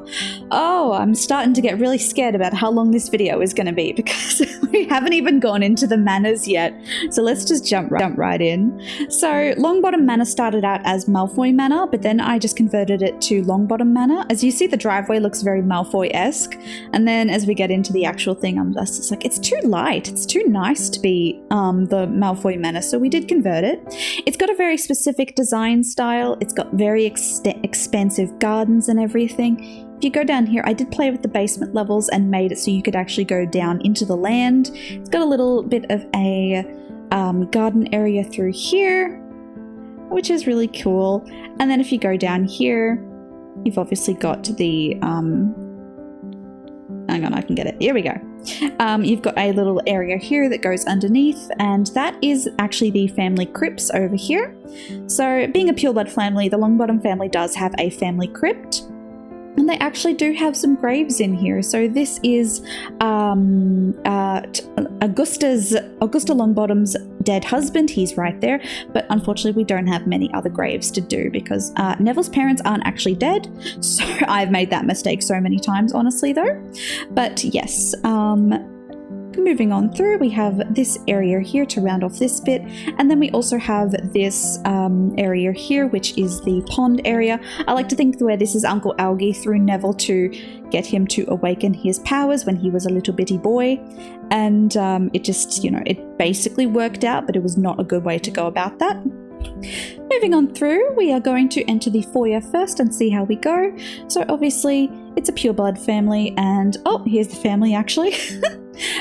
Oh, I'm starting to get really scared about how long this video is going to be because we haven't even gone into the manors yet. So let's just jump right in. So Longbottom Manor started out as Malfoy Manor, but then I just converted it to Longbottom Manor. As you see, the driveway looks very Malfoy-esque. And then as we get into the actual thing, I'm just like, it's too light. It's too nice to be the Malfoy Manor. So we did convert it. It's got a very specific design style. It's got very expansive gardens and everything. If you go down here, I did play with the basement levels and made it so you could actually go down into the land. It's got a little bit of a garden area through here, which is really cool. And then if you go down here, you've obviously got the hang on, I can get it. Here we go. You've got a little area here that goes underneath, and that is actually the family crypts over here. So being a pureblood family, the Longbottom family does have a family crypt. And they actually do have some graves in here. So this is Augusta Longbottom's dead husband. He's right there. But unfortunately, we don't have many other graves to do because Neville's parents aren't actually dead. So I've made that mistake so many times, honestly, though. But yes, moving on through, we have this area here to round off this bit, and then we also have this area here, which is the pond area. I like to think where this is Uncle Algie threw Neville to get him to awaken his powers when he was a little bitty boy, and it just, you know, it basically worked out, but it was not a good way to go about that. Moving on through, we are going to enter the foyer first and see how we go. So obviously it's a pureblood family, and oh, here's the family actually.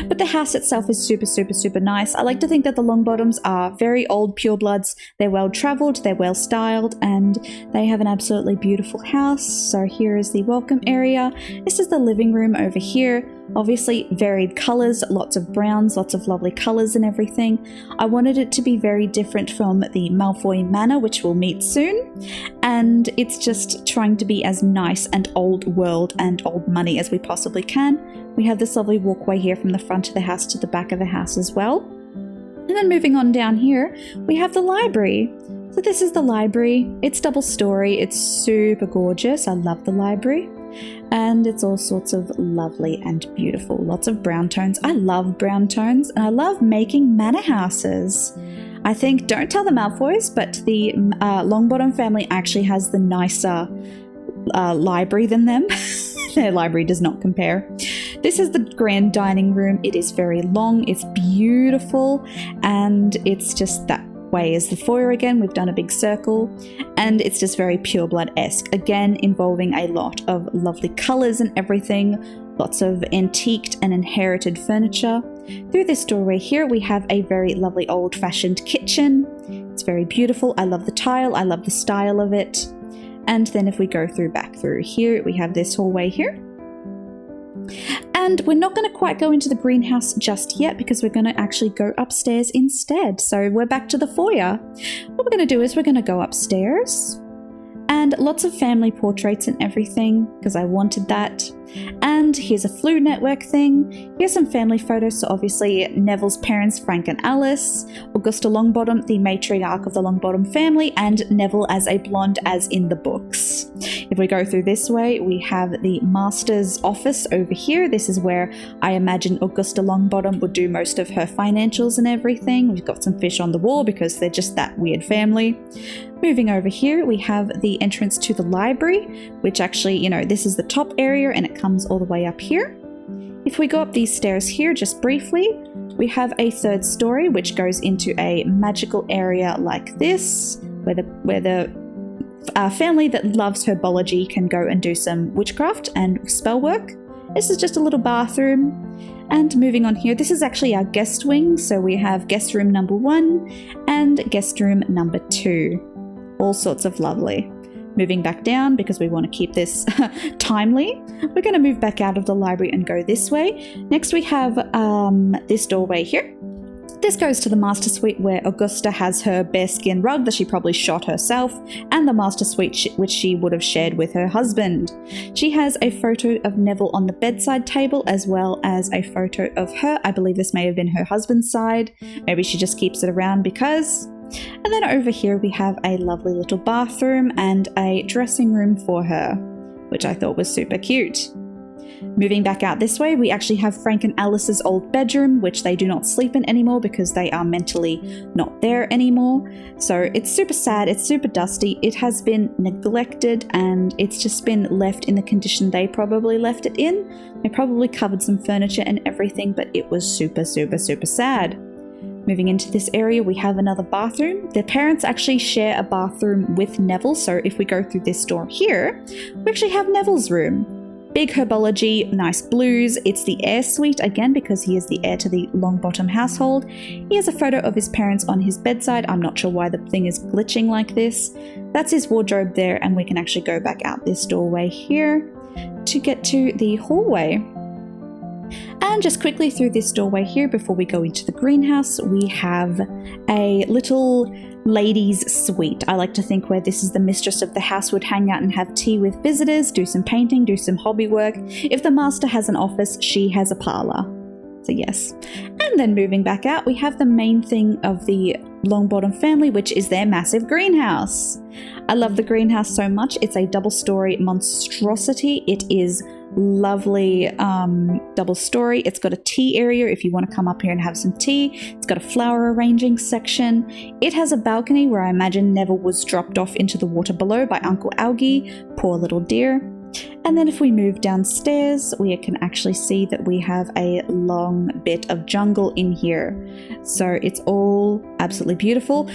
But the house itself is super, super, super nice. I like to think that the Longbottoms are very old purebloods. They're well traveled, they're well styled, and they have an absolutely beautiful house. So here is the welcome area. This is the living room over here. Obviously varied colors, lots of browns, lots of lovely colors and everything. I wanted it to be very different from the Malfoy Manor, which we'll meet soon. And it's just trying to be as nice and old world and old money as we possibly can. We have this lovely walkway here from the front of the house to the back of the house as well. And then moving on down here, we have the library. So this is the library. It's double story. It's super gorgeous. I love the library. And it's all sorts of lovely and beautiful. Lots of brown tones. I love brown tones, and I love making manor houses. I think, don't tell the Malfoys, but the Longbottom family actually has the nicer library than them. Their library does not compare. This is the grand dining room. It is very long, it's beautiful, and it's just that way is the foyer again. We've done a big circle, and it's just very pureblood-esque, again involving a lot of lovely colors and everything, lots of antiqued and inherited furniture. Through this doorway here, we have a very lovely old-fashioned kitchen. It's very beautiful. I love the tile, I love the style of it. And then if we go back through here, we have this hallway here. And we're not going to quite go into the greenhouse just yet because we're going to actually go upstairs instead. So we're back to the foyer. What we're going to do is we're going to go upstairs. And lots of family portraits and everything because I wanted that. And here's a Flu Network thing. Here's some family photos. So obviously Neville's parents, Frank and Alice, Augusta Longbottom, the matriarch of the Longbottom family, and Neville as a blonde as in the books. If we go through this way, we have the master's office over here. This is where I imagine Augusta Longbottom would do most of her financials and everything. We've got some fish on the wall because they're just that weird family. Moving over here, we have the entrance to the library, which actually, you know, this is the top area and it comes all the way up here. If we go up these stairs here just briefly, we have a third story which goes into a magical area like this, where the family that loves herbology can go and do some witchcraft and spell work. This is just a little bathroom. And moving on here, this is actually our guest wing. So we have guest room number 1 and guest room number 2. All sorts of lovely. Moving back down because we want to keep this timely. We're going to move back out of the library and go this way. Next we have this doorway here. This goes to the master suite where Augusta has her bearskin rug that she probably shot herself, and the master suite which she would have shared with her husband. She has a photo of Neville on the bedside table as well as a photo of her. I believe this may have been her husband's side. Maybe she just keeps it around because. And then over here we have a lovely little bathroom and a dressing room for her, which I thought was super cute. Moving back out this way, we actually have Frank and Alice's old bedroom, which they do not sleep in anymore because they are mentally not there anymore. So it's super sad, it's super dusty, it has been neglected, and it's just been left in the condition they probably left it in. They probably covered some furniture and everything, but it was super, super, super sad. Moving into this area, we have another bathroom. Their parents actually share a bathroom with Neville, so if we go through this door here, we actually have Neville's room. Big herbology, nice blues. It's the heir suite again because he is the heir to the Longbottom household. He has a photo of his parents on his bedside. I'm not sure why the thing is glitching like this. That's his wardrobe there, and we can actually go back out this doorway here to get to the hallway. And just quickly through this doorway here before we go into the greenhouse, we have a little ladies' suite. I like to think where this is the mistress of the house would hang out and have tea with visitors, do some painting, do some hobby work. If the master has an office, she has a parlour. So yes. And then moving back out, we have the main thing of the Longbottom family, which is their massive greenhouse. I love the greenhouse so much. It's a double-story monstrosity. It is lovely double story. It's got a tea area if you want to come up here and have some tea. It's got a flower arranging section. It has a balcony where I imagine Neville was dropped off into the water below by Uncle Algie. Poor little dear. And then if we move downstairs, we can actually see that we have a long bit of jungle in here. So it's all absolutely beautiful.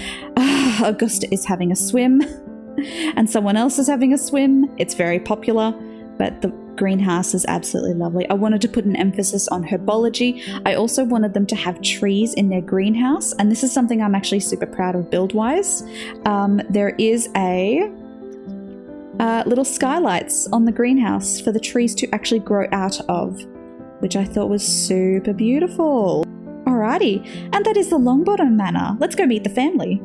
Augusta is having a swim and someone else is having a swim. It's very popular, but the greenhouse is absolutely lovely. I wanted to put an emphasis on herbology. I also wanted them to have trees in their greenhouse, and this is something I'm actually super proud of build-wise. There is a little skylights on the greenhouse for the trees to actually grow out of, which I thought was super beautiful. Alrighty, and that is the Longbottom Manor. Let's go meet the family.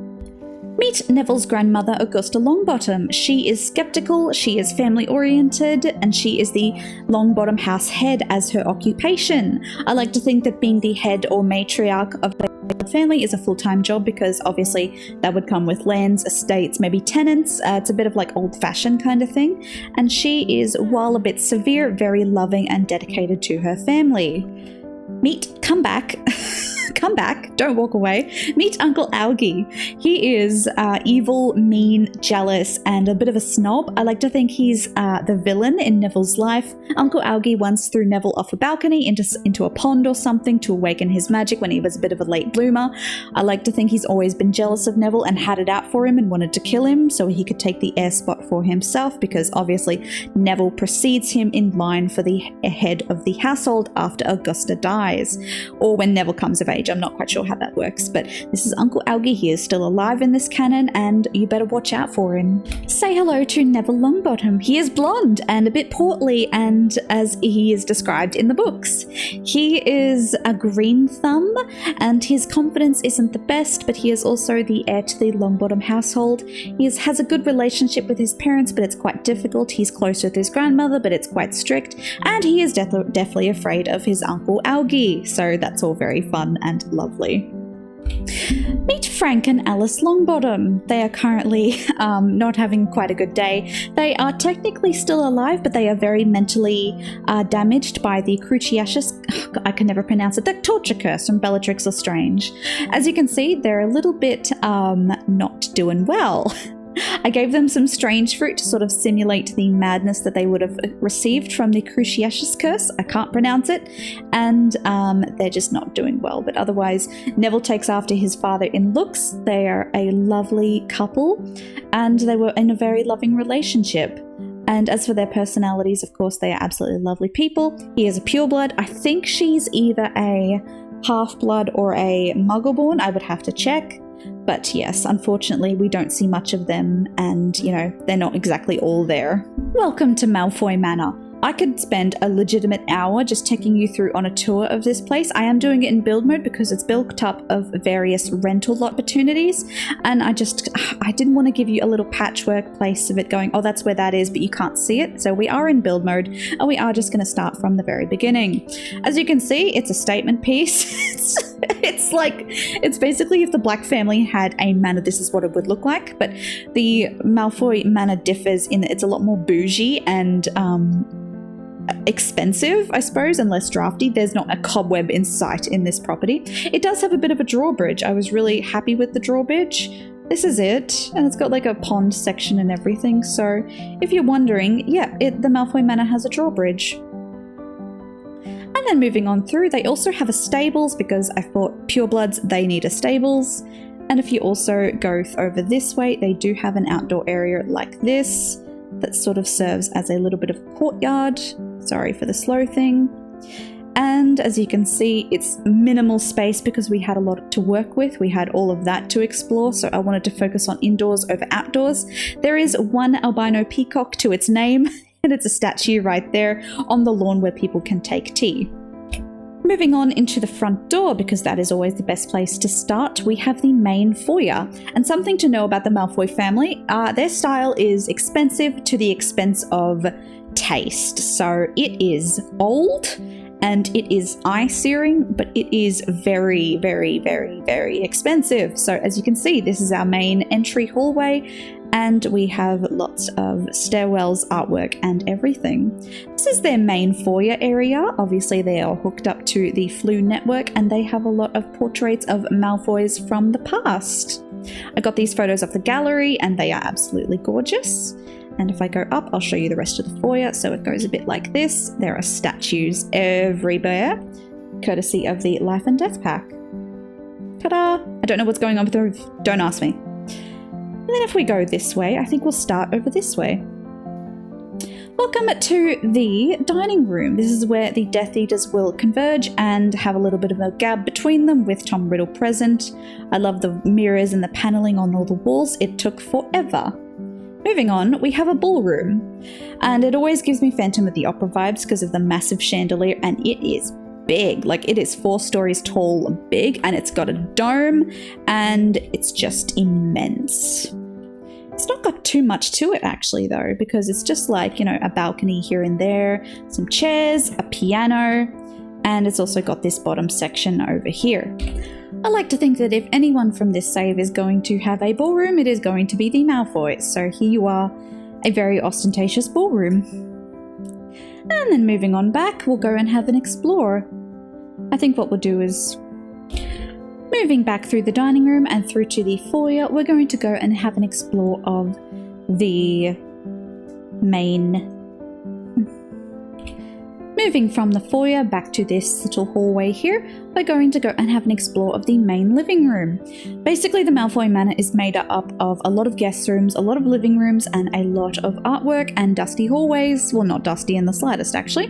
Meet Neville's grandmother, Augusta Longbottom. She is skeptical, she is family-oriented, and she is the Longbottom house head as her occupation. I like to think that being the head or matriarch of the family is a full-time job because obviously that would come with lands, estates, maybe tenants. It's a bit of like old-fashioned kind of thing. And she is, while a bit severe, very loving and dedicated to her family. Come back. Come back, don't walk away. Meet Uncle Algie. He is evil, mean, jealous, and a bit of a snob. I like to think he's the villain in Neville's life. Uncle Algie once threw Neville off a balcony into a pond or something to awaken his magic when he was a bit of a late bloomer. I like to think he's always been jealous of Neville and had it out for him and wanted to kill him so he could take the heir spot for himself, because obviously Neville precedes him in line for the head of the household after Augusta dies, or when Neville comes of age. I'm not quite sure how that works, but this is Uncle Algie. He is still alive in this canon, and you better watch out for him. Say hello to Neville Longbottom. He is blonde and a bit portly, and as he is described in the books. He is a green thumb, and his confidence isn't the best, but he is also the heir to the Longbottom household. He has a good relationship with his parents, but it's quite difficult. He's close with his grandmother, but it's quite strict, and he is definitely afraid of his Uncle Algie, so that's all very fun and lovely. Meet Frank and Alice Longbottom. They are currently not having quite a good day. They are technically still alive, but they are very mentally damaged by the Cruciatus, I can never pronounce it, the torture curse from Bellatrix Lestrange. As you can see, they're a little bit not doing well. I gave them some strange fruit to sort of simulate the madness that they would have received from the Cruciatus curse. I can't pronounce it, and they're just not doing well. But otherwise, Neville takes after his father in looks. They are a lovely couple, and they were in a very loving relationship. And as for their personalities, of course, they are absolutely lovely people. He is a pureblood. I think she's either a half-blood or a muggleborn. I would have to check. But yes, unfortunately, we don't see much of them, and, you know, they're not exactly all there. Welcome to Malfoy Manor. I could spend a legitimate hour just taking you through on a tour of this place. I am doing it in build mode because it's built up of various rental opportunities, and I didn't want to give you a little patchwork place of it going, oh, that's where that is, but you can't see it. So we are in build mode, and we are just going to start from the very beginning. As you can see, it's a statement piece. It's basically if the Black family had a manor, this is what it would look like, but the Malfoy manor differs in that it's a lot more bougie and expensive, I suppose, and less drafty. There's not a cobweb in sight in this property. It does have a bit of a drawbridge. I was really happy with the drawbridge. This is it, and it's got like a pond section and everything, so if you're wondering, yeah, the Malfoy Manor has a drawbridge. And then moving on through, they also have a stables because I thought purebloods, they need a stables. And if you also go over this way, they do have an outdoor area like this that sort of serves as a little bit of courtyard. Sorry for the slow thing. And as you can see, it's minimal space because we had a lot to work with. We had all of that to explore, so I wanted to focus on indoors over outdoors. There is one albino peacock to its name, and it's a statue right there on the lawn where people can take tea. Moving on into the front door, because that is always the best place to start, we have the main foyer. And something to know about the Malfoy family, their style is expensive to the expense of taste. So it is old and it is eye-searing, but it is very, very, very, very expensive. So as you can see, this is our main entry hallway, and we have lots of stairwells, artwork, and everything. This is their main foyer area. Obviously, they are hooked up to the Flu network, and they have a lot of portraits of Malfoys from the past. I got these photos off the gallery, and they are absolutely gorgeous. And if I go up, I'll show you the rest of the foyer. So it goes a bit like this. There are statues everywhere, courtesy of the Life and Death pack. Ta-da! I don't know what's going on with the roof. Don't ask me. And then if we go this way, I think we'll start over this way. Welcome to the dining room. This is where the Death Eaters will converge and have a little bit of a gab between them with Tom Riddle present. I love the mirrors and the paneling on all the walls. It took forever. Moving on, we have a ballroom, and it always gives me Phantom of the Opera vibes because of the massive chandelier, and it is big. Like, it is 4 stories tall, big, and it's got a dome, and it's just immense. It's not got too much to it actually though, because it's just like, you know, a balcony here and there, some chairs, a piano, and it's also got this bottom section over here. I like to think that if anyone from this save is going to have a ballroom, it is going to be the Malfoys. So here you are, a very ostentatious ballroom. And then moving on back, we'll go and have an explore. I think what we'll do is, moving back through the dining room and through to the foyer, we're going to go and have an explore of the main. Moving from the foyer back to this little hallway here, we're going to go and have an explore of the main living room. Basically, the Malfoy Manor is made up of a lot of guest rooms, a lot of living rooms, and a lot of artwork and dusty hallways. Well, not dusty in the slightest, actually.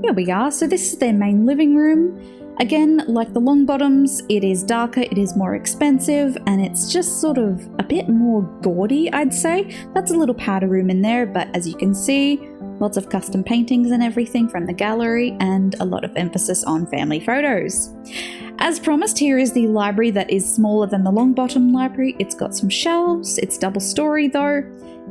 Here we are. So this is their main living room. Again, like the Longbottoms, it is darker, it is more expensive, and it's just sort of a bit more gaudy, I'd say. That's a little powder room in there, but as you can see, lots of custom paintings and everything from the gallery, and a lot of emphasis on family photos. As promised, here is the library that is smaller than the Longbottom library. It's got some shelves, it's double-story though,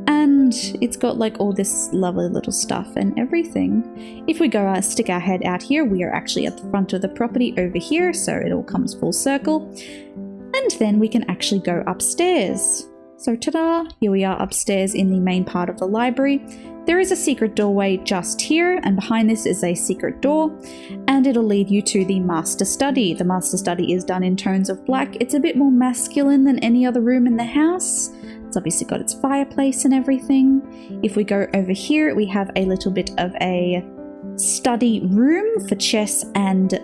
and it's got like all this lovely little stuff and everything. If we go stick our head out here, we are actually at the front of the property over here, so it all comes full circle. And then we can actually go upstairs. So ta-da, here we are upstairs in the main part of the library. There is a secret doorway just here, and behind this is a secret door, and it'll lead you to the master study. The master study is done in tones of black. It's a bit more masculine than any other room in the house. It's obviously got its fireplace and everything. If we go over here, we have a little bit of a study room for chess and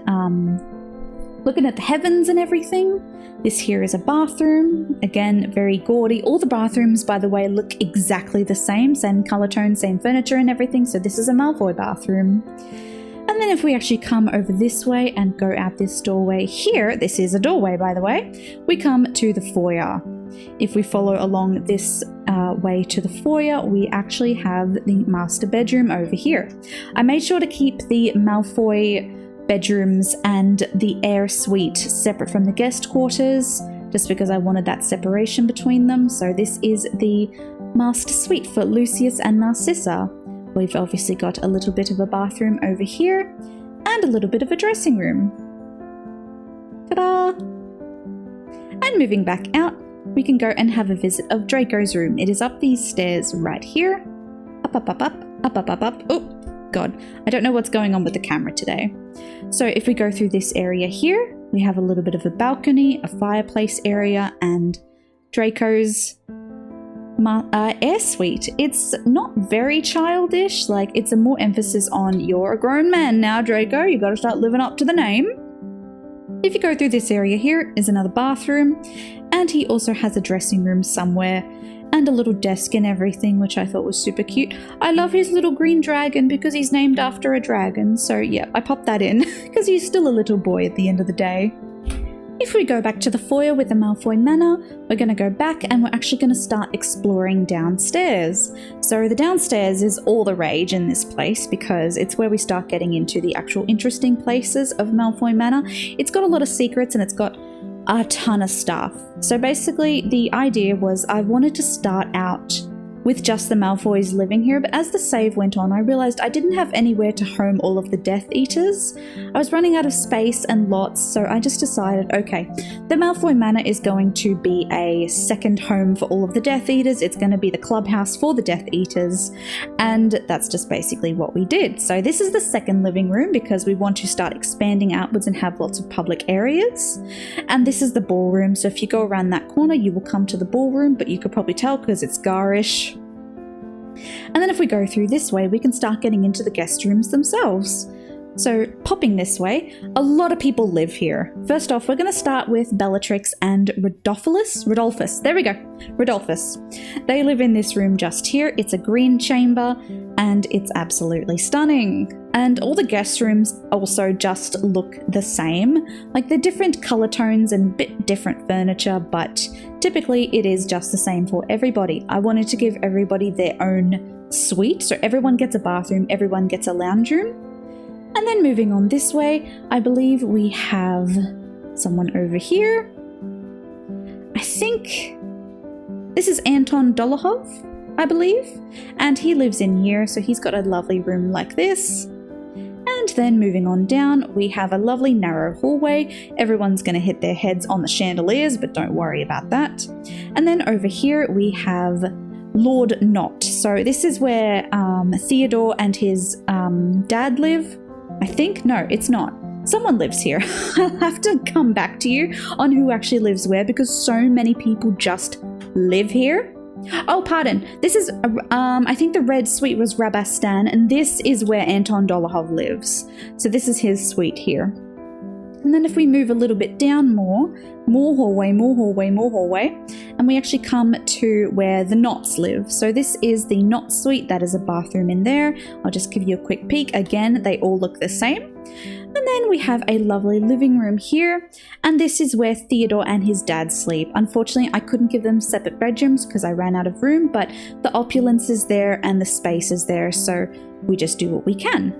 looking at the heavens and everything. This here is a bathroom. Again, very gaudy. All the bathrooms, by the way, look exactly the same color tone, same furniture and everything. So this is a Malfoy bathroom. And then if we actually come over this way and go out this doorway here, this is a doorway, by the way, we come to the foyer. If we follow along this way to the foyer, we actually have the master bedroom over here. I made sure to keep the Malfoy bedrooms and the heir suite separate from the guest quarters, just because I wanted that separation between them. So this is the master suite for Lucius and Narcissa. We've obviously got a little bit of a bathroom over here and a little bit of a dressing room. Ta-da! And moving back out, we can go and have a visit of Draco's room. It is up these stairs right here. Up, up, up, up, up, up, up, up. Oh, God. I don't know what's going on with the camera today. So if we go through this area here, we have a little bit of a balcony, a fireplace area, and Draco's air suite. It's not very childish, like it's a more emphasis on you're a grown man now, Draco, you gotta start living up to the name. If you go through this area here is another bathroom, and he also has a dressing room somewhere and a little desk and everything, which I thought was super cute. I love his little green dragon because he's named after a dragon, so yeah, I popped that in because he's still a little boy at the end of the day. If we go back to the foyer with the Malfoy Manor, we're going to go back and we're actually going to start exploring downstairs. So the downstairs is all the rage in this place because it's where we start getting into the actual interesting places of Malfoy Manor. It's got a lot of secrets and it's got a ton of stuff. So basically the idea was I wanted to start out with just the Malfoys living here, but as the save went on, I realized I didn't have anywhere to home all of the Death Eaters. I was running out of space and lots, so I just decided, okay, the Malfoy Manor is going to be a second home for all of the Death Eaters. It's going to be the clubhouse for the Death Eaters, and that's just basically what we did. So this is the second living room because we want to start expanding outwards and have lots of public areas. And this is the ballroom, so if you go around that corner, you will come to the ballroom, but you could probably tell because it's garish. And then if we go through this way, we can start getting into the guest rooms themselves. So popping this way, a lot of people live here. First off, we're going to start with Bellatrix and Rodolphus. There we go. Rodolphus. They live in this room just here. It's a green chamber and it's absolutely stunning. And all the guest rooms also just look the same. Like they're different color tones and bit different furniture, but typically it is just the same for everybody. I wanted to give everybody their own suite. So everyone gets a bathroom, everyone gets a lounge room. And then moving on this way, I believe we have someone over here. I think this is Anton Dolohov, I believe. And he lives in here, so he's got a lovely room like this. And then moving on down, we have a lovely narrow hallway. Everyone's going to hit their heads on the chandeliers, but don't worry about that. And then over here we have Lord Knott. So this is where Theodore and his dad live. I think? No, it's not. Someone lives here. I'll have to come back to you on who actually lives where because so many people just live here. Oh, pardon. This is, I think the red suite was Rabastan, and this is where Anton Dolohov lives. So this is his suite here. And then if we move a little bit down more hallway, and we actually come to where the Knotts live. So this is the Knott suite. That is a bathroom in there. I'll just give you a quick peek. Again, they all look the same. And then we have a lovely living room here, and this is where Theodore and his dad sleep. Unfortunately, I couldn't give them separate bedrooms because I ran out of room, but the opulence is there and the space is there, so we just do what we can.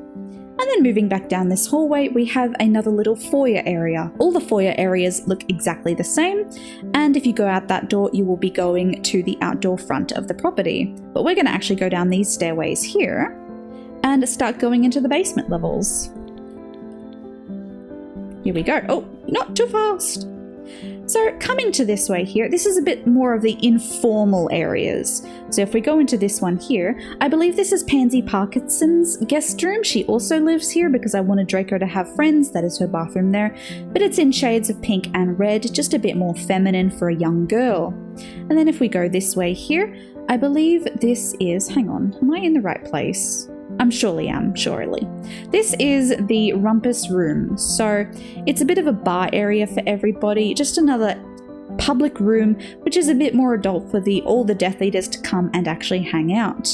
And then moving back down this hallway, we have another little foyer area. All the foyer areas look exactly the same, and if you go out that door, you will be going to the outdoor front of the property. But we're going to actually go down these stairways here and start going into the basement levels. Here we go. Oh, not too fast. So coming to this way here, this is a bit more of the informal areas. So if we go into this one here, I believe this is Pansy Parkinson's guest room. She also lives here because I wanted Draco to have friends. That is her bathroom there. But it's in shades of pink and red, just a bit more feminine for a young girl. And then if we go this way here, I believe this is, hang on, am I in the right place? I'm surely am, surely. This is the rumpus room. So it's a bit of a bar area for everybody, just another public room, which is a bit more adult for all the Death Eaters to come and actually hang out.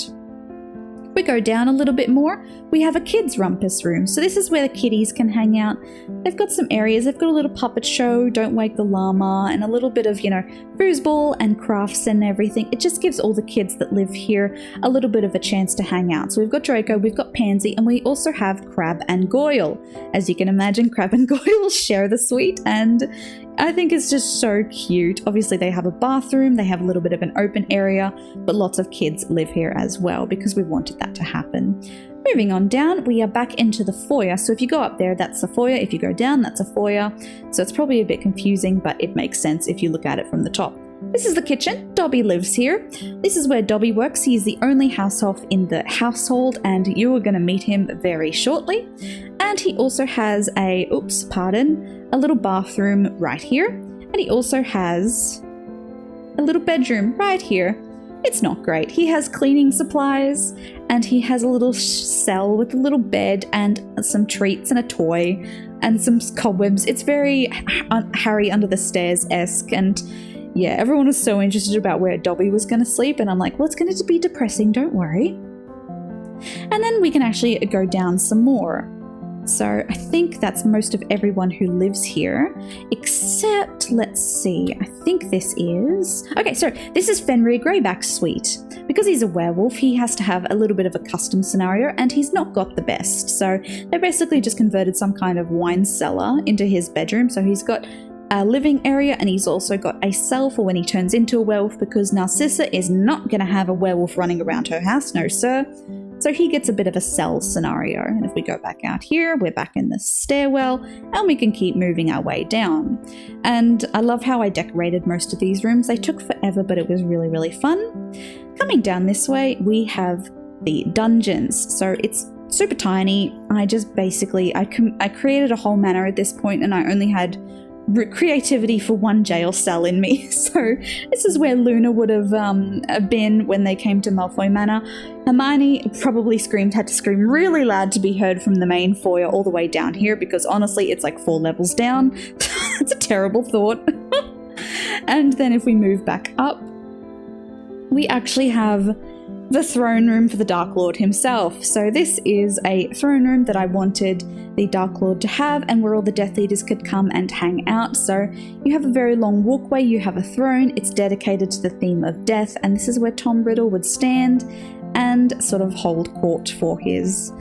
We go down a little bit more, we have a kids rumpus room. So this is where the kiddies can hang out. They've got some areas, they've got a little puppet show, Don't Wake the Llama, and a little bit of, foosball and crafts and everything. It just gives all the kids that live here a little bit of a chance to hang out. So we've got Draco, we've got Pansy, and we also have Crab and Goyle. As you can imagine, Crab and Goyle share the suite, and I think it's just so cute. Obviously they have a bathroom, they have a little bit of an open area, but lots of kids live here as well because we wanted that to happen. Moving on down, we are back into the foyer. So if you go up there, that's the foyer. If you go down, that's a foyer. So it's probably a bit confusing, but it makes sense if you look at it from the top. This is the kitchen. Dobby lives here. This is where Dobby works. He is the only house elf in the household, and you are going to meet him very shortly. And he also has a little bathroom right here. And he also has a little bedroom right here. It's not great. He has cleaning supplies, and he has a little cell with a little bed and some treats and a toy and some cobwebs. It's very Harry Under the Stairs-esque, and yeah, everyone was so interested about where Dobby was going to sleep, and I'm like, well, it's going to be depressing, don't worry. And then we can actually go down some more. So I think that's most of everyone who lives here, except, let's see, I think this is... Okay, so this is Fenrir Greyback's suite. Because he's a werewolf, he has to have a little bit of a custom scenario, and he's not got the best. So they basically just converted some kind of wine cellar into his bedroom. So he's got a living area, and he's also got a cell for when he turns into a werewolf, because Narcissa is not going to have a werewolf running around her house, no sir. So he gets a bit of a cell scenario. And if we go back out here, we're back in the stairwell, and we can keep moving our way down. And I love how I decorated most of these rooms. They took forever, but it was really, really fun. Coming down this way, we have the dungeons. So it's super tiny. I just basically, I created a whole manor at this point, and I only had creativity for one jail cell in me. So this is where Luna would have been when they came to Malfoy Manor. Hermione probably had to scream really loud to be heard from the main foyer all the way down here, because honestly it's like 4 levels down. It's a terrible thought. And then if we move back up, we actually have the throne room for the Dark Lord himself. So this is a throne room that I wanted the Dark Lord to have, and where all the Death Eaters could come and hang out. So you have a very long walkway, you have a throne, it's dedicated to the theme of death, and this is where Tom Riddle would stand and sort of hold court for his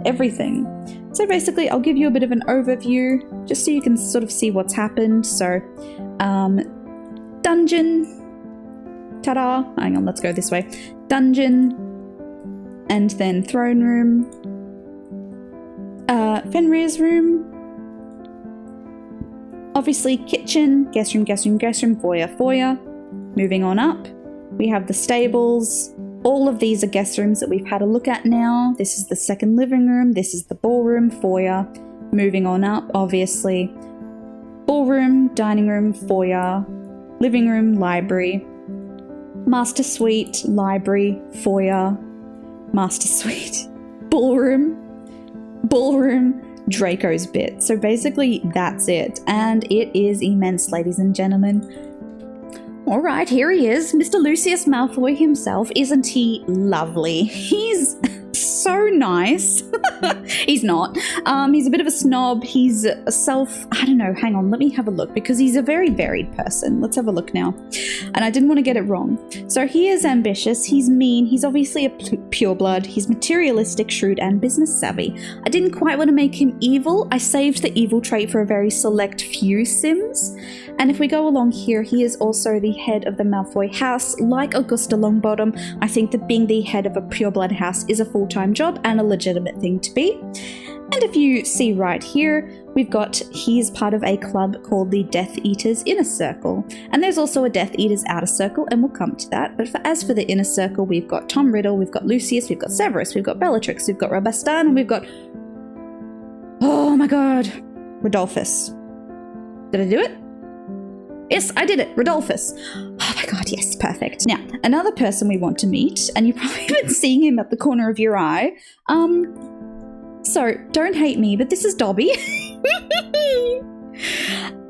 everything. So basically I'll give you a bit of an overview just so you can sort of see what's happened. So dungeon, ta-da, hang on, let's go this way. Dungeon, and then throne room, Fenrir's room, obviously kitchen, guest room, foyer. Moving on up, we have the stables. All of these are guest rooms that we've had a look at now. This is the second living room, this is the ballroom, foyer. Moving on up, obviously, ballroom, dining room, foyer, living room, library, master suite, library, foyer, master suite, ballroom, Draco's bit. So basically that's it, and it is immense, ladies and gentlemen. Alright, here he is, Mr. Lucius Malfoy himself. Isn't he lovely? He's so nice. He's not. He's a bit of a snob. He's a I don't know, hang on, let me have a look, because he's a very varied person. Let's have a look now. And I didn't want to get it wrong. So he is ambitious, he's mean, he's obviously a pureblood, he's materialistic, shrewd, and business savvy. I didn't quite want to make him evil. I saved the evil trait for a very select few Sims. And if we go along here, he is also the head of the Malfoy house. Like Augusta Longbottom, I think that being the head of a pureblood house is a full-time job and a legitimate thing to be. And if you see right here, he is part of a club called the Death Eaters Inner Circle. And there's also a Death Eaters Outer Circle, and we'll come to that. But as for the Inner Circle, we've got Tom Riddle, we've got Lucius, we've got Severus, we've got Bellatrix, we've got Rabastan, and we've got... oh my god, Rodolphus. Did I do it? Yes, I did it. Rodolphus. Oh my god, yes, perfect. Now, another person we want to meet, and you've probably been seeing him at the corner of your eye. So, don't hate me, but this is Dobby.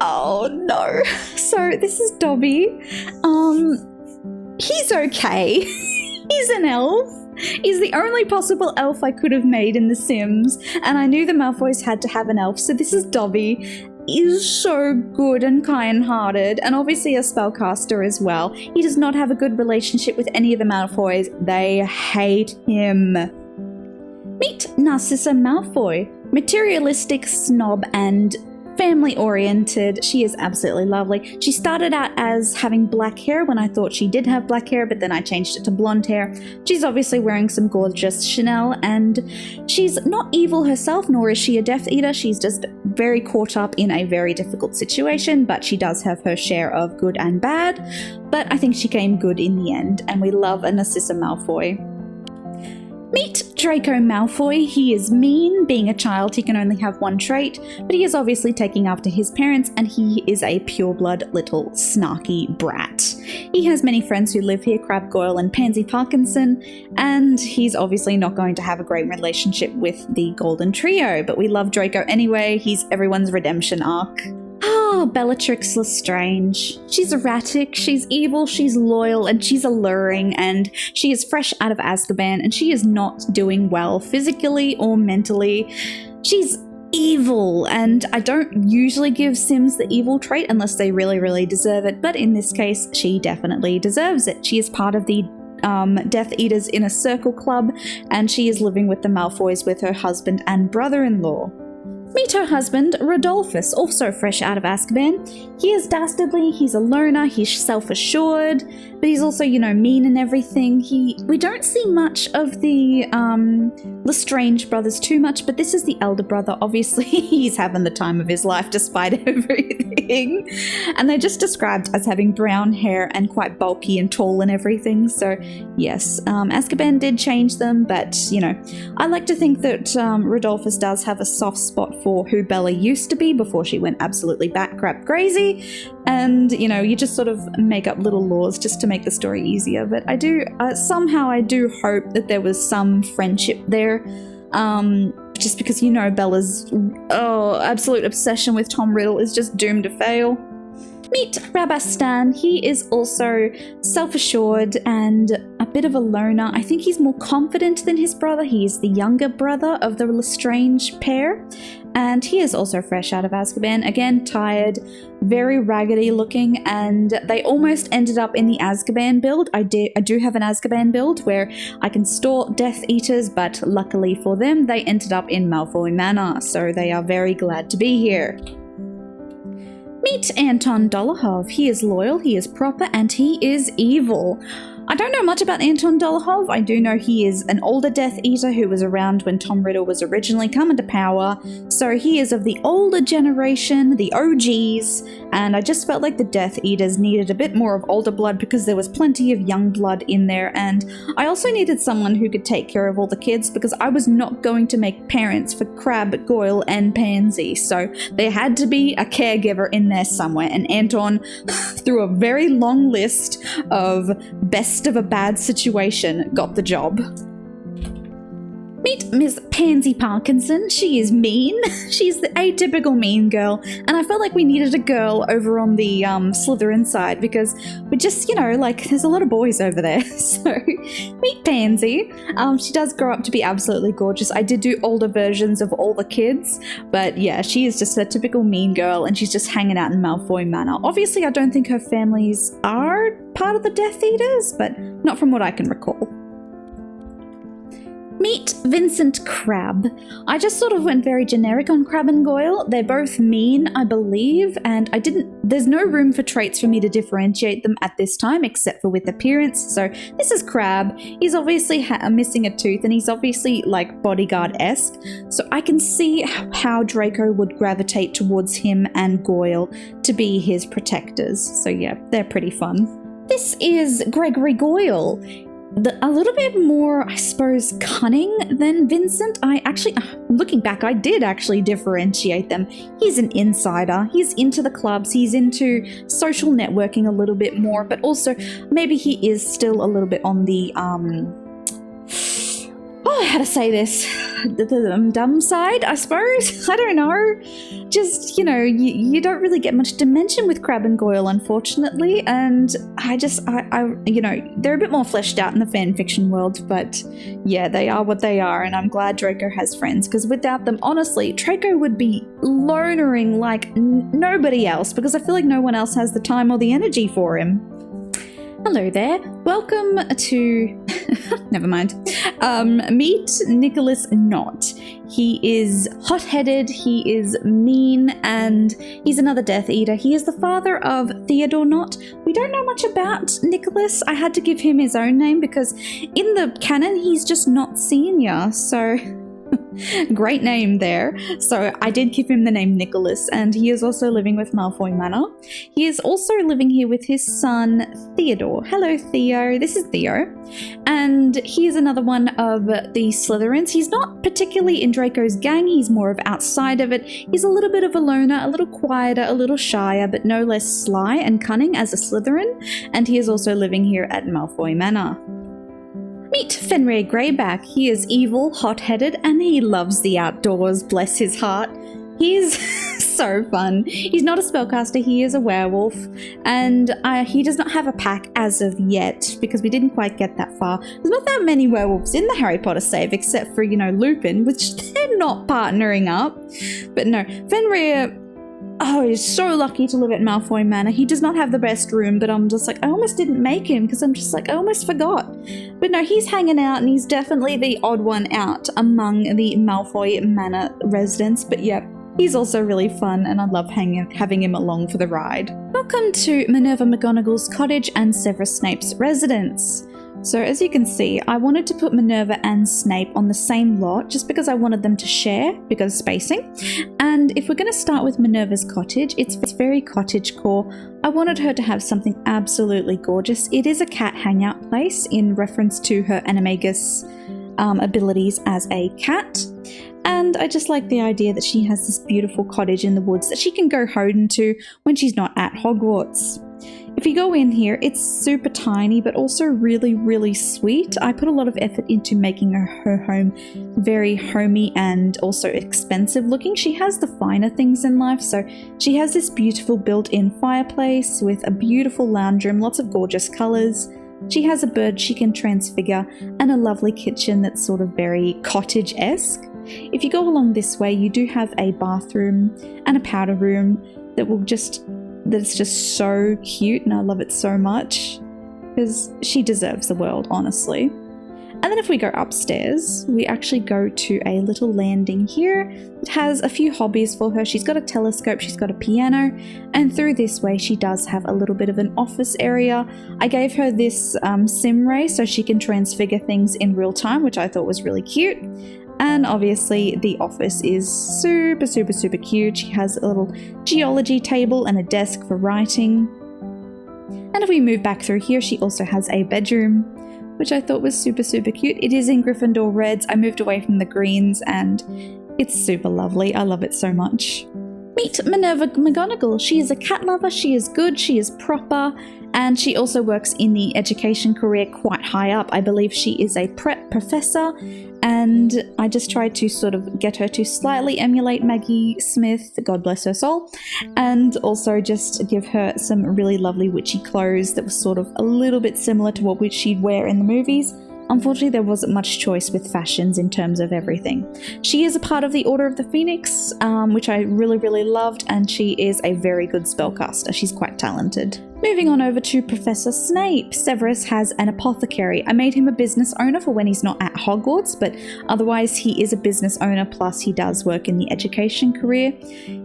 Oh no. So, this is Dobby. He's okay. He's an elf. He's the only possible elf I could have made in The Sims, and I knew the Malfoys had to have an elf, so this is Dobby. Is so good and kind-hearted, and obviously a spellcaster as well. He does not have a good relationship with any of the Malfoys. They hate him. Meet Narcissa Malfoy. Materialistic, snob, and family-oriented. She is absolutely lovely. She started out as having black hair when I thought she did have black hair, but then I changed it to blonde hair. She's obviously wearing some gorgeous Chanel, and she's not evil herself, nor is she a Death Eater. She's just very caught up in a very difficult situation, but she does have her share of good and bad. But I think she came good in the end, and we love a Narcissa Malfoy. Meet Draco Malfoy. He is mean. Being a child, he can only have one trait, but he is obviously taking after his parents, and he is a pureblood little snarky brat. He has many friends who live here, Crabbe Goyle and Pansy Parkinson, and he's obviously not going to have a great relationship with the Golden Trio, but we love Draco anyway. He's everyone's redemption arc. Oh, Bellatrix Lestrange. She's erratic, she's evil, she's loyal, and she's alluring, and she is fresh out of Azkaban, and she is not doing well physically or mentally. She's evil, and I don't usually give Sims the evil trait unless they really, really deserve it, but in this case, she definitely deserves it. She is part of the Death Eaters Inner Circle Club, and she is living with the Malfoys with her husband and brother-in-law. Meet her husband, Rodolphus, also fresh out of Azkaban. He is dastardly, he's a loner, he's self-assured, but he's also, mean and everything. We don't see much of the Lestrange brothers too much, but this is the elder brother. Obviously, he's having the time of his life despite everything. And they're just described as having brown hair and quite bulky and tall and everything. So, yes, Azkaban did change them, but, I like to think that Rodolphus does have a soft spot for who Bella used to be before she went absolutely bat-crap crazy, and you just sort of make up little laws just to make the story easier. But I do somehow I do hope that there was some friendship there, just because Bella's absolute obsession with Tom Riddle is just doomed to fail. Meet Rabastan. He is also self-assured and a bit of a loner. I think he's more confident than his brother. He is the younger brother of the Lestrange pair, and he is also fresh out of Azkaban. Again, tired, very raggedy looking, and they almost ended up in the Azkaban build. I do have an Azkaban build where I can store Death Eaters, but luckily for them, they ended up in Malfoy Manor, so they are very glad to be here. Meet Anton Dolohov. He is loyal, he is proper, and he is evil. I don't know much about Anton Dolohov. I do know he is an older Death Eater who was around when Tom Riddle was originally coming to power, so he is of the older generation, the OGs, and I just felt like the Death Eaters needed a bit more of older blood because there was plenty of young blood in there, and I also needed someone who could take care of all the kids because I was not going to make parents for Crabbe, Goyle, and Pansy, so there had to be a caregiver in there somewhere, and Anton, through a very long list of best of a bad situation, got the job. Meet Miss Pansy Parkinson. She is mean. She's the atypical mean girl, and I felt like we needed a girl over on the Slytherin side because we just, there's a lot of boys over there. So, meet Pansy. She does grow up to be absolutely gorgeous. I did do older versions of all the kids, but yeah, she is just a typical mean girl, and she's just hanging out in Malfoy Manor. Obviously, I don't think her families are part of the Death Eaters, but not from what I can recall. Meet Vincent Crabbe. I just sort of went very generic on Crabbe and Goyle. They're both mean, I believe, and there's no room for traits for me to differentiate them at this time, except for with appearance. So this is Crabbe. He's obviously missing a tooth, and he's obviously like bodyguard-esque. So I can see how Draco would gravitate towards him and Goyle to be his protectors. So yeah, they're pretty fun. This is Gregory Goyle. a little bit more, I suppose, cunning than Vincent. Looking back, I did actually differentiate them. He's an insider. He's into the clubs. He's into social networking a little bit more, but also maybe he is still a little bit on the, how to say this? The dumb side, I suppose. I don't know. Just, you don't really get much dimension with Crabbe and Goyle, unfortunately. And I they're a bit more fleshed out in the fan fiction world. But yeah, they are what they are. And I'm glad Draco has friends. Because without them, honestly, Draco would be lonering like nobody else. Because I feel like no one else has the time or the energy for him. Hello there. Welcome to... Never mind. Meet Nicholas Knott. He is hot-headed, he is mean, and he's another Death Eater. He is the father of Theodore Knott. We don't know much about Nicholas. I had to give him his own name because in the canon, he's just not senior, so... Great name there. So I did give him the name Nicholas, and he is also living with Malfoy Manor. He is also living here with his son Theodore. Hello Theo, this is Theo. And he is another one of the Slytherins. He's not particularly in Draco's gang, he's more of outside of it. He's a little bit of a loner, a little quieter, a little shyer, but no less sly and cunning as a Slytherin. And he is also living here at Malfoy Manor. Meet Fenrir Greyback. He is evil, hot-headed, and he loves the outdoors, bless his heart. He is so fun. He's not a spellcaster, he is a werewolf, and he does not have a pack as of yet, because we didn't quite get that far. There's not that many werewolves in the Harry Potter save, except for, Lupin, which they're not partnering up. But no, Fenrir... Oh, he's so lucky to live at Malfoy Manor. He does not have the best room, but I'm just like, I almost didn't make him because I'm just like, I almost forgot. But no, he's hanging out and he's definitely the odd one out among the Malfoy Manor residents. But yeah, he's also really fun and I love having him along for the ride. Welcome to Minerva McGonagall's cottage and Severus Snape's residence. So as you can see, I wanted to put Minerva and Snape on the same lot just because I wanted them to share, because spacing. And if we're going to start with Minerva's cottage, it's very cottagecore. I wanted her to have something absolutely gorgeous. It is a cat hangout place in reference to her animagus abilities as a cat. And I just like the idea that she has this beautiful cottage in the woods that she can go home to when she's not at Hogwarts. If you go in here, it's super tiny, but also really, really sweet. I put a lot of effort into making her home very homey and also expensive looking. She has the finer things in life, so she has this beautiful built-in fireplace with a beautiful lounge room, lots of gorgeous colours. She has a bird she can transfigure and a lovely kitchen that's sort of very cottage-esque. If you go along this way, you do have a bathroom and a powder room that's just so cute, and I love it so much because she deserves the world, honestly. And then if we go upstairs, we actually go to a little landing here. It has a few hobbies for her. She's got a telescope, she's got a piano, and through this way she does have a little bit of an office area. I gave her this sim ray so she can transfigure things in real time, which I thought was really cute. And obviously the office is super, super, super cute. She has a little geology table and a desk for writing. And if we move back through here, she also has a bedroom, which I thought was super, super cute. It is in Gryffindor reds. I moved away from the greens and it's super lovely. I love it so much. Meet Minerva McGonagall. She is a cat lover, she is good, she is proper, and she also works in the education career quite high up. I believe she is a prep professor, and I just tried to sort of get her to slightly emulate Maggie Smith, God bless her soul, and also just give her some really lovely witchy clothes that was sort of a little bit similar to what she'd wear in the movies. Unfortunately, there wasn't much choice with fashions in terms of everything. She is a part of the Order of the Phoenix, which I really, really loved, and she is a very good spellcaster. She's quite talented. Moving on over to Professor Snape. Severus has an apothecary. I made him a business owner for when he's not at Hogwarts, but otherwise he is a business owner, plus he does work in the education career.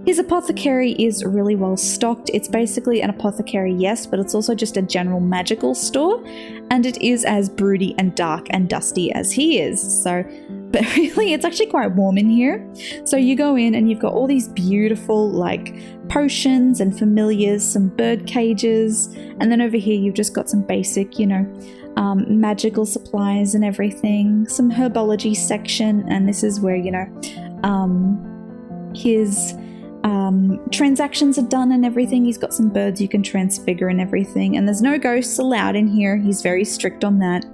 His apothecary is really well stocked. It's basically an apothecary, yes, but it's also just a general magical store, and it is as broody and dark and dusty as he is. But really, it's actually quite warm in here. So you go in and you've got all these beautiful like potions and familiars, some bird cages, and then over here you've just got some basic, magical supplies and everything, some herbology section, and this is where, you know, his transactions are done and everything. He's got some birds you can transfigure and everything, and there's no ghosts allowed in here. He's very strict on that.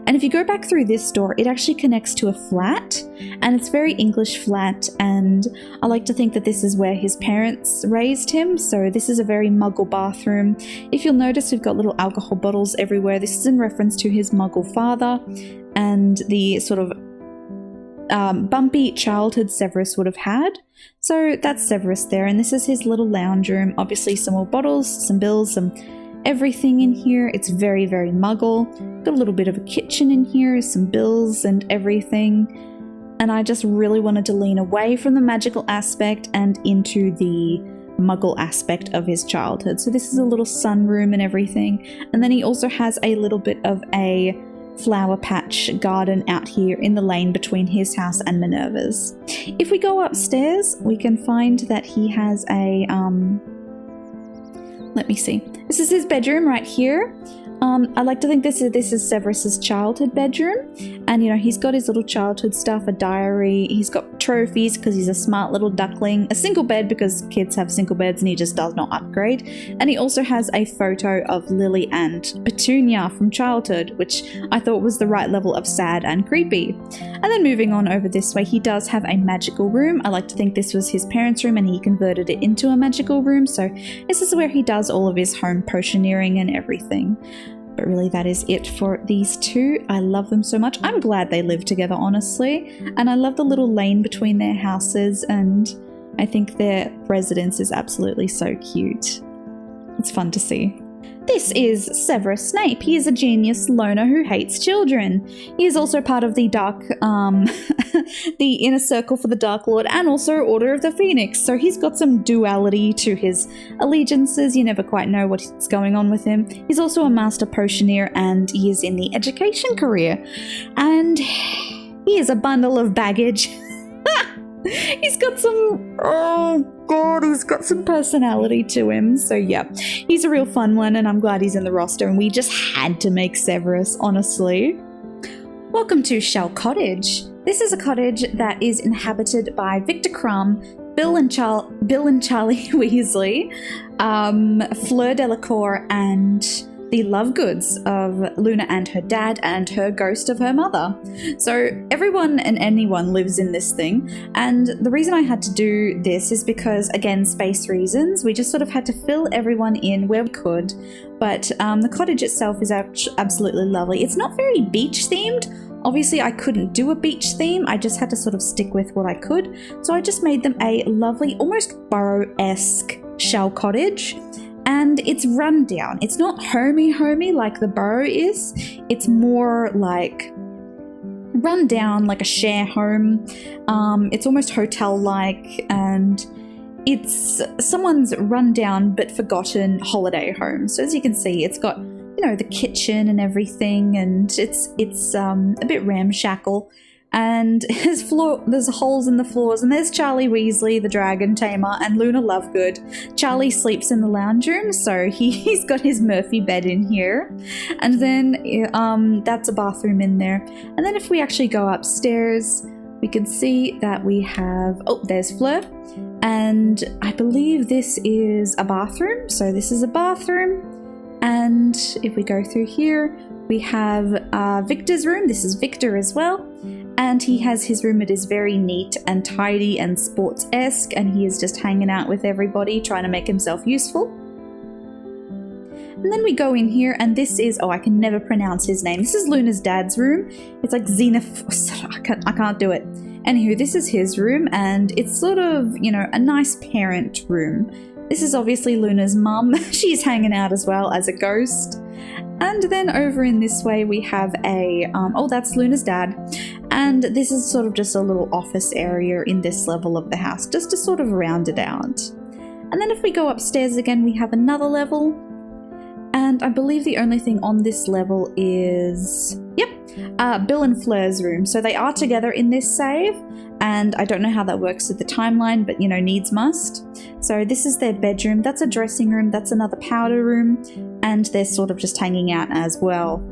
And if you go back through this door, it actually connects to a flat, and it's very English flat, and I like to think that this is where his parents raised him. So this is a very muggle bathroom. If you'll notice, we've got little alcohol bottles everywhere. This is in reference to his muggle father and the sort of bumpy childhood Severus would have had. So that's Severus there, and this is his little lounge room. Obviously some more bottles, some bills, some everything in here. It's very, very muggle. Got a little bit of a kitchen in here, some bills and everything. And I just really wanted to lean away from the magical aspect and into the muggle aspect of his childhood. So this is a little sunroom and everything. And then he also has a little bit of a flower patch garden out here in the lane between his house and Minerva's. If we go upstairs, we can find that he has a let me see. This is his bedroom right here. I like to think this is Severus's childhood bedroom, and you know, he's got his little childhood stuff, a diary, he's got trophies because he's a smart little duckling, a single bed because kids have single beds and he just does not upgrade, and he also has a photo of Lily and Petunia from childhood, which I thought was the right level of sad and creepy. And then moving on over this way, he does have a magical room. I like to think this was his parents' room and he converted it into a magical room, so this is where he does all of his home potioneering and everything. But really, that is it for these two. I love them so much. I'm glad they live together, honestly. And I love the little lane between their houses, and I think their residence is absolutely so cute. It's fun to see. This is Severus Snape. He is a genius loner who hates children. He is also part of the the inner circle for the Dark Lord and also Order of the Phoenix. So he's got some duality to his allegiances. You never quite know what's going on with him. He's also a master potioneer and he is in the education career. And he is a bundle of baggage. He's got some, oh god, he's got some personality to him. So yeah, he's a real fun one and I'm glad he's in the roster, and we just had to make Severus, honestly. Welcome to Shell Cottage. This is a cottage that is inhabited by Victor Crumb, Bill and Charlie Weasley, Fleur Delacour, and the Lovegoods of Luna and her dad and her ghost of her mother. So everyone and anyone lives in this thing, and the reason I had to do this is because, again, space reasons. We just sort of had to fill everyone in where we could, but the cottage itself is absolutely lovely. It's not very beach themed. Obviously I couldn't do a beach theme, I just had to sort of stick with what I could, so I just made them a lovely, almost burrow-esque shell cottage. And it's run down. It's not homey like the burrow is. It's more like run down, like a share home. It's almost hotel-like, and it's someone's run down but forgotten holiday home. So as you can see, it's got, you know, the kitchen and everything, and it's a bit ramshackle. And there's holes in the floors, and there's Charlie Weasley, the dragon tamer, and Luna Lovegood. Charlie sleeps in the lounge room, so he's got his Murphy bed in here. And then that's a bathroom in there. And then if we actually go upstairs, we can see that we have, oh, there's Fleur. And I believe this is a bathroom. So this is a bathroom. And if we go through here, we have Victor's room. This is Victor as well. And he has his room. It is very neat and tidy and sports-esque, and he is just hanging out with everybody, trying to make himself useful. And then we go in here, and this is, oh, I can never pronounce his name. This is Luna's dad's room. It's like I can't do it. Anywho, this is his room, and it's sort of, you know, a nice parent room. This is obviously Luna's mum. She's hanging out as well as a ghost. And then over in this way we have a, oh, that's Luna's dad. And this is sort of just a little office area in this level of the house, just to sort of round it out. And then if we go upstairs again, we have another level. And I believe the only thing on this level is, yep, Bill and Fleur's room. So they are together in this save, and I don't know how that works with the timeline, but you know, needs must. So this is their bedroom, that's a dressing room, that's another powder room, and they're sort of just hanging out as well.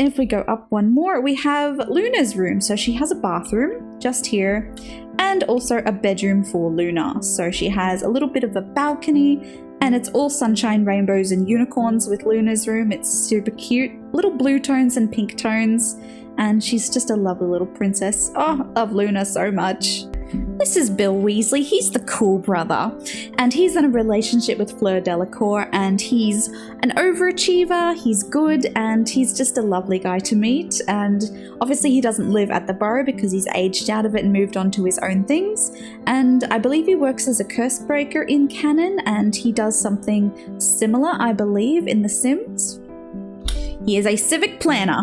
if we go up one more, we have Luna's room. So she has a bathroom just here, and also a bedroom for Luna. So she has a little bit of a balcony, and it's all sunshine, rainbows, and unicorns with Luna's room. It's super cute. Little blue tones and pink tones. And she's just a lovely little princess. Oh, I love Luna so much. This is Bill Weasley. He's the cool brother, and he's in a relationship with Fleur Delacour, and he's an overachiever, he's good, and he's just a lovely guy to meet. And obviously he doesn't live at the Burrow because he's aged out of it and moved on to his own things. And I believe he works as a curse breaker in canon, and he does something similar, I believe, in The Sims. He is a civic planner.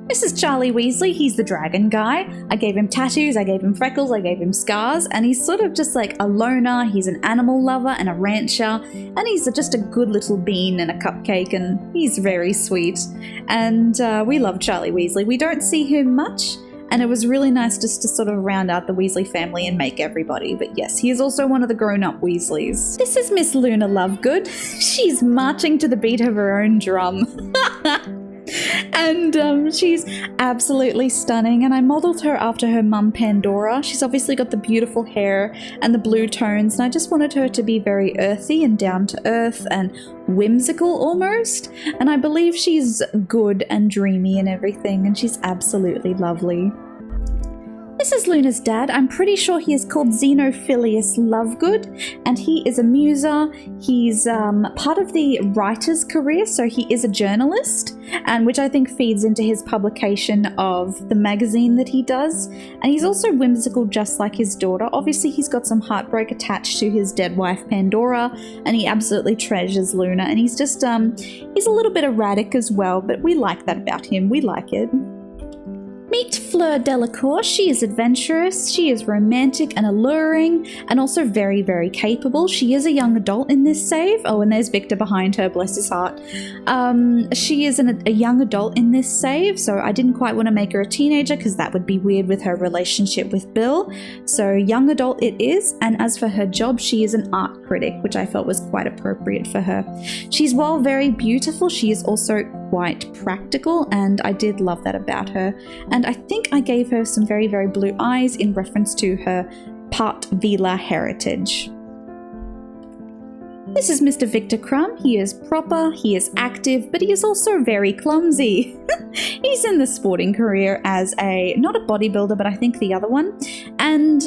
This is Charlie Weasley. He's the dragon guy. I gave him tattoos, I gave him freckles, I gave him scars, and he's sort of just like a loner. He's an animal lover and a rancher, and he's just a good little bean and a cupcake, and he's very sweet. And we love Charlie Weasley. We don't see him much, and it was really nice just to sort of round out the Weasley family and make everybody. But yes, he is also one of the grown-up Weasleys. This is Miss Luna Lovegood. She's marching to the beat of her own drum. And she's absolutely stunning, and I modelled her after her mum Pandora. She's obviously got the beautiful hair and the blue tones, and I just wanted her to be very earthy and down to earth and whimsical almost. And I believe she's good and dreamy and everything, and she's absolutely lovely. This is Luna's dad. I'm pretty sure he is called Xenophilius Lovegood, and he is a muser. He's part of the writer's career, so he is a journalist, and which I think feeds into his publication of the magazine that he does. And he's also whimsical, just like his daughter. Obviously, he's got some heartbreak attached to his dead wife Pandora, and he absolutely treasures Luna. And he's just he's a little bit erratic as well, but we like that about him. We like it. Meet Fleur Delacour. She is adventurous, she is romantic and alluring, and also very, very capable. She is a young adult in this save. Oh, and there's Victor behind her, bless his heart. She is a young adult in this save, so I didn't quite want to make her a teenager because that would be weird with her relationship with Bill. So young adult it is, and as for her job, she is an art critic, which I felt was quite appropriate for her. She's, while very beautiful, she is also quite practical, and I did love that about her. And I think I gave her some very, very blue eyes in reference to her part Vila heritage. This is Mr. Victor Crumb. He is proper, he is active, but he is also very clumsy. He's in the sporting career as not a bodybuilder, but I think the other one. And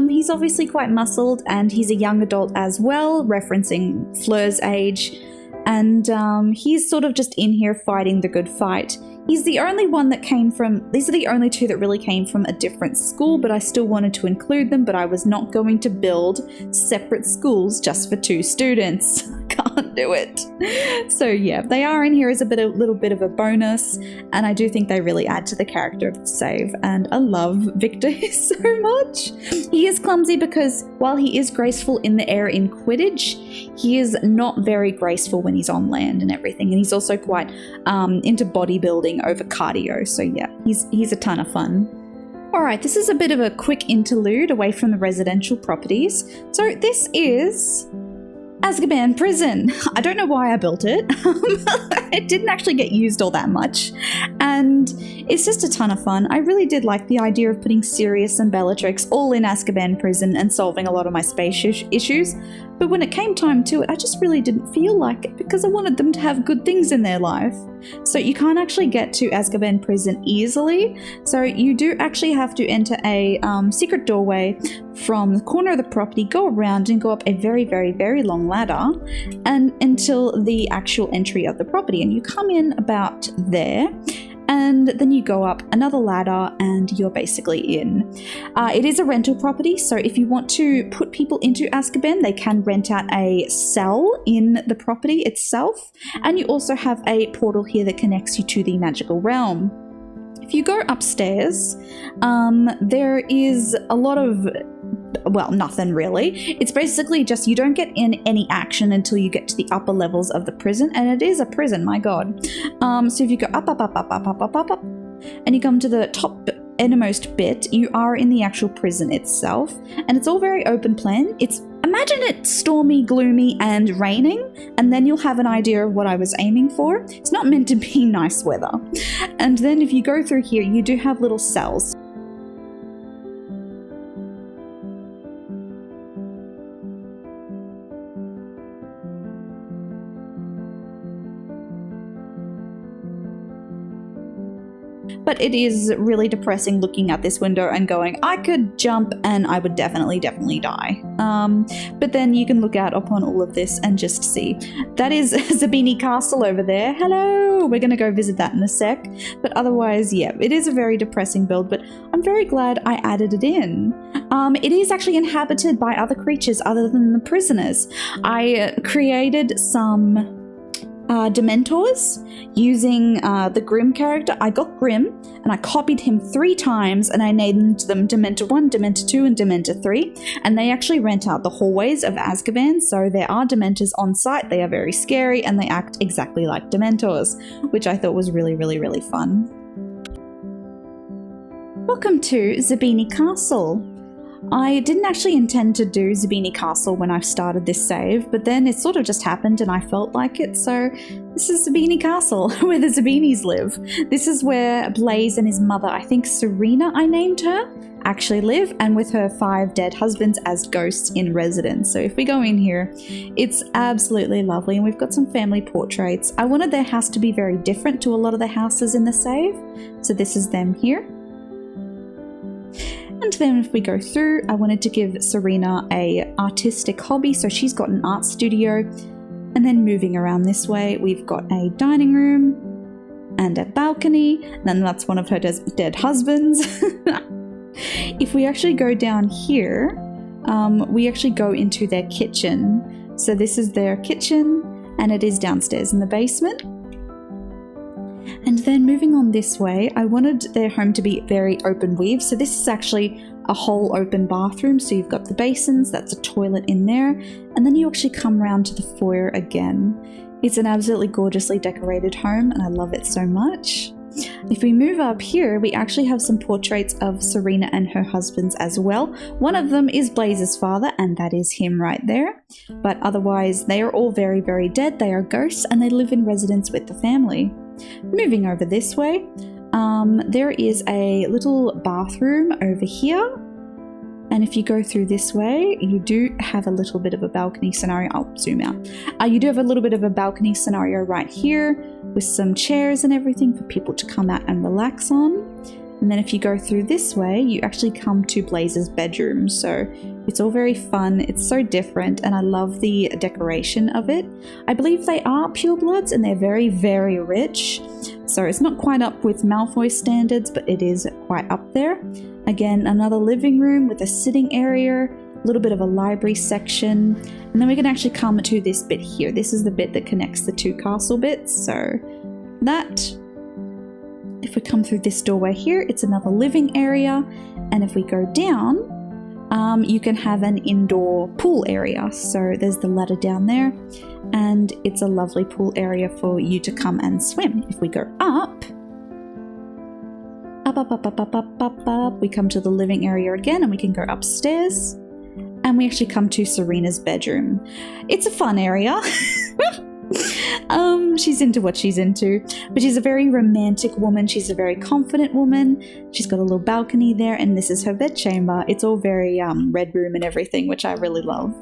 he's obviously quite muscled, and he's a young adult as well, referencing Fleur's age. And he's sort of just in here fighting the good fight. He's the only one that came from, these are the only two that really came from a different school, but I still wanted to include them, but I was not going to build separate schools just for 2 students. Can't do it. So yeah, they are in here as a little bit of a bonus, and I do think they really add to the character of the save, and I love Victor so much. He is clumsy because while he is graceful in the air in Quidditch, he is not very graceful when he's on land and everything, and he's also quite into bodybuilding over cardio, so yeah, he's a ton of fun. Alright, this is a bit of a quick interlude away from the residential properties. So this is Azkaban Prison. I don't know why I built it. It didn't actually get used all that much, and it's just a ton of fun. I really did like the idea of putting Sirius and Bellatrix all in Azkaban Prison and solving a lot of my space issues, but when it came time to it, I just really didn't feel like it because I wanted them to have good things in their life. So you can't actually get to Azkaban Prison easily, so you do actually have to enter a secret doorway from the corner of the property, go around and go up a very, very, very long ladder and until the actual entry of the property, and you come in about there. And then you go up another ladder and you're basically in. It is a rental property, so if you want to put people into Azkaban, they can rent out a cell in the property itself. And you also have a portal here that connects you to the magical realm. If you go upstairs, there is a lot of, well, nothing really. It's basically just you don't get in any action until you get to the upper levels of the prison, and it is a prison, my god. So if you go up, and you come to the top innermost bit, you are in the actual prison itself, and it's all very open plan. It's Imagine it stormy, gloomy, and raining, and then you'll have an idea of what I was aiming for. It's not meant to be nice weather. And then if you go through here, you do have little cells. But it is really depressing looking at this window and going, I could jump and I would definitely die. But then you can look out upon all of this and just see. That is Zabini Castle over there. Hello! We're going to go visit that in a sec. But otherwise, yeah, it is a very depressing build, but I'm very glad I added it in. It is actually inhabited by other creatures other than the prisoners. I created some Dementors using the Grimm character. I got Grimm and I copied him 3 times and I named them Dementor 1, Dementor 2 and Dementor 3, and they actually rent out the hallways of Azkaban, so there are Dementors on site. They are very scary and they act exactly like Dementors, which I thought was really fun. Welcome to Zabini Castle. I didn't actually intend to do Zabini Castle when I started this save, but then it sort of just happened and I felt like it, so this is Zabini Castle, where the Zabinis live. This is where Blaze and his mother, I think Serena I named her, actually live, and with her 5 dead husbands as ghosts in residence. So if we go in here, it's absolutely lovely, and we've got some family portraits. I wanted their house to be very different to a lot of the houses in the save, so this is them here. And then if we go through, I wanted to give Serena a artistic hobby, so she's got an art studio. And then moving around this way, we've got a dining room and a balcony, and then that's one of her dead husbands. If we actually go down here, we actually go into their kitchen. So this is their kitchen, and it is downstairs in the basement. And then moving on this way, I wanted their home to be very open weave. So this is actually a whole open bathroom. So you've got the basins, that's a toilet in there. And then you actually come around to the foyer again. It's an absolutely gorgeously decorated home and I love it so much. If we move up here, we actually have some portraits of Serena and her husbands as well. One of them is Blaze's father, and that is him right there. But otherwise, they are all very dead. They are ghosts and they live in residence with the family. Moving over this way, there is a little bathroom over here, and if you go through this way, you do have a little bit of a balcony scenario. I'll zoom out. You do have a little bit of a balcony scenario right here with some chairs and everything for people to come out and relax on. And then if you go through this way, you actually come to Blaze's bedroom. So it's all very fun. It's so different and I love the decoration of it. I believe they are purebloods and they're very rich. So it's not quite up with Malfoy standards, but it is quite up there. Again, another living room with a sitting area, a little bit of a library section. And then we can actually come to this bit here. This is the bit that connects the 2 castle bits. So that... If we come through this doorway here, it's another living area. And if we go down, you can have an indoor pool area. So there's the ladder down there, and it's a lovely pool area for you to come and swim. If we go up, we come to the living area again, and we can go upstairs, and we actually come to Serena's bedroom. It's a fun area. She's into what she's into, but she's a very romantic woman. She's a very confident woman. She's got a little balcony there, and this is her bedchamber. It's all very red room and everything, which I really love.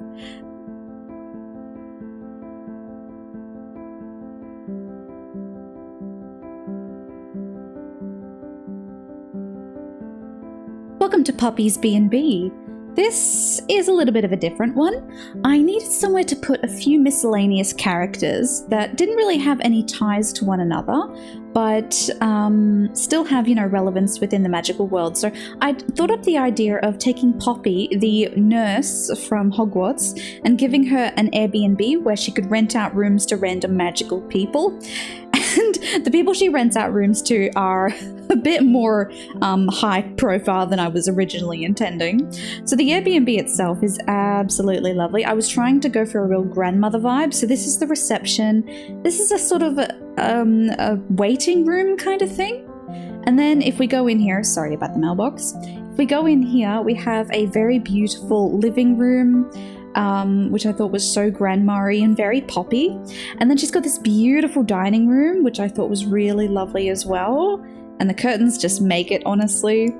Welcome to Poppy's B&B. This is a little bit of a different one. I needed somewhere to put a few miscellaneous characters that didn't really have any ties to one another, but still have, relevance within the magical world. So I thought up the idea of taking Poppy, the nurse from Hogwarts, and giving her an Airbnb where she could rent out rooms to random magical people. And the people she rents out rooms to are a bit more high profile than I was originally intending. So the Airbnb itself is absolutely lovely. I was trying to go for a real grandmother vibe. So this is the reception. This is a sort of a waiting room kind of thing. And then if we go in here, sorry about the mailbox. If we go in here, we have a very beautiful living room. which I thought was so grandma-y and very poppy. And then she's got this beautiful dining room, which I thought was really lovely as well. And the curtains just make it, honestly.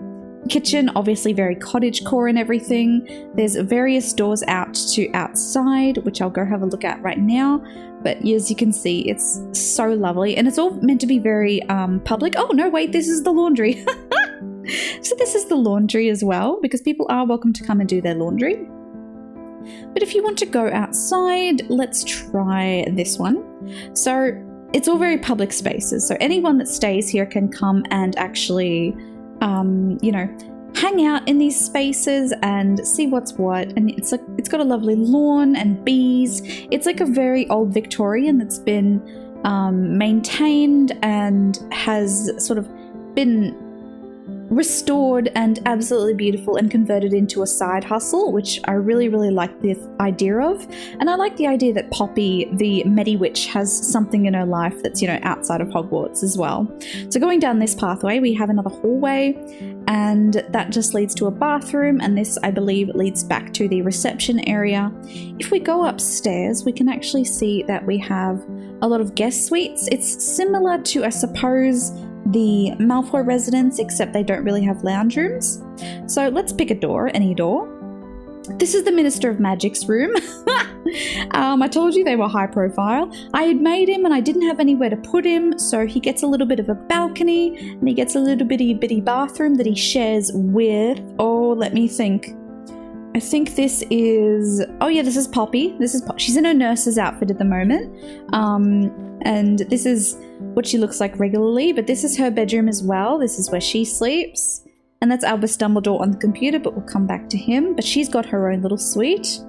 Kitchen, obviously very cottagecore and everything. There's various doors out to outside, which I'll go have a look at right now. But as you can see, it's so lovely. And it's all meant to be very public. Oh, no, wait, this is the laundry. So this is the laundry as well, because people are welcome to come and do their laundry. But if you want to go outside, let's try this one. So it's all very public spaces. So anyone that stays here can come and actually hang out in these spaces and see what's what. And it's got a lovely lawn and bees. It's like a very old Victorian that's been maintained and has sort of been restored and absolutely beautiful and converted into a side hustle, which I really, really like the idea of. And I like the idea that Poppy, the Medi-Witch, has something in her life that's, outside of Hogwarts as well. So going down this pathway, we have another hallway, and that just leads to a bathroom, and this, I believe, leads back to the reception area. If we go upstairs, we can actually see that we have a lot of guest suites. It's similar to, I suppose, the Malfoy residence, except they don't really have lounge rooms. So let's pick a door, any door. This is the Minister of Magic's room. I told you they were high profile. I had made him and I didn't have anywhere to put him, so he gets a little bit of a balcony and he gets a little bitty bathroom that he shares with, let me think. I think this is, this is Poppy. She's in her nurse's outfit at the moment. And this is what she looks like regularly, but this is her bedroom as well. This is where she sleeps. And that's Albus Dumbledore on the computer, but we'll come back to him. But she's got her own little suite.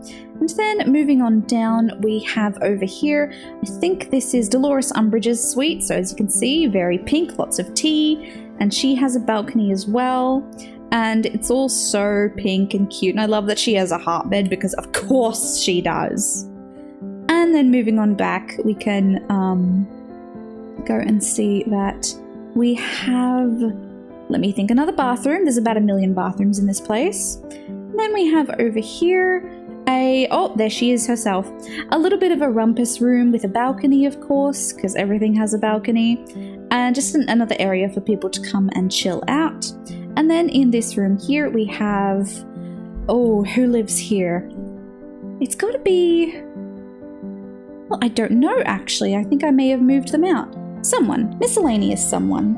And then moving on down, we have over here, I think this is Dolores Umbridge's suite. So as you can see, very pink, lots of tea. And she has a balcony as well. And it's all so pink and cute. And I love that she has a heart bed, because of course she does. And then moving on back, we can go and see that we have, let me think, another bathroom. There's about 1 million bathrooms in this place. And then we have over here there she is herself. A little bit of a rumpus room with a balcony, of course, because everything has a balcony. And just another area for people to come and chill out. And then in this room here, we have, who lives here? It's got to be, well, I don't know, actually. I think I may have moved them out. Someone, miscellaneous someone.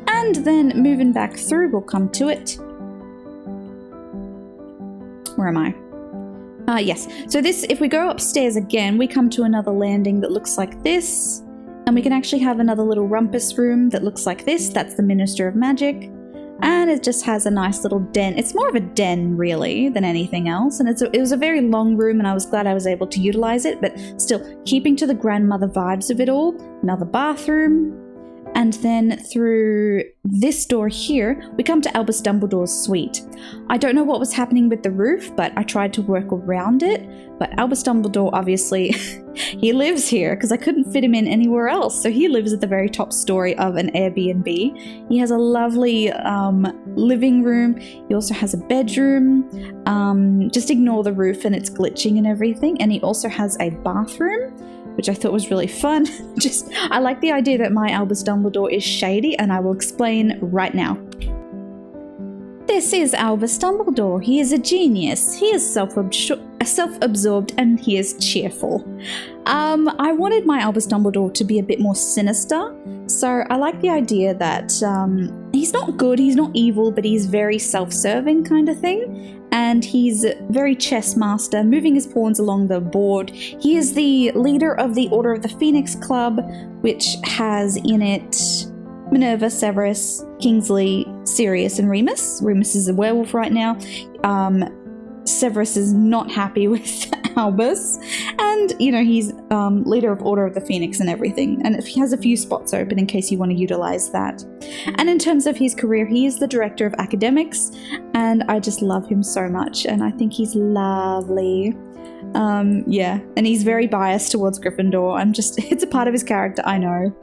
And then moving back through, we'll come to it. Where am I? Yes. So this, if we go upstairs again, we come to another landing that looks like this. And we can actually have another little rumpus room that looks like this. That's the Minister of Magic. And it just has a nice little den. It's more of a den, really, than anything else. And it was a very long room, and I was glad I was able to utilize it. But still, keeping to the grandmother vibes of it all. Another bathroom. And then through this door here, we come to Albus Dumbledore's suite. I don't know what was happening with the roof, but I tried to work around it. But Albus Dumbledore, obviously, he lives here because I couldn't fit him in anywhere else. So he lives at the very top story of an Airbnb. He has a lovely living room. He also has a bedroom. Just ignore the roof and it's glitching and everything. And he also has a bathroom, which I thought was really fun. I like the idea that my Albus Dumbledore is shady, and I will explain right now. This is Albus Dumbledore. He is a genius. He is self-absorbed, and he is cheerful. I wanted my Albus Dumbledore to be a bit more sinister, so I like the idea that he's not good, he's not evil, but he's very self-serving kind of thing. And he's very chess master, moving his pawns along the board. He is the leader of the Order of the Phoenix Club, which has in it Minerva, Severus, Kingsley, Sirius, and Remus. Remus is a werewolf right now. Severus is not happy with Albus. And, he's leader of Order of the Phoenix and everything. And he has a few spots open in case you want to utilize that. And in terms of his career, he is the director of academics. And I just love him so much. And I think he's lovely. And he's very biased towards Gryffindor. It's a part of his character, I know.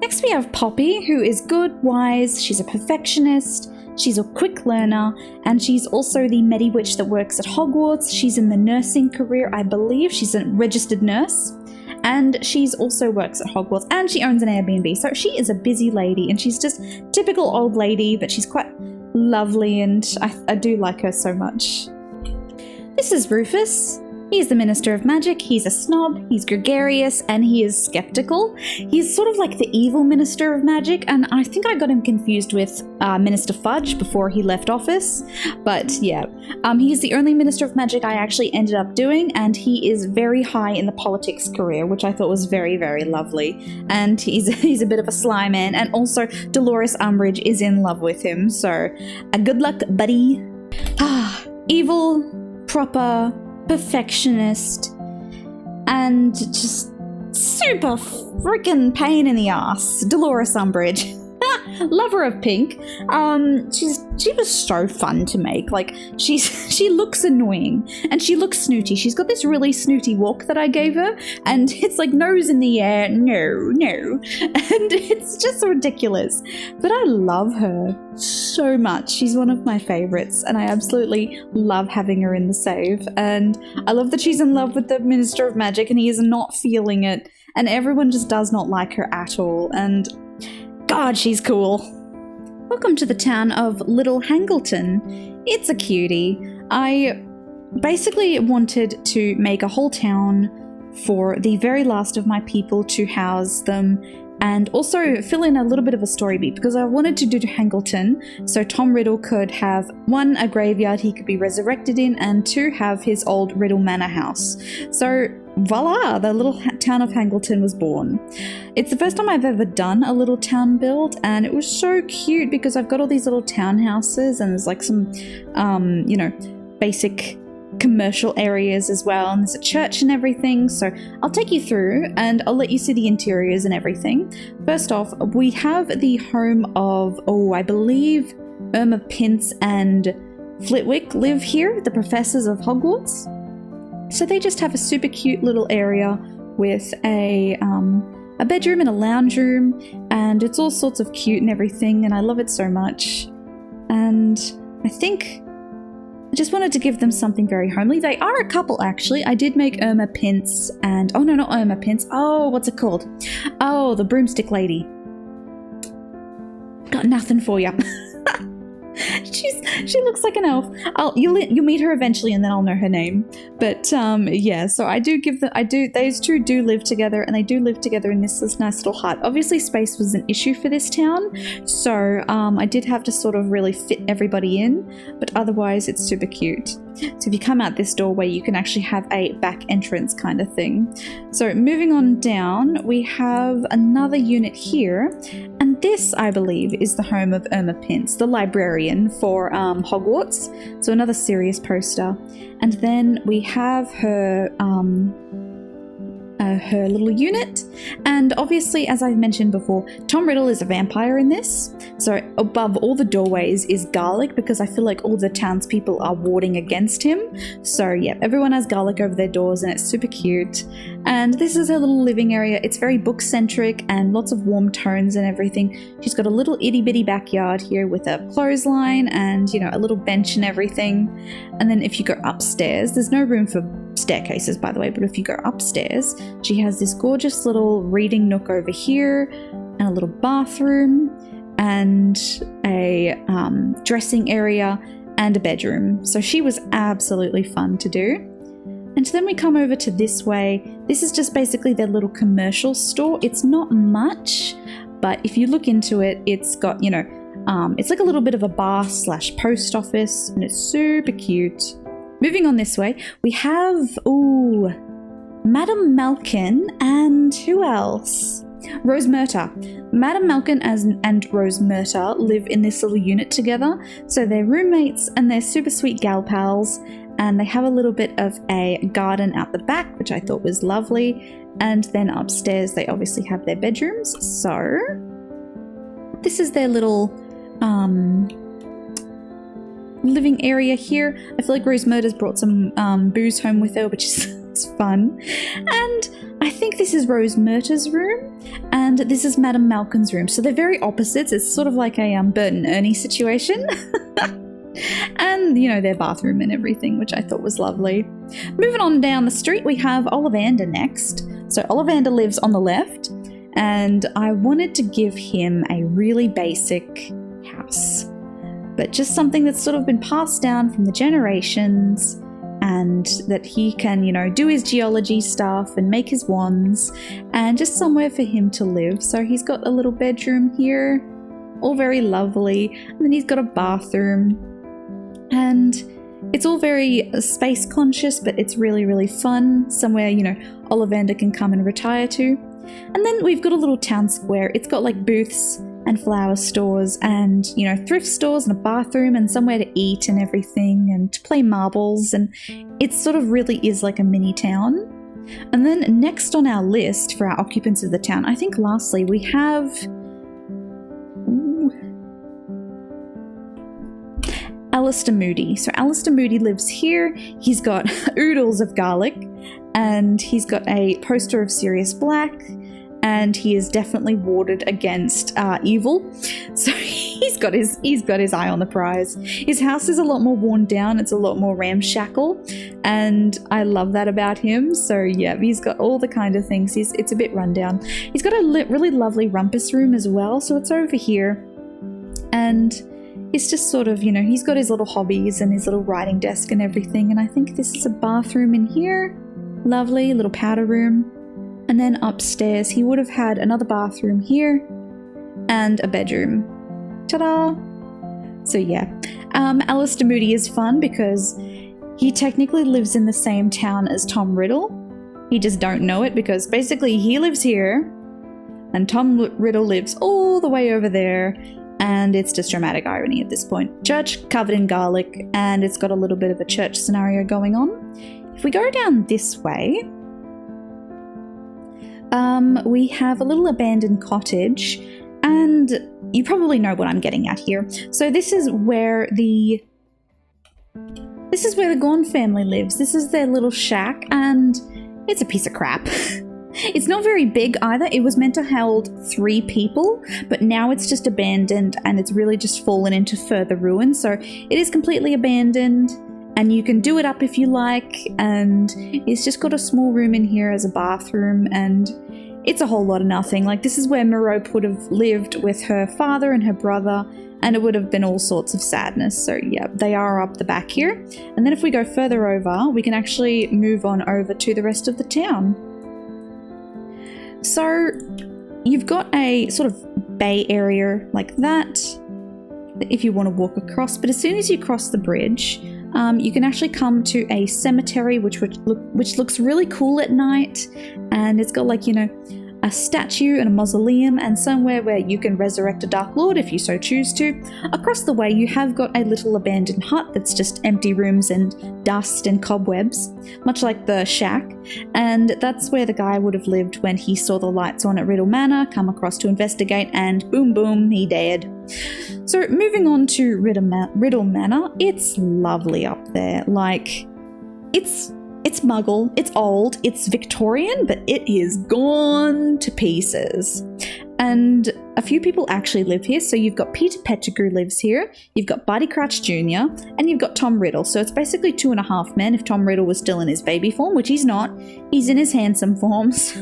Next we have Poppy, who is good, wise, she's a perfectionist, She's a quick learner, and she's also the Medi-Witch that works at Hogwarts. She's in the nursing career, I believe. She's a registered nurse. And she's also works at Hogwarts, and she owns an Airbnb. So she is a busy lady, and she's just typical old lady, but she's quite lovely, and I do like her so much. This is Rufus. He's the Minister of Magic. He's a snob, he's gregarious, and he is skeptical. He's sort of like the evil Minister of Magic, and I think I got him confused with Minister Fudge before he left office. But yeah, he's the only Minister of Magic I actually ended up doing, and he is very high in the politics career, which I thought was very, very lovely. And he's a bit of a sly man, and also Dolores Umbridge is in love with him, so good luck, buddy. Evil, proper, perfectionist, and just super freaking pain in the ass, Dolores Umbridge. Lover of pink. She was so fun to make. Like, she looks annoying and she looks snooty. She's got this really snooty walk that I gave her, and it's like nose in the air, no, and it's just ridiculous. But I love her so much. She's one of my favorites, and I absolutely love having her in the save. And I love that she's in love with the Minister of Magic, and he is not feeling it, and everyone just does not like her at all. And God, she's cool. Welcome to the town of Little Hangleton. It's a cutie. I basically wanted to make a whole town for the very last of my people to house them, and also fill in a little bit of a story beat, because I wanted to do to Hangleton so Tom Riddle could have, 1, a graveyard he could be resurrected in, and 2, have his old Riddle Manor house. So voila, the little town of Hangleton was born. It's the first time I've ever done a little town build, and it was so cute because I've got all these little townhouses, and there's like some, basic commercial areas as well, and there's a church and everything. So I'll take you through and I'll let you see the interiors and everything. First off, we have the home of, I believe Irma Pince and Flitwick live here, the professors of Hogwarts. So they just have a super cute little area with a bedroom and a lounge room, and it's all sorts of cute and everything, and I love it so much. And I think I just wanted to give them something very homely. They are a couple, actually. I did make Irma Pince and... Oh, no, not Irma Pince. Oh, what's it called? Oh, the broomstick lady. Got nothing for you. She looks like an elf. You'll meet her eventually, and then I'll know her name. But yeah, so those two do live together, and they do live together in this nice little hut. Obviously, space was an issue for this town, so I did have to sort of really fit everybody in, but otherwise it's super cute. So if you come out this doorway, you can actually have a back entrance kind of thing. So moving on down, we have another unit here, and this, I believe, is the home of Irma Pince, the librarian for Hogwarts. So another Sirius poster. And then we have her little unit, and obviously, as I've mentioned before, Tom Riddle is a vampire in this. So above all the doorways is garlic, because I feel like all the townspeople are warding against him. So yeah, everyone has garlic over their doors, and it's super cute. And this is her little living area. It's very book-centric and lots of warm tones and everything. She's got a little itty-bitty backyard here with a clothesline and, a little bench and everything. And then if you go upstairs, there's no room for staircases, by the way, but if you go upstairs, she has this gorgeous little reading nook over here, and a little bathroom, and a dressing area, and a bedroom. So she was absolutely fun to do. And then we come over to this way. This is just basically their little commercial store. It's not much, but if you look into it, it's got, it's like a little bit of a bar / post office, and it's super cute. Moving on this way, we have, Madame Malkin and who else? Rose Murta. Madame Malkin and Rose Murta live in this little unit together. So they're roommates, and they're super sweet gal pals, and they have a little bit of a garden out the back, which I thought was lovely. And then upstairs, they obviously have their bedrooms. So this is their little living area here. I feel like Rose Murta's brought some booze home with her, which is It's fun. And I think this is Rose Murta's room, and this is Madame Malkin's room. So they're very opposites. It's sort of like a Bert and Ernie situation. And, you know, their bathroom and everything, which I thought was lovely. Moving on down the street, we have Ollivander next. So Ollivander lives on the left, and I wanted to give him a really basic house, but just something that's sort of been passed down from the generations, and that he can, you know, do his geology stuff and make his wands, and just somewhere for him to live. So he's got a little bedroom here, all very lovely, and then he's got a bathroom, and it's all very space conscious, but it's really, really fun. Somewhere, you know, Ollivander can come and retire to. And then we've got a little town square. It's got like booths and flower stores and, you know, thrift stores and a bathroom and somewhere to eat and everything and to play marbles. And it sort of really is like a mini town. And then next on our list for our occupants of the town, I think lastly, we have Alistair Moody. So Alistair Moody lives here. He's got oodles of garlic, and he's got a poster of Sirius Black, and he is definitely warded against evil. So he's got his eye on the prize. His house is a lot more worn down. It's a lot more ramshackle, and I love that about him. So yeah, he's got all the kind of things. It's a bit rundown. He's got a really lovely rumpus room as well. So it's over here, and it's just sort of, you know, he's got his little hobbies and his little writing desk and everything. And I think this is a bathroom in here. Lovely little powder room. And then upstairs, he would have had another bathroom here and a bedroom. Ta-da! So yeah, Alistair Moody is fun because he technically lives in the same town as Tom Riddle. He just don't know it because basically he lives here and Tom Riddle lives all the way over there. And it's just dramatic irony at this point. Church covered in garlic, and it's got a little bit of a church scenario going on. If we go down this way, we have a little abandoned cottage, and you probably know what I'm getting at here. So this is where the Gaunt family lives. This is their little shack, and it's a piece of crap. It's not very big either. It was meant to hold 3 people, but now it's just abandoned and it's really just fallen into further ruin. So it is completely abandoned, and you can do it up if you like, and it's just got a small room in here as a bathroom, and it's a whole lot of nothing. Like, this is where Moreau would have lived with her father and her brother, and it would have been all sorts of sadness. So yeah, they are up the back here. And then if we go further over, we can actually move on over to the rest of the town. So you've got a sort of bay area like that if you want to walk across, but as soon as you cross the bridge, you can actually come to a cemetery which looks really cool at night, and it's got, like, you know, a statue and a mausoleum and somewhere where you can resurrect a Dark Lord if you so choose to. Across the way, you have got a little abandoned hut that's just empty rooms and dust and cobwebs, much like the shack, and that's where the guy would have lived when he saw the lights on at Riddle Manor, come across to investigate, and boom boom, he dead. So moving on to Riddle Manor, it's lovely up there. Like, it's Muggle, it's old, it's Victorian, but it is gone to pieces. And a few people actually live here. So you've got Peter Pettigrew lives here, you've got Barty Crouch Jr., and you've got Tom Riddle. So it's basically 2.5 men if Tom Riddle was still in his baby form, which he's not. He's in his handsome forms.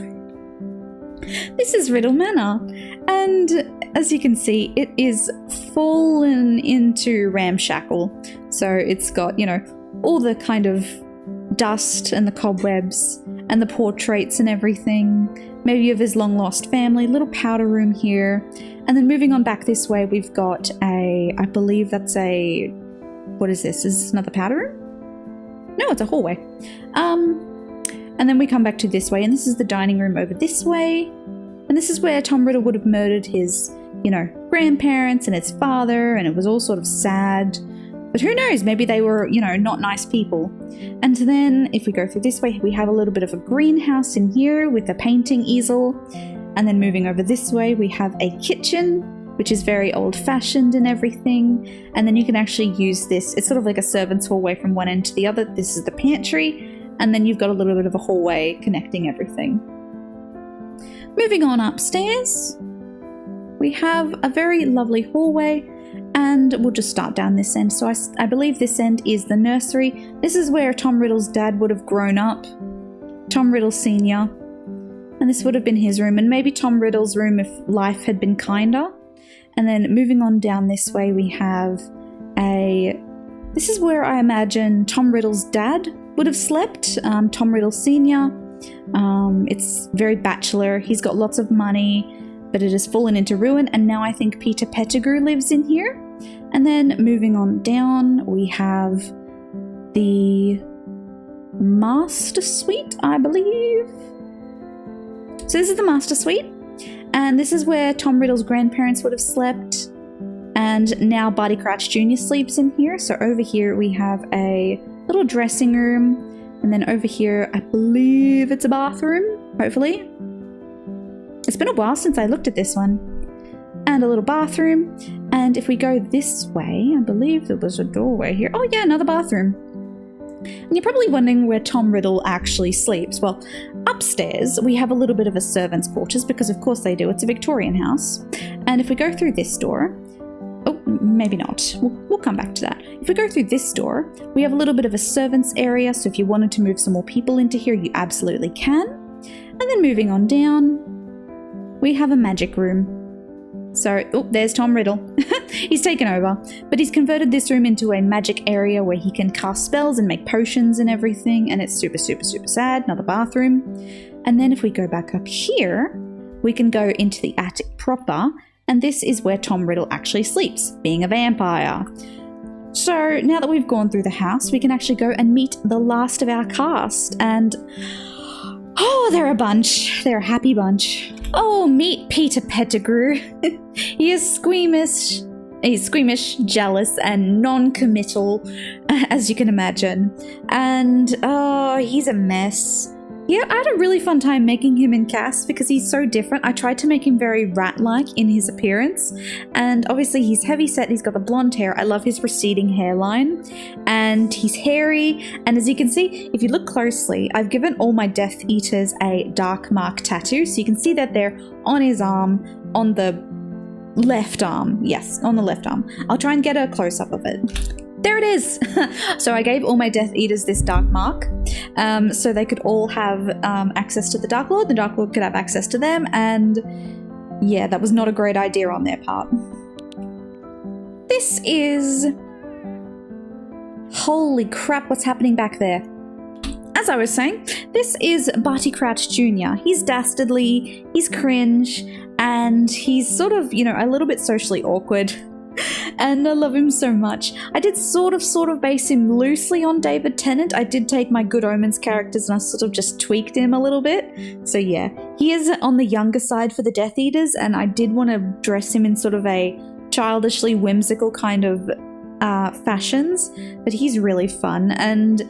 This is Riddle Manor. And as you can see, it is fallen into ramshackle. So it's got, you know, all the kind of dust and the cobwebs and the portraits and everything, maybe of his long lost family, little powder room here. And then moving on back this way, we've got I believe that's what is this? Is this another powder room? No, it's a hallway. And then we come back to this way, and this is the dining room over this way. And this is where Tom Riddle would have murdered his, you know, grandparents and his father, and it was all sort of sad. But who knows, maybe they were, you know, not nice people. And then if we go through this way, we have a little bit of a greenhouse in here with a painting easel. And then moving over this way, we have a kitchen, which is very old-fashioned and everything. And then you can actually use this. It's sort of like a servant's hallway from one end to the other. This is the pantry. and then you've got a little bit of a hallway connecting everything. Moving on upstairs, we have a very lovely hallway, and we'll just start down this end. So I believe this end is the nursery. This is where Tom Riddle's dad would have grown up, Tom Riddle Sr., and this would have been his room, and maybe Tom Riddle's room if life had been kinder. And then moving on down this way, we have this is where I imagine Tom Riddle's dad would have slept, Tom Riddle Sr. It's very bachelor. He's got lots of money, but it has fallen into ruin, and now I think Peter Pettigrew lives in here. And then moving on down, we have the master suite, I believe. So this is the master suite, and this is where Tom Riddle's grandparents would have slept, and now Barty Crouch Jr. sleeps in here. So over here we have a little dressing room, and then over here I believe it's a bathroom, hopefully. It's been a while since I looked at this one. And a little bathroom, and if we go this way, I believe there was a doorway here. Oh yeah, another bathroom. And you're probably wondering where Tom Riddle actually sleeps. Well, upstairs we have a little bit of a servant's quarters, because of course they do. It's a Victorian house. And if we go through this door, oh, maybe not. We'll come back to that. If we go through this door, we have a little bit of a servant's area, so if you wanted to move some more people into here, you absolutely can. And then moving on down, we have a magic room. So, oh, there's Tom Riddle. He's taken over, but he's converted this room into a magic area where he can cast spells and make potions and everything, and it's super, super, super sad. Another bathroom. And then if we go back up here, we can go into the attic proper, and this is where Tom Riddle actually sleeps, being a vampire. So now that we've gone through the house, we can actually go and meet the last of our cast, and oh, they're a bunch. They're a happy bunch. Oh, meet Peter Pettigrew. He is squeamish. He's squeamish, jealous, and non-committal, as you can imagine. And oh, he's a mess. Yeah, I had a really fun time making him in cast because he's so different. I tried to make him very rat-like in his appearance, and obviously he's heavy-set, he's got the blonde hair. I love his receding hairline, and he's hairy, and as you can see, if you look closely, I've given all my Death Eaters a dark mark tattoo, so you can see that they're on his arm, on the left arm. Yes, on the left arm. I'll try and get a close-up of it. There it is! So I gave all my Death Eaters this dark mark, so they could all have access to the Dark Lord, the Dark Lord could have access to them, and yeah, that was not a great idea on their part. This is... Holy crap, what's happening back there? As I was saying, this is Barty Crouch Jr. He's dastardly, he's cringe, and he's sort of, you know, a little bit socially awkward. And I love him so much. I did sort of base him loosely on David Tennant. I did take my Good Omens characters and I sort of just tweaked him a little bit. So yeah, he is on the younger side for the Death Eaters, and I did want to dress him in sort of a childishly whimsical kind of fashions, but he's really fun, and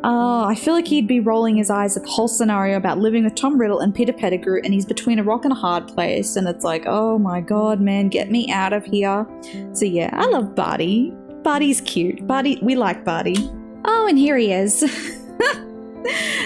I feel like he'd be rolling his eyes at the whole scenario about living with Tom Riddle and Peter Pettigrew, and he's between a rock and a hard place, and it's like, oh my god, man, get me out of here. So yeah, I love Barty. Barty's cute. Barty, we like Barty. Oh, and here he is.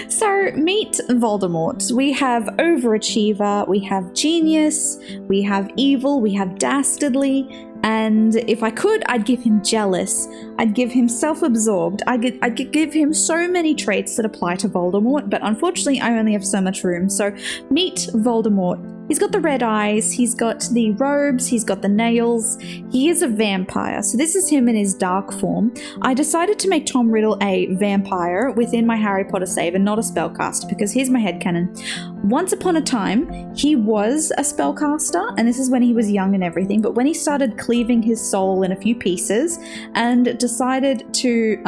So, meet Voldemort. We have Overachiever, we have Genius, we have Evil, we have Dastardly, and if I could, I'd give him Jealous. I'd give him Self-Absorbed. I'd give him so many traits that apply to Voldemort, but unfortunately I only have so much room. So, meet Voldemort. He's got the red eyes, he's got the robes, he's got the nails. He is a vampire, so this is him in his dark form. I decided to make Tom Riddle a vampire within my Harry Potter save and not a spellcaster, because here's my headcanon. Once upon a time, he was a spellcaster, and this is when he was young and everything, but when he started cleaving his soul in a few pieces and decided to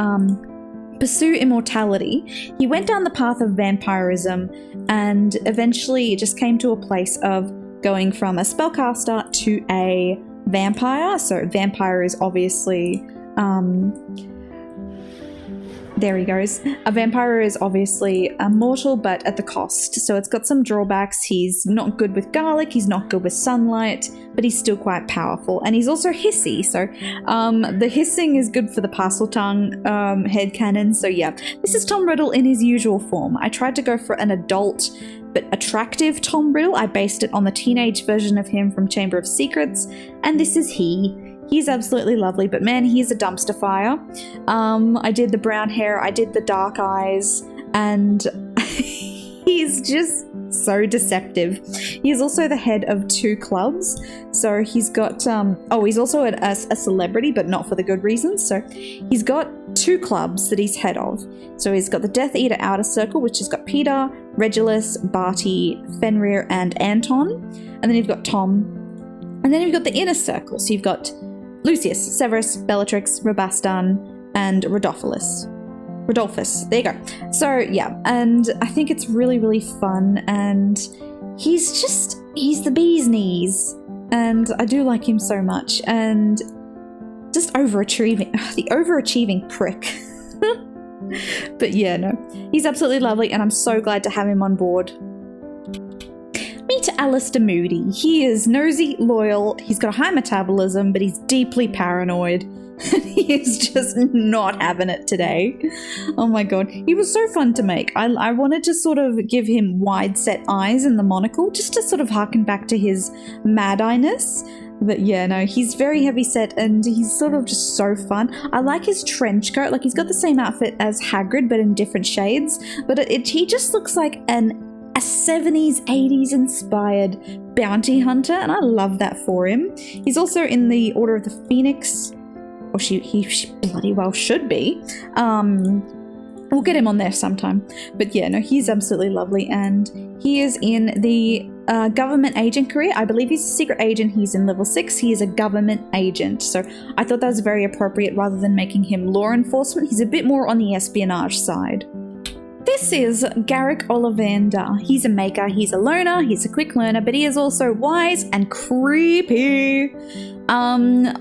pursue immortality, he went down the path of vampirism, and eventually it just came to a place of going from a spellcaster to a vampire. So vampire is obviously There he goes. A vampire is obviously mortal, but at the cost. So it's got some drawbacks. He's not good with garlic, he's not good with sunlight, but he's still quite powerful. And he's also hissy, so the hissing is good for the Parseltongue headcanon. So yeah, this is Tom Riddle in his usual form. I tried to go for an adult but attractive Tom Riddle. I based it on the teenage version of him from Chamber of Secrets, and this is he. He's absolutely lovely, but man, he is a dumpster fire. I did the brown hair, I did the dark eyes, and he's just so deceptive. He is also the head of 2 clubs, so he's got, he's also a celebrity, but not for the good reasons. So he's got 2 clubs that he's head of. So he's got the Death Eater Outer Circle, which has got Peter, Regulus, Barty, Fenrir, and Anton. And then you've got Tom. And then you've got the Inner Circle. So you've got Lucius, Severus, Bellatrix, Rabastan, and Rodolphus. There you go. So yeah, and I think it's really, really fun, and he's the bee's knees, and I do like him so much, and just the overachieving prick. But yeah, no, he's absolutely lovely, and I'm so glad to have him on board. Meet Alistair Moody. He is nosy, loyal, he's got a high metabolism, but he's deeply paranoid. He is just not having it today. Oh my god, he was so fun to make. I wanted to sort of give him wide set eyes in the monocle, just to sort of harken back to his mad-eyedness. But yeah, no, he's very heavy set, and he's sort of just so fun. I like his trench coat. Like, he's got the same outfit as Hagrid, but in different shades. But he just looks like a 70s, 80s inspired bounty hunter, and I love that for him. He's also in the Order of the Phoenix, or he bloody well should be. We'll get him on there sometime. But yeah, no, he's absolutely lovely, and he is in the government agent career. I believe he's a secret agent. He's in level 6. He is a government agent. So I thought that was very appropriate rather than making him law enforcement. He's a bit more on the espionage side. This is Garrick Ollivander. He's a maker, he's a loner, he's a quick learner, but he is also wise and creepy. He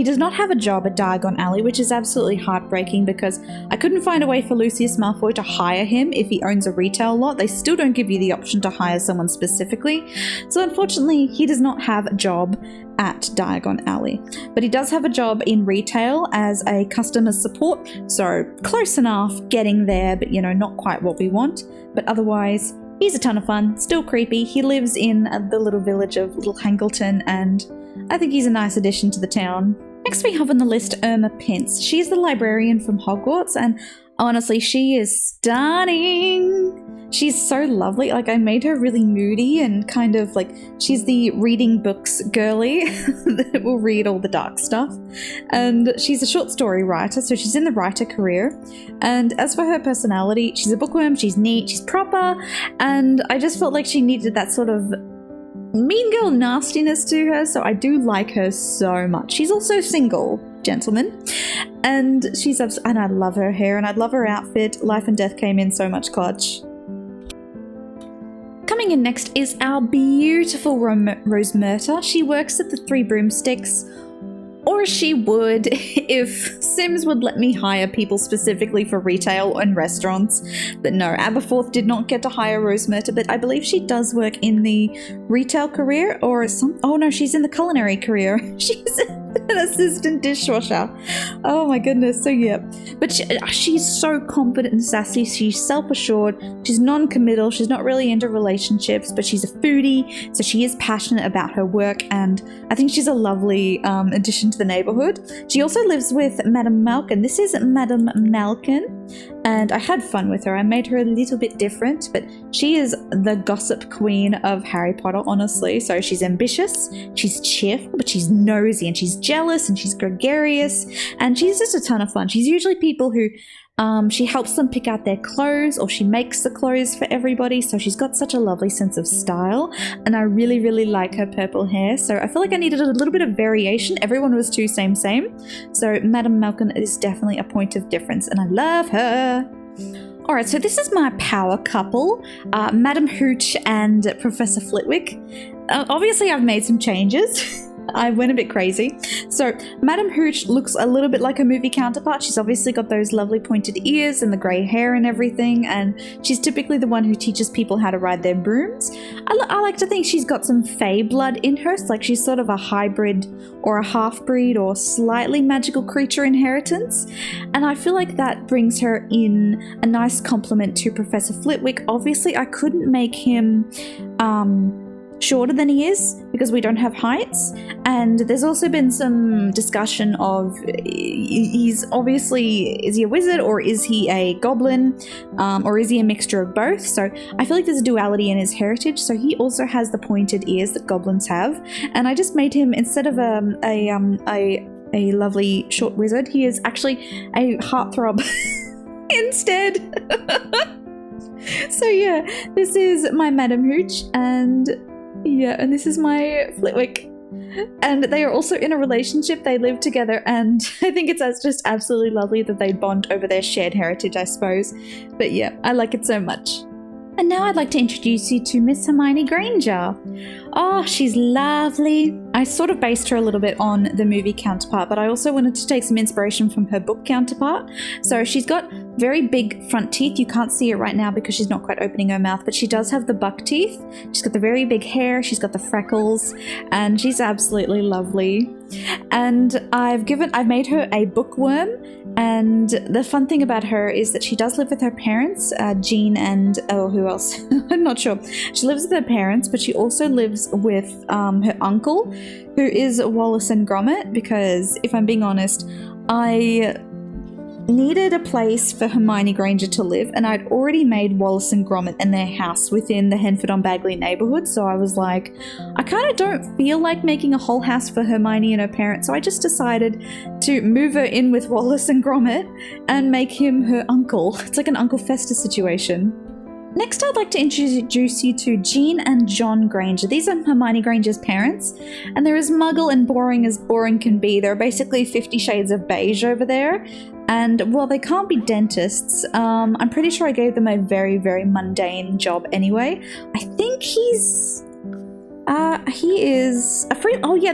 does not have a job at Diagon Alley, which is absolutely heartbreaking because I couldn't find a way for Lucius Malfoy to hire him if he owns a retail lot. They still don't give you the option to hire someone specifically. So unfortunately, he does not have a job at Diagon Alley. But he does have a job in retail as a customer support, so close enough getting there, but you know, not quite what we want. But otherwise, he's a ton of fun, still creepy. He lives in the little village of Little Hangleton, and I think he's a nice addition to the town. Next we have on the list Irma Pince. She's the librarian from Hogwarts, and honestly, she is stunning. She's so lovely. Like, I made her really moody and kind of like, she's the reading books girly that will read all the dark stuff. And she's a short story writer, so she's in the writer career. And as for her personality, she's a bookworm, she's neat, she's proper, and I just felt like she needed that sort of mean girl nastiness to her, so I do like her so much. She's also single, gentlemen, and and I love her hair and I love her outfit. Life and Death came in so much clutch. Coming in next is our beautiful Rose Murta. She works at the Three Broomsticks, or she would if Sims would let me hire people specifically for retail and restaurants. But no, Aberforth did not get to hire Rose Murta, but I believe she does work in the retail career or oh no, she's in the culinary career. She's an assistant dishwasher. Oh my goodness, so yeah. But she's so confident and sassy. She's self-assured. She's non-committal. She's not really into relationships, but she's a foodie, so she is passionate about her work, and I think she's a lovely addition to the neighborhood. She also lives with Madame Malkin. This is Madame Malkin, and I had fun with her. I made her a little bit different, but she is the gossip queen of Harry Potter, honestly. So she's ambitious, she's cheerful, but she's nosy, and she's jealous, and she's gregarious, and she's just a ton of fun. She's usually people who she helps them pick out their clothes, or she makes the clothes for everybody, so she's got such a lovely sense of style, and I really, really like her purple hair, so I feel like I needed a little bit of variation. Everyone was too same, so Madame Malkin is definitely a point of difference, and I love her. Alright, so this is my power couple, Madame Hooch and Professor Flitwick. Obviously I've made some changes. I went a bit crazy. So Madame Hooch looks a little bit like her movie counterpart. She's obviously got those lovely pointed ears and the grey hair and everything, and she's typically the one who teaches people how to ride their brooms. I like to think she's got some fae blood in her. It's like she's sort of a hybrid or a half-breed or slightly magical creature inheritance, and I feel like that brings her in a nice compliment to Professor Flitwick. Obviously I couldn't make him shorter than he is because we don't have heights, and there's also been some discussion of he's obviously, is he a wizard or is he a goblin, or is he a mixture of both? So I feel like there's a duality in his heritage. So he also has the pointed ears that goblins have, and I just made him, instead of a lovely short wizard, he is actually a heartthrob instead. So yeah, this is my Madame Hooch, and this is my Flitwick. And they are also in a relationship. They live together, and I think it's just absolutely lovely that they bond over their shared heritage, I suppose. But yeah, I like it so much. And now I'd like to introduce you to Miss Hermione Granger. Oh, she's lovely. I sort of based her a little bit on the movie counterpart, but I also wanted to take some inspiration from her book counterpart. So she's got very big front teeth. You can't see it right now because she's not quite opening her mouth, but she does have the buck teeth. She's got the very big hair, she's got the freckles, and she's absolutely lovely. And I've made her a bookworm, and the fun thing about her is that she does live with her parents, Jean and, who else? I'm not sure. She lives with her parents, but she also lives with her uncle, who is Wallace and Gromit, because if I'm being honest, I needed a place for Hermione Granger to live, and I'd already made Wallace and Gromit and their house within the Henford on Bagley neighbourhood, so I was like, I kind of don't feel like making a whole house for Hermione and her parents, so I just decided to move her in with Wallace and Gromit and make him her uncle. It's like an Uncle Festus situation. Next, I'd like to introduce you to Jean and John Granger. These are Hermione Granger's parents, and they're as muggle and boring can be. They're basically 50 Shades of Beige over there. And while they can't be dentists, I'm pretty sure I gave them a very, very mundane job anyway. I think he is a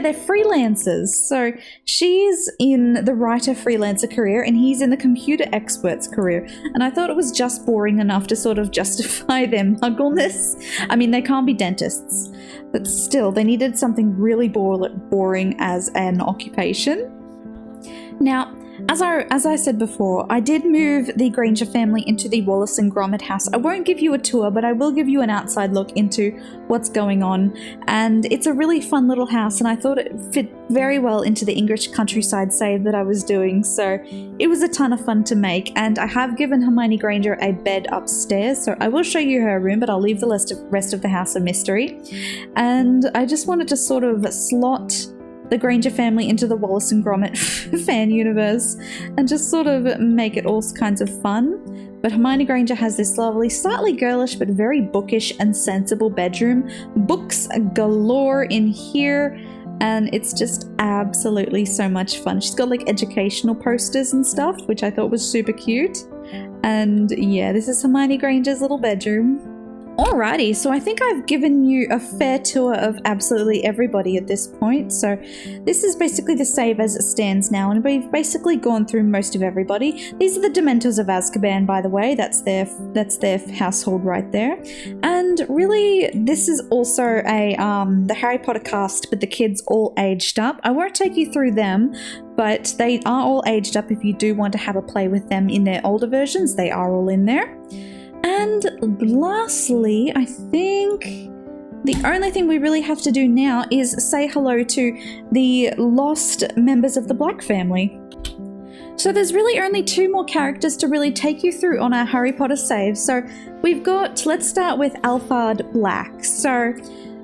they're freelancers. So she's in the writer freelancer career and he's in the computer experts career. And I thought it was just boring enough to sort of justify their muggleness. I mean, they can't be dentists, but still, they needed something really boring as an occupation. Now, as I said before, I did move the Granger family into the Wallace and Gromit house. I won't give you a tour, but I will give you an outside look into what's going on. And it's a really fun little house, and I thought it fit very well into the English countryside save that I was doing. So it was a ton of fun to make, and I have given Hermione Granger a bed upstairs. So I will show you her room, but I'll leave the rest of the house a mystery. And I just wanted to sort of slot the Granger family into the Wallace and Gromit fan universe and just sort of make it all kinds of fun. But Hermione Granger has this lovely, slightly girlish but very bookish and sensible bedroom. Books galore in here, and it's just absolutely so much fun. She's got like educational posters and stuff, which I thought was super cute. And yeah, this is Hermione Granger's little bedroom. Alrighty, so I think I've given you a fair tour of absolutely everybody at this point. So this is basically the save as it stands now, and we've basically gone through most of everybody. These are the Dementors of Azkaban, by the way. That's their household right there. And really, this is also the Harry Potter cast, but the kids all aged up. I won't take you through them, but they are all aged up if you do want to have a play with them in their older versions. They are all in there. And lastly, I think the only thing we really have to do now is say hello to the lost members of the Black family. So there's really only two more characters to really take you through on our Harry Potter save. So we've got, let's start with Alphard Black. So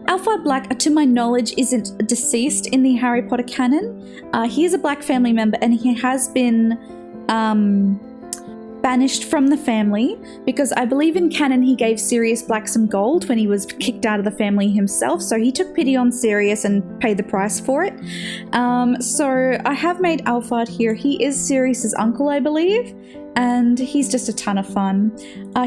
Alphard Black, to my knowledge, isn't deceased in the Harry Potter canon. He is a Black family member, and he has been banished from the family because I believe in canon he gave Sirius Black some gold when he was kicked out of the family himself, so he took pity on Sirius and paid the price for it. So I have made Alphard here. He is Sirius's uncle, I believe, and he's just a ton of fun.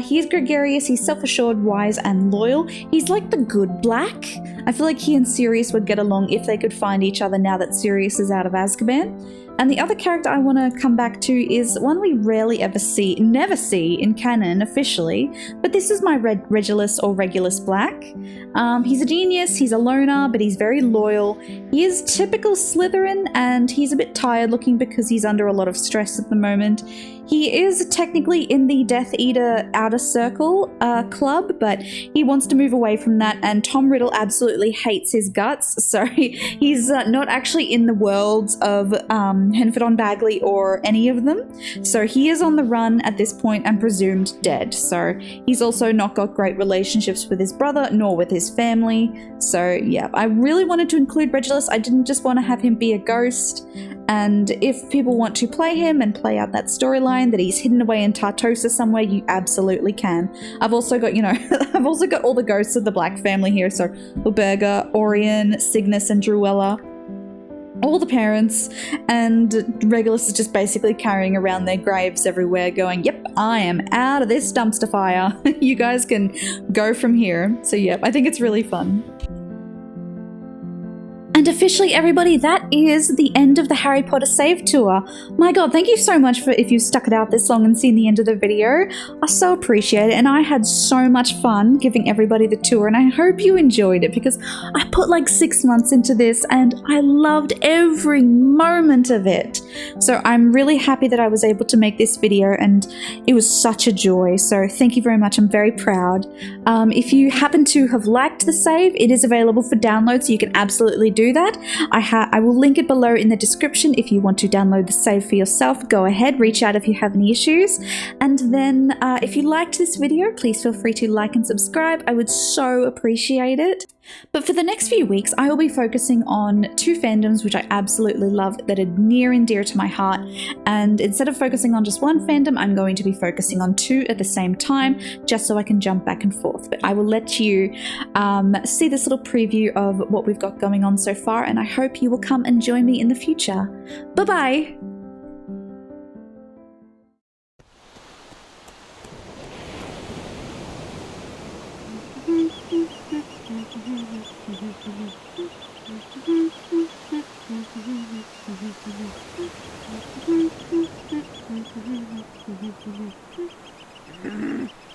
He is gregarious, he's self-assured, wise, and loyal. He's like the good black. I feel like he and Sirius would get along if they could find each other now that Sirius is out of Azkaban. And the other character I want to come back to is one we rarely ever see, never see in canon officially, but this is my Regulus or Regulus Black. He's a genius, he's a loner, but he's very loyal. He is typical Slytherin, and he's a bit tired looking because he's under a lot of stress at the moment. He is technically in the Death Eater Outer Circle club, but he wants to move away from that, and Tom Riddle absolutely hates his guts, so he's not actually in the worlds of Henford on Bagley or any of them. So he is on the run at this point and presumed dead. So he's also not got great relationships with his brother nor with his family. So yeah, I really wanted to include Regulus. I didn't just want to have him be a ghost. And if people want to play him and play out that storyline that he's hidden away in Tartosa somewhere, you absolutely can. I've also got, I've also got all the ghosts of the Black family here. So Uberga, Orion, Cygnus, and Druella. All the parents, and Regulus is just basically carrying around their graves everywhere going, yep, I am out of this dumpster fire. You guys can go from here. So yep, I think it's really fun. And officially, everybody, that is the end of the Harry Potter Save Tour. My god, thank you so much for if you stuck it out this long and seen the end of the video. I so appreciate it, and I had so much fun giving everybody the tour, and I hope you enjoyed it because I put like 6 months into this and I loved every moment of it. So I'm really happy that I was able to make this video, and it was such a joy. So thank you very much. I'm very proud. If you happen to have liked the save, it is available for download, so you can absolutely do that. I will link it below in the description if you want to download the save for yourself. Go ahead, reach out if you have any issues. And then if you liked this video, please feel free to like and subscribe. I would so appreciate it. But for the next few weeks, I will be focusing on 2 fandoms which I absolutely love, that are near and dear to my heart. And instead of focusing on just one fandom, I'm going to be focusing on 2 at the same time, just so I can jump back and forth. But I will let you see this little preview of what we've got going on so far, and I hope you will come and join me in the future. Bye-bye! Mm-hmm.